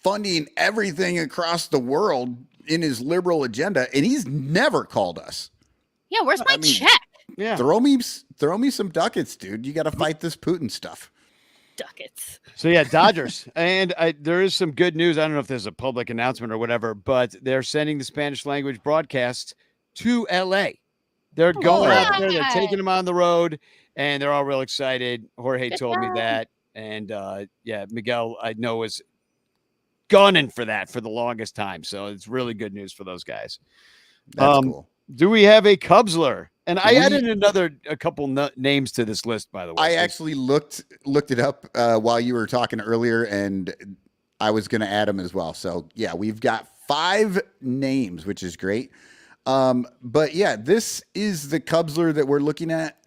funding everything across the world in his liberal agenda, and he's never called us. Yeah, where's my check? Yeah, throw me some ducats, dude. You got to fight this Putin stuff. Ducats. So yeah, Dodgers, and there is some good news. I don't know if there's a public announcement or whatever, but they're sending the Spanish language broadcast to LA. They're going out there. They're taking them on the road, and they're all real excited. Jorge told me that, and yeah, Miguel I know was gunning for that for the longest time. So it's really good news for those guys. That's cool. Do we have a Cubsler? And I added a couple names to this list, by the way. I actually looked it up while you were talking earlier, and I was going to add them as well. So yeah, we've got 5 names, which is great. But yeah, this is the Cubsler that we're looking at.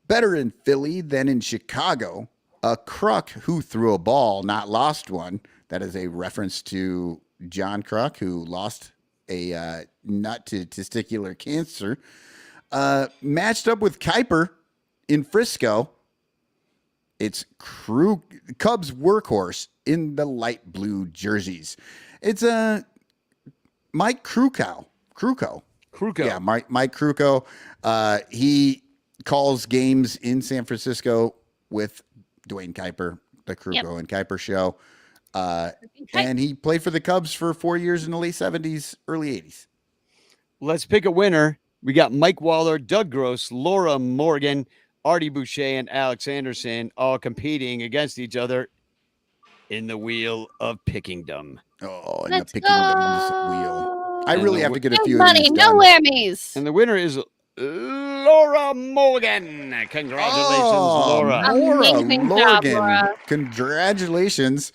Better in Philly than in Chicago. A Kruk who threw a ball, not lost one. That is a reference to John Kruk, who lost a nut to testicular cancer. Matched up with Kuiper in Frisco. It's Cubs workhorse in the light blue jerseys. It's Mike Krukow. Yeah, Mike Krukow. He calls games in San Francisco with Dwayne Kuiper, the Krukow and Kuiper show. And he played for the Cubs for 4 years in the late 70s, early 80s. Let's pick a winner. We got Mike Waller, Doug Gross, Laura Morgan, Artie Boucher, and Alex Anderson all competing against each other in the Wheel of Pickingdom. Oh, in the Pickingdom's wheel. I really have to get a few money, of these no done. whammies. And the winner is Laura Morgan. Congratulations, Laura. Amazing job, Morgan. Laura. Congratulations.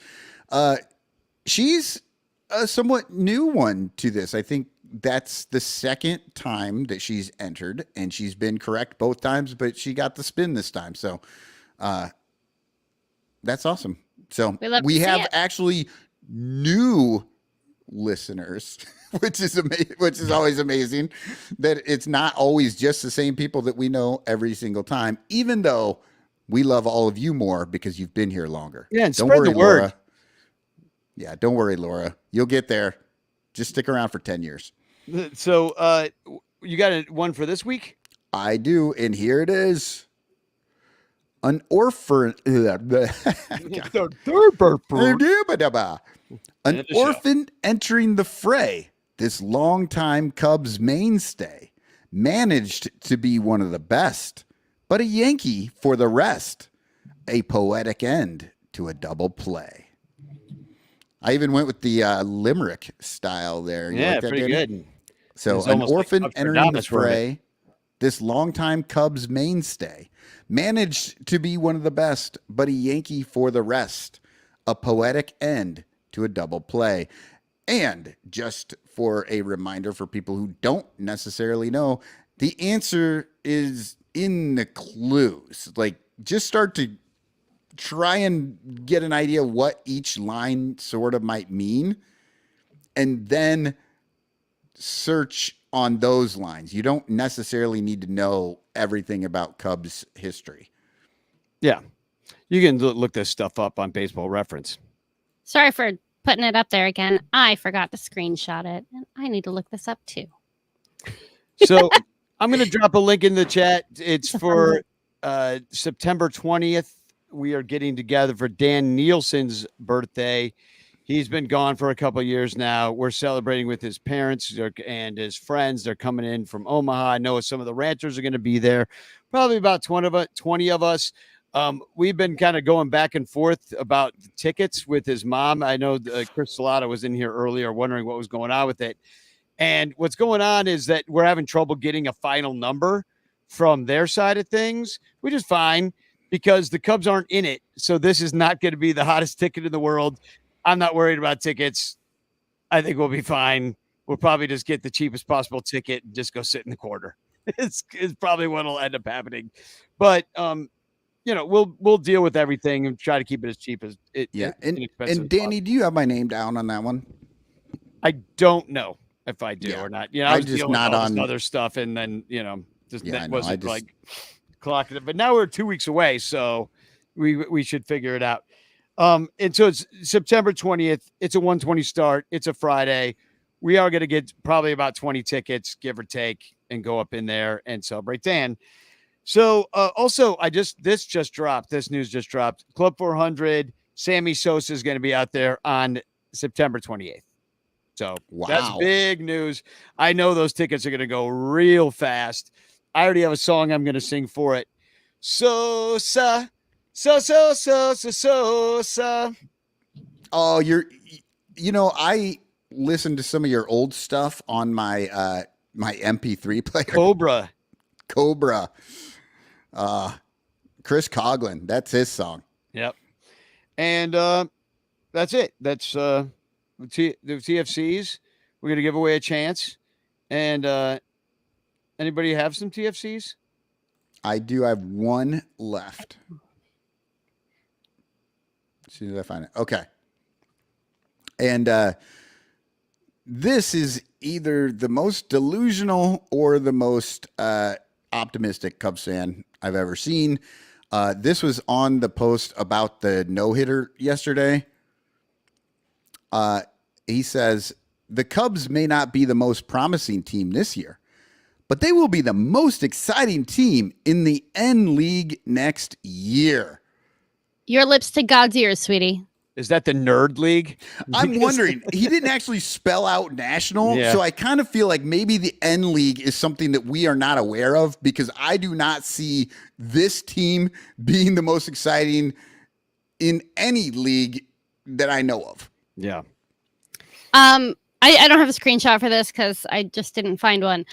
She's a somewhat new one to this. I think that's the second time that she's entered, and she's been correct both times, but she got the spin this time. So that's awesome. So we have actually new listeners, which is always amazing that it's not always just the same people that we know every single time, even though we love all of you more because you've been here longer. Yeah, and don't spread worry, the word. Laura. Yeah, don't worry, Laura. You'll get there. Just stick around for 10 years. So you got one for this week? I do, and here it is. An orphan. An orphan entering the fray. This longtime Cubs mainstay managed to be one of the best, but a Yankee for the rest. A poetic end to a double play. I even went with the limerick style there. You like that, pretty Danny? good. So an orphan entering the fray, this longtime Cubs mainstay, managed to be one of the best, but a Yankee for the rest. A poetic end to a double play. And just for a reminder for people who don't necessarily know, the answer is in the clues. Like, just start to try and get an idea what each line sort of might mean, and then search on those lines. You don't necessarily need to know everything about Cubs history. Yeah. You can look this stuff up on Baseball Reference. Sorry for putting it up there again. I forgot to screenshot it, and I need to look this up too. So I'm going to drop a link in the chat. It's for September 20th. We are getting together for Dan Nielsen's birthday. He's been gone for a couple of years now. We're celebrating with his parents and his friends. They're coming in from Omaha. I know some of the ranchers are going to be there. Probably about 20 of us. We've been kind of going back and forth about the tickets with his mom. I know Chris Salata was in here earlier wondering what was going on with it. And what's going on is that we're having trouble getting a final number from their side of things, which is fine because the Cubs aren't in it. So this is not going to be the hottest ticket in the world. I'm not worried about tickets. I think we'll be fine. We'll probably just get the cheapest possible ticket and just go sit in the corner. It's probably what will end up happening. But, we'll deal with everything and try to keep it as cheap as it. Yeah. And Danny, do you have my name down on that one? I don't know if I do or not. I was just dealing not with all on this other stuff, and then that wasn't like clocking it. But now we're 2 weeks away, so we should figure it out. And so it's September 20th. It's a 1:20 start. It's a Friday. We are going to get probably about 20 tickets, give or take, and go up in there and celebrate Dan. So also, this news just dropped. Club 400, Sammy Sosa is going to be out there on September 28th. So That's big news. I know those tickets are going to go real fast. I already have a song I'm going to sing for it. Sosa. Oh, I listened to some of your old stuff on my my MP3 player. Cobra. Chris Coughlin. That's his song. Yep. And that's it. That's the TFCs. We're going to give away a chance. And anybody have some TFCs? I do have one left. As soon as I find it. Okay. And this is either the most delusional or the most optimistic Cubs fan I've ever seen. This was on the post about the no-hitter yesterday. He says, the Cubs may not be the most promising team this year, but they will be the most exciting team in the N League next year. Your lips to God's ears, sweetie. Is that the Nerd League? I'm wondering. He didn't actually spell out national, so I kind of feel like maybe the N League is something that we are not aware of, because I do not see this team being the most exciting in any league that I know of. Yeah. I don't have a screenshot for this because I just didn't find one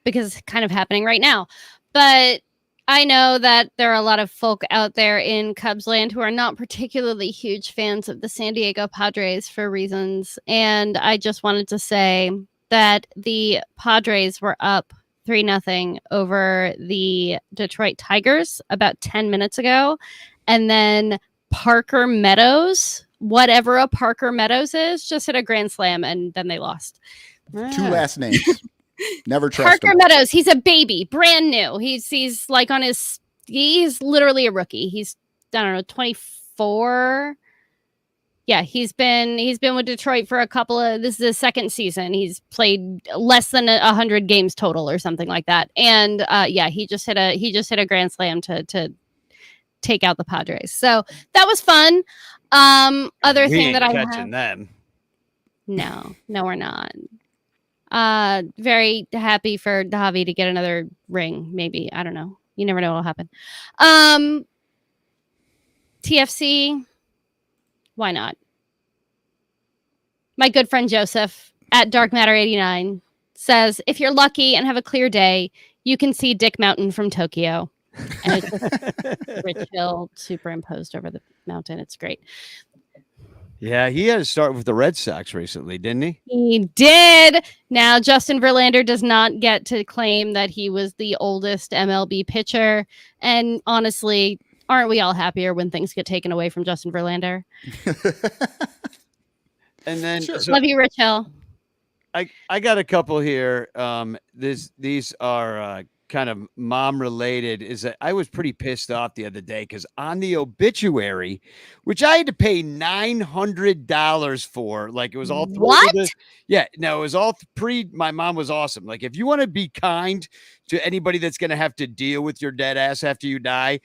because it's kind of happening right now. But I know that there are a lot of folk out there in Cubs land who are not particularly huge fans of the San Diego Padres for reasons. And I just wanted to say that the Padres were up 3-0 over the Detroit Tigers about 10 minutes ago. And then Parker Meadows, whatever a Parker Meadows is, just hit a grand slam and then they lost. Two last names. Never trust Parker him. Meadows. He's a baby, brand new. He's like he's literally a rookie. He's, I don't know, 24. Yeah, he's been with Detroit for this is his second season. He's played less than 100 games total or something like that. And he just hit a grand slam to take out the Padres. So that was fun. Other We thing ain't that I catching have. them. No, we're not. Very happy for Davi to get another ring. Maybe, I don't know. You never know what'll happen. TFC. Why not? My good friend Joseph at Dark Matter 89 says, if you're lucky and have a clear day, you can see Dick Mountain from Tokyo. And it's just Rich Hill superimposed over the mountain. It's great. Yeah, he had to start with the Red Sox recently, didn't he? He did. Now, Justin Verlander does not get to claim that he was the oldest MLB pitcher. And honestly, aren't we all happier when things get taken away from Justin Verlander? And then Love you, Rich Hill. I got a couple here. These are kind of mom related. Is that I was pretty pissed off the other day because on the obituary, which I had to pay $900 for, like it was all what? It was all pre. My mom was awesome. Like if you want to be kind to anybody that's going to have to deal with your dead ass after you die,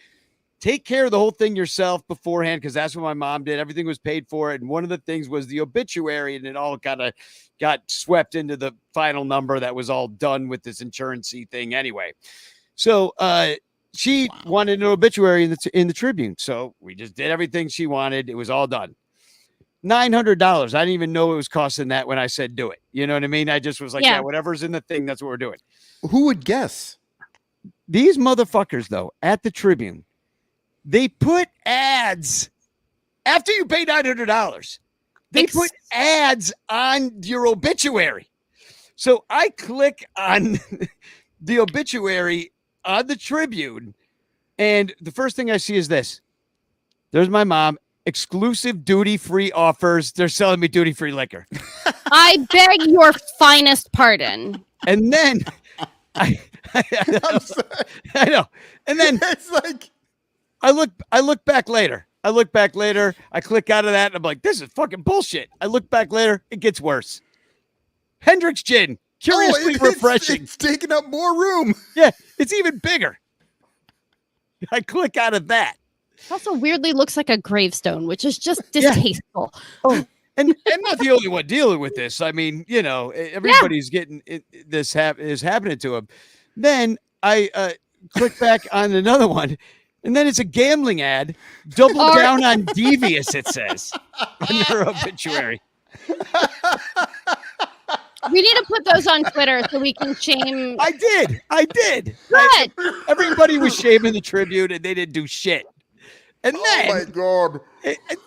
take care of the whole thing yourself beforehand, because that's what my mom did. Everything was paid for. And one of the things was the obituary, and it all kind of got swept into the final number that was all done with this insurance-y thing anyway. So she wanted an obituary in the Tribune. So we just did everything she wanted. It was all done. $900. I didn't even know it was costing that when I said do it. You know what I mean? I just was like, yeah, whatever's in the thing, that's what we're doing. Who would guess? These motherfuckers, though, at the Tribune, they put ads after you pay $900. They put ads on your obituary. So I click on the obituary on the Tribune, and the first thing I see is this. There's my mom. Exclusive duty-free offers. They're selling me duty-free liquor. I beg your finest pardon. And then I know. And then it's like I look back later. I click out of that and I'm like, this is fucking bullshit. I look back later. It gets worse. Hendrick's gin. Curiously refreshing. It's taking up more room. Yeah, it's even bigger. I click out of that. It also weirdly looks like a gravestone, which is just distasteful. Yeah. Oh, and not the only one dealing with this. I mean, you know, everybody's getting this is happening to them. Then I click back on another one. And then it's a gambling ad. Double down on devious, it says, on their obituary. We need to put those on Twitter so we can shame. I did. Good. Everybody was shaming the Tribune, and they didn't do shit. And then, oh my God,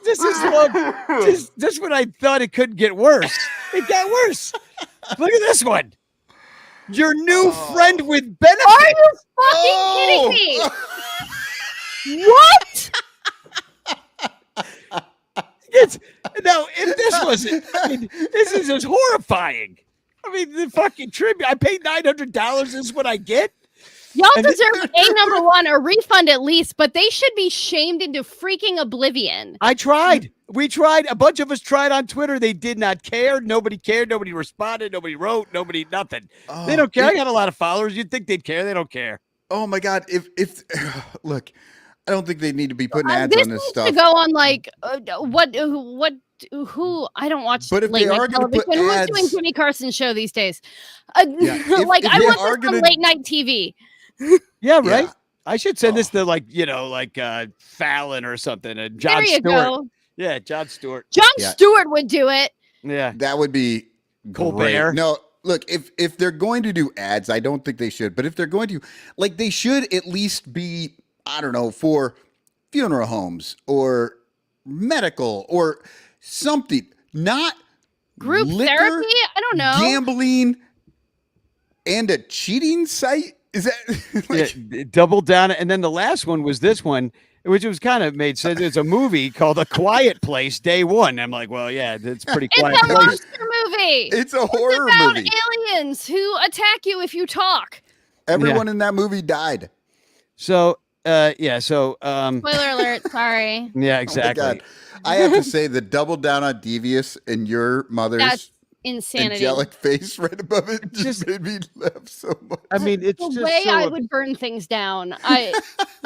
this is when I thought it couldn't get worse. It got worse. Look at this one. Your new friend with benefits. Are you fucking kidding me? What? Now, if this wasn't, I mean, this is just horrifying. I mean, the fucking Tribune. I paid $900. This is what I get. Y'all deserve number one, a refund at least, but they should be shamed into freaking oblivion. I tried. We tried. A bunch of us tried on Twitter. They did not care. Nobody cared. Nobody responded. Nobody wrote. Nothing. They don't care. I got a lot of followers. You'd think they'd care. They don't care. Oh my God. If look, I don't think they need to be putting ads on this stuff. To go on like who I don't watch. But if late they are going to put ads, who's doing Jimmy Carson's show these days? I want this on late night TV. Yeah, right. Yeah. I should send this to Fallon or something. And Jon Stewart. Go. Yeah, Jon Stewart. Jon Stewart would do it. Yeah, that would be Colbert. No, look, if they're going to do ads, I don't think they should. But if they're going to, they should at least be, I don't know, for funeral homes or medical or something, not group liquor, therapy. I don't know, gambling, and a cheating site. Is that double down? And then the last one was this one, which was kind of made sense. It's a movie called A Quiet Place, Day One. I'm like, well, yeah, it's pretty quiet. It's a place. monster movie. It's a horror about movie. Aliens who attack you if you talk. Everyone in that movie died. So, spoiler alert. Sorry. Yeah, exactly. Oh I have to say the double down on Devious and your mother's insanity. angelic face right above it just made me laugh so much. I mean, it's the just way so I would burn things down.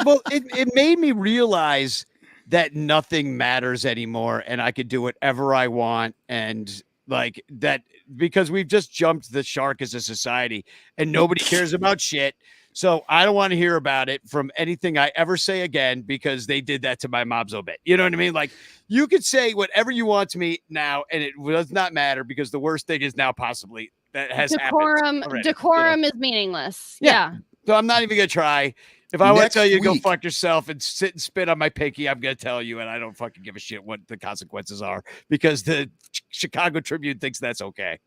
well, it made me realize that nothing matters anymore and I could do whatever I want. And like that, because we've just jumped the shark as a society and nobody cares about shit. So I don't want to hear about it from anything I ever say again, because they did that to my mom's obit. You know what I mean? Like, you could say whatever you want to me now, and it does not matter, because the worst thing is now possibly that has happened already, decorum is meaningless. Yeah. So I'm not even going to try. If I want to Next tell you to go week- fuck yourself and sit and spit on my pinky, I'm going to tell you, and I don't fucking give a shit what the consequences are, because the Chicago Tribune thinks that's okay.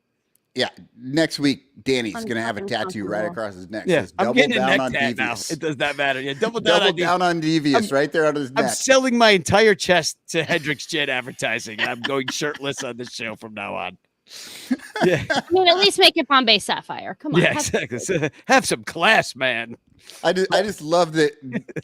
Yeah, next week, Danny's going to have a fucking tattoo right comfortable. across his neck. Yeah, Says, I'm double getting a down neck on tat now. devious. It does not matter. Yeah, double down Double on down on devious right there on his I'm neck. selling my entire chest to Hendrix Gin advertising. I'm going shirtless on this show from now on. Yeah, I mean, at least make it Bombay Sapphire. Come on. yeah, exactly. So, have some class, man. I just love that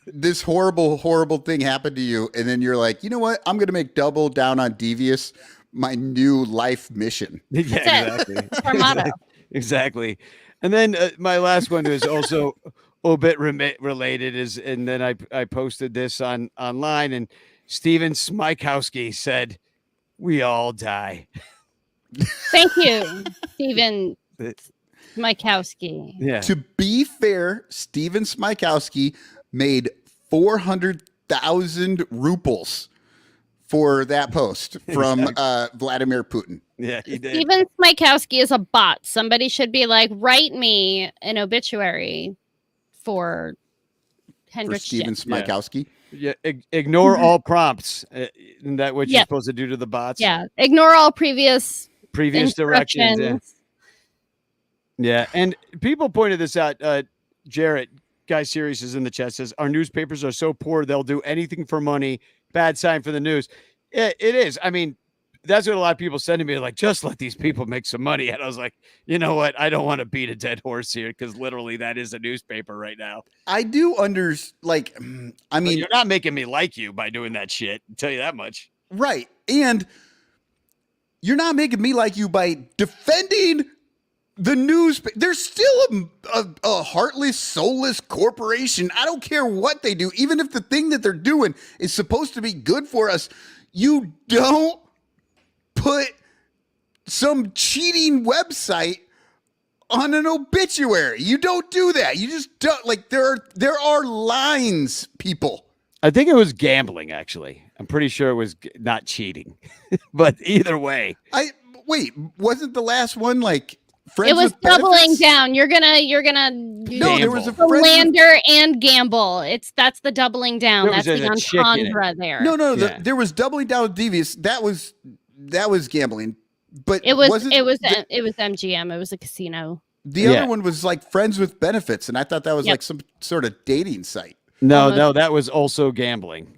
this horrible thing happened to you, and then you're like, you know what? I'm going to make double down on devious my new life mission. Yeah, That's exactly. our motto. Exactly. And then my last one is also obit related and then I posted this online, and Steven Smikowski said, "We all die." Thank you, Stephen Smikowski. Yeah. To be fair, Steven Smikowski made 400,000 rubles for that post from Vladimir Putin. Yeah, he did. Stephen Smikowski is a bot. Somebody should be like, write me an obituary for For Hendrix Steven Gin. Smikowski. Yeah, ignore all prompts. Isn't that what you're Yep. supposed to do to the bots? Yeah, ignore all previous Directions. Yeah. instructions. Yeah, and people pointed this out. Jarrett, Guy Sirius is in the chat, says, our newspapers are so poor, they'll do anything for money. Bad sign for the news. It is. I mean, that's what a lot of people said to me, like, just let these people make some money. And I was like, you know what? I don't want to beat a dead horse here, because literally that is a newspaper right now. I do I But mean, you're not making me like you by doing that shit. I'll tell you that much. right. And you're not making me like you by defending the news. There's still a heartless, soulless corporation. I don't care what they do. Even if the thing that they're doing is supposed to be good for us, you don't put some cheating website on an obituary. You don't do that. You just don't. Like, there are lines, people. I think it was gambling, actually. I'm pretty sure it was not cheating. But either way. Wait, wasn't the last one like friends It was with doubling benefits? down. You're gonna No, there was a Gamble. friends with- philander and gamble. That's the doubling down. There That's was the a chick in it. entendre there. No, Yeah. there was doubling down with devious. That was gambling, but It was wasn't it was MGM. It was a casino. the Yeah. other one was like friends with benefits, and I thought that was Yep. like some sort of dating site. No, that was also gambling.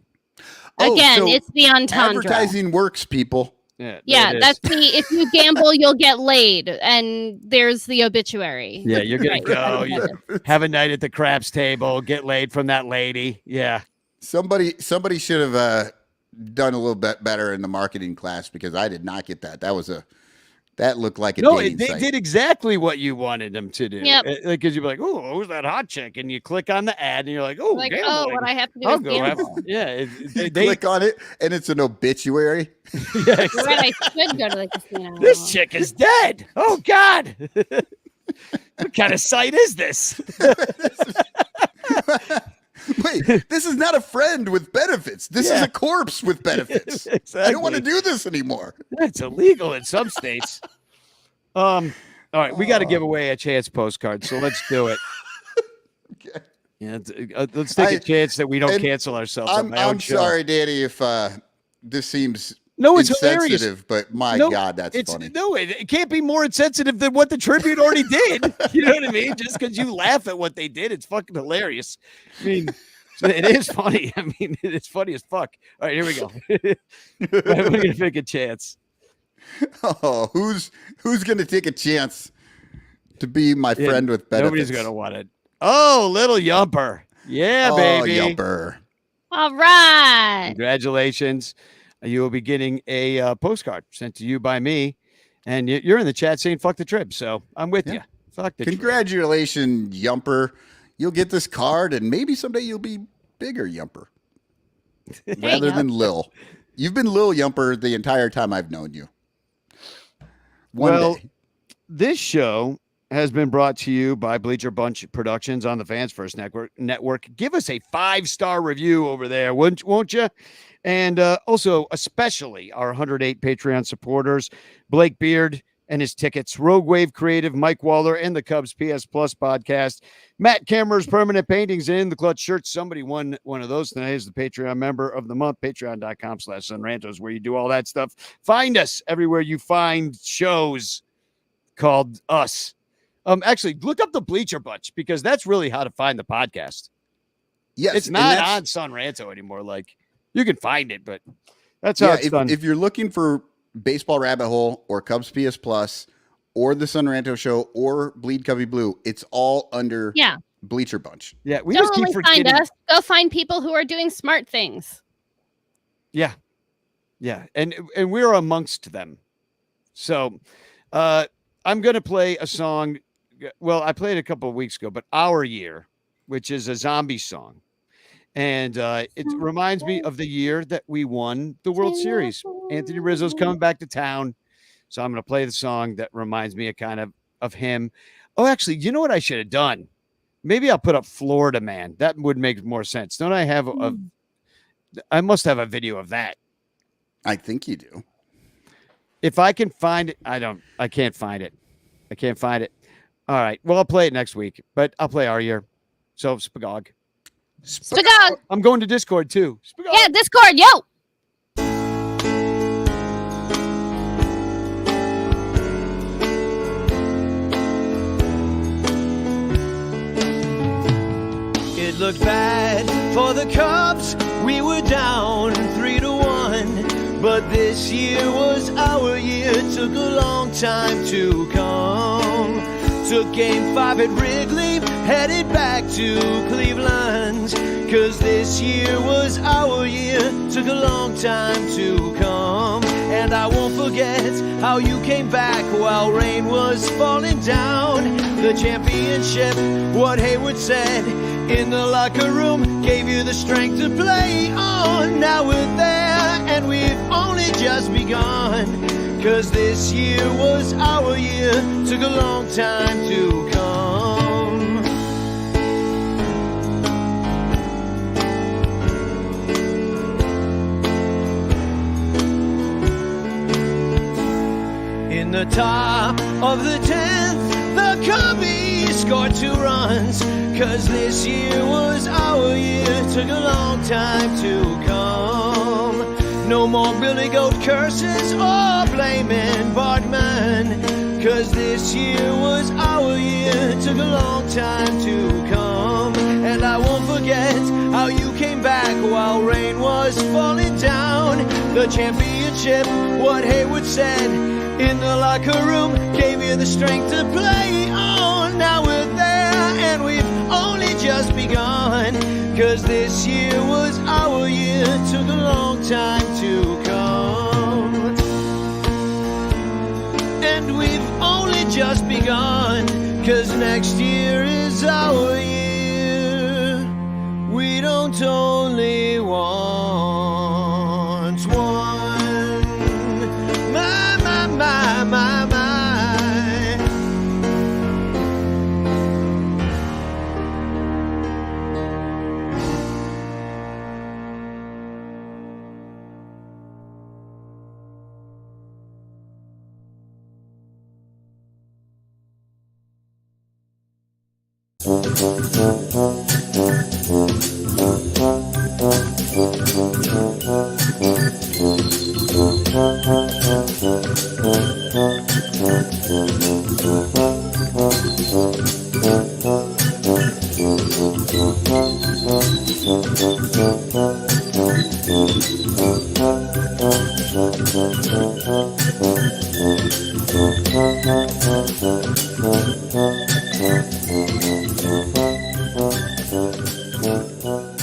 Oh, Again, so it's the entendre. advertising works, people. Yeah, Yeah, there it that's is. if you gamble, you'll get laid, and there's the obituary. Yeah, you're gonna Right, go. right, You have a night at the craps table, get laid from that lady. Yeah. Somebody should have done a little bit better in the marketing class, because I did not get that. That looked like a No, dating they site. did exactly what you wanted them to do. Yep. Because you'd be like, oh, who's that hot chick? And you click on the ad, and you're like, oh, Like, gambling. oh, what I have to do I'll is go have, gamble. yeah. You click on it, and it's an obituary. Yeah, You're exactly. right, I should go to the casino. This chick is dead. Oh God. What kind of site is this? Wait, this is not a friend with benefits. This is Yeah. a corpse with benefits. Exactly. I don't want to do this anymore. It's illegal in some states. All right, we got to give away a chance postcard, so let's do it. Okay. Yeah, let's take a chance that we don't and cancel ourselves. on my own I'm show. sorry, Danny, if this seems No, it's hilarious. insensitive, but my No, God, that's it's funny. no, it can't be more insensitive than what the Tribune already did. You know what I mean? Just because you laugh at what they did, it's fucking hilarious. I mean, it is funny. I mean, it's funny as fuck. All right, here we go. We're gonna pick a chance. Oh, who's gonna take a chance to be my Yeah, friend with benefits? Nobody's gonna want it. Oh, little Yumper. Yeah, Oh, baby. Yumper. All right. Congratulations. You will be getting a postcard sent to you by me. And you're in the chat saying "fuck the trib," so I'm with you. Fuck the trib. Congratulations, Yumper. You'll get this card, and maybe someday you'll be bigger Yumper rather than Lil. You've been Lil Yumper the entire time I've known you. One day. This show has been brought to you by Bleacher Bunch Productions on the Fans First Network. Give us a 5-star review over there, won't you? And also, especially our 108 Patreon supporters, Blake Beard and his tickets, Rogue Wave Creative, Mike Waller, and the Cubs PS Plus podcast, Matt Cameron's Permanent Paintings, and the Clutch shirts. Somebody won one of those tonight as the Patreon member of the month, patreon.com/sunrantos, where you do all that stuff. Find us everywhere you find shows called us. Actually, look up the Bleacher Bunch, because that's really how to find the podcast. Yes, it's not on Sun Ranto anymore. Like, you can find it, but that's how it's done. If you're looking for Baseball Rabbit Hole or Cubs PS Plus or the Sun Ranto Show or Bleed Cubby Blue, it's all under Bleacher Bunch. Yeah, we Don't just keep only forgetting. find us. Go find people who are doing smart things. Yeah, and we're amongst them. So, I'm gonna play a song. Well, I played it a couple of weeks ago, but Our Year, which is a zombie song. And it reminds me of the year that we won the World Series. Anthony Rizzo's coming back to town. So I'm going to play the song that reminds me of him. Oh, actually, you know what I should have done? Maybe I'll put up Florida Man. That would make more sense. Don't I have I must have a video of that. I think you do. If I can find it, I can't find it. I can't find it. All right. Well, I'll play it next week, but I'll play Our Year. So Spagog. Spagog. I'm going to Discord too. Spagog. Yeah, Discord, yo. It looked bad for the Cubs. We were down 3-1. But this year was our year. Took a long time to come. Took game 5 at Wrigley, headed back to Cleveland. Cause this year was our year. Took a long time to come. And I won't forget how you came back while rain was falling down. The championship, what Hayward said in the locker room, gave you the strength to play on. Now we're there and we've only just begun. Cause this year was our year. Took a long time to come. In the top of the 10th, the Cubbies scored 2 runs. Cause this year was our year. Took a long time to come. No more Billy Goat curses or blaming Bartman. Cause this year was our year. Took a long time to come. And I won't forget how you came back while rain was falling down. The championship, what Hayward said in the locker room, gave you the strength to play on. Now we're there and we've only just begun. Cause this year was our year. Took a long time to come. And we've only just begun. Cause next year is our year. We don't only want one. My, my, my, my, my. Thank you.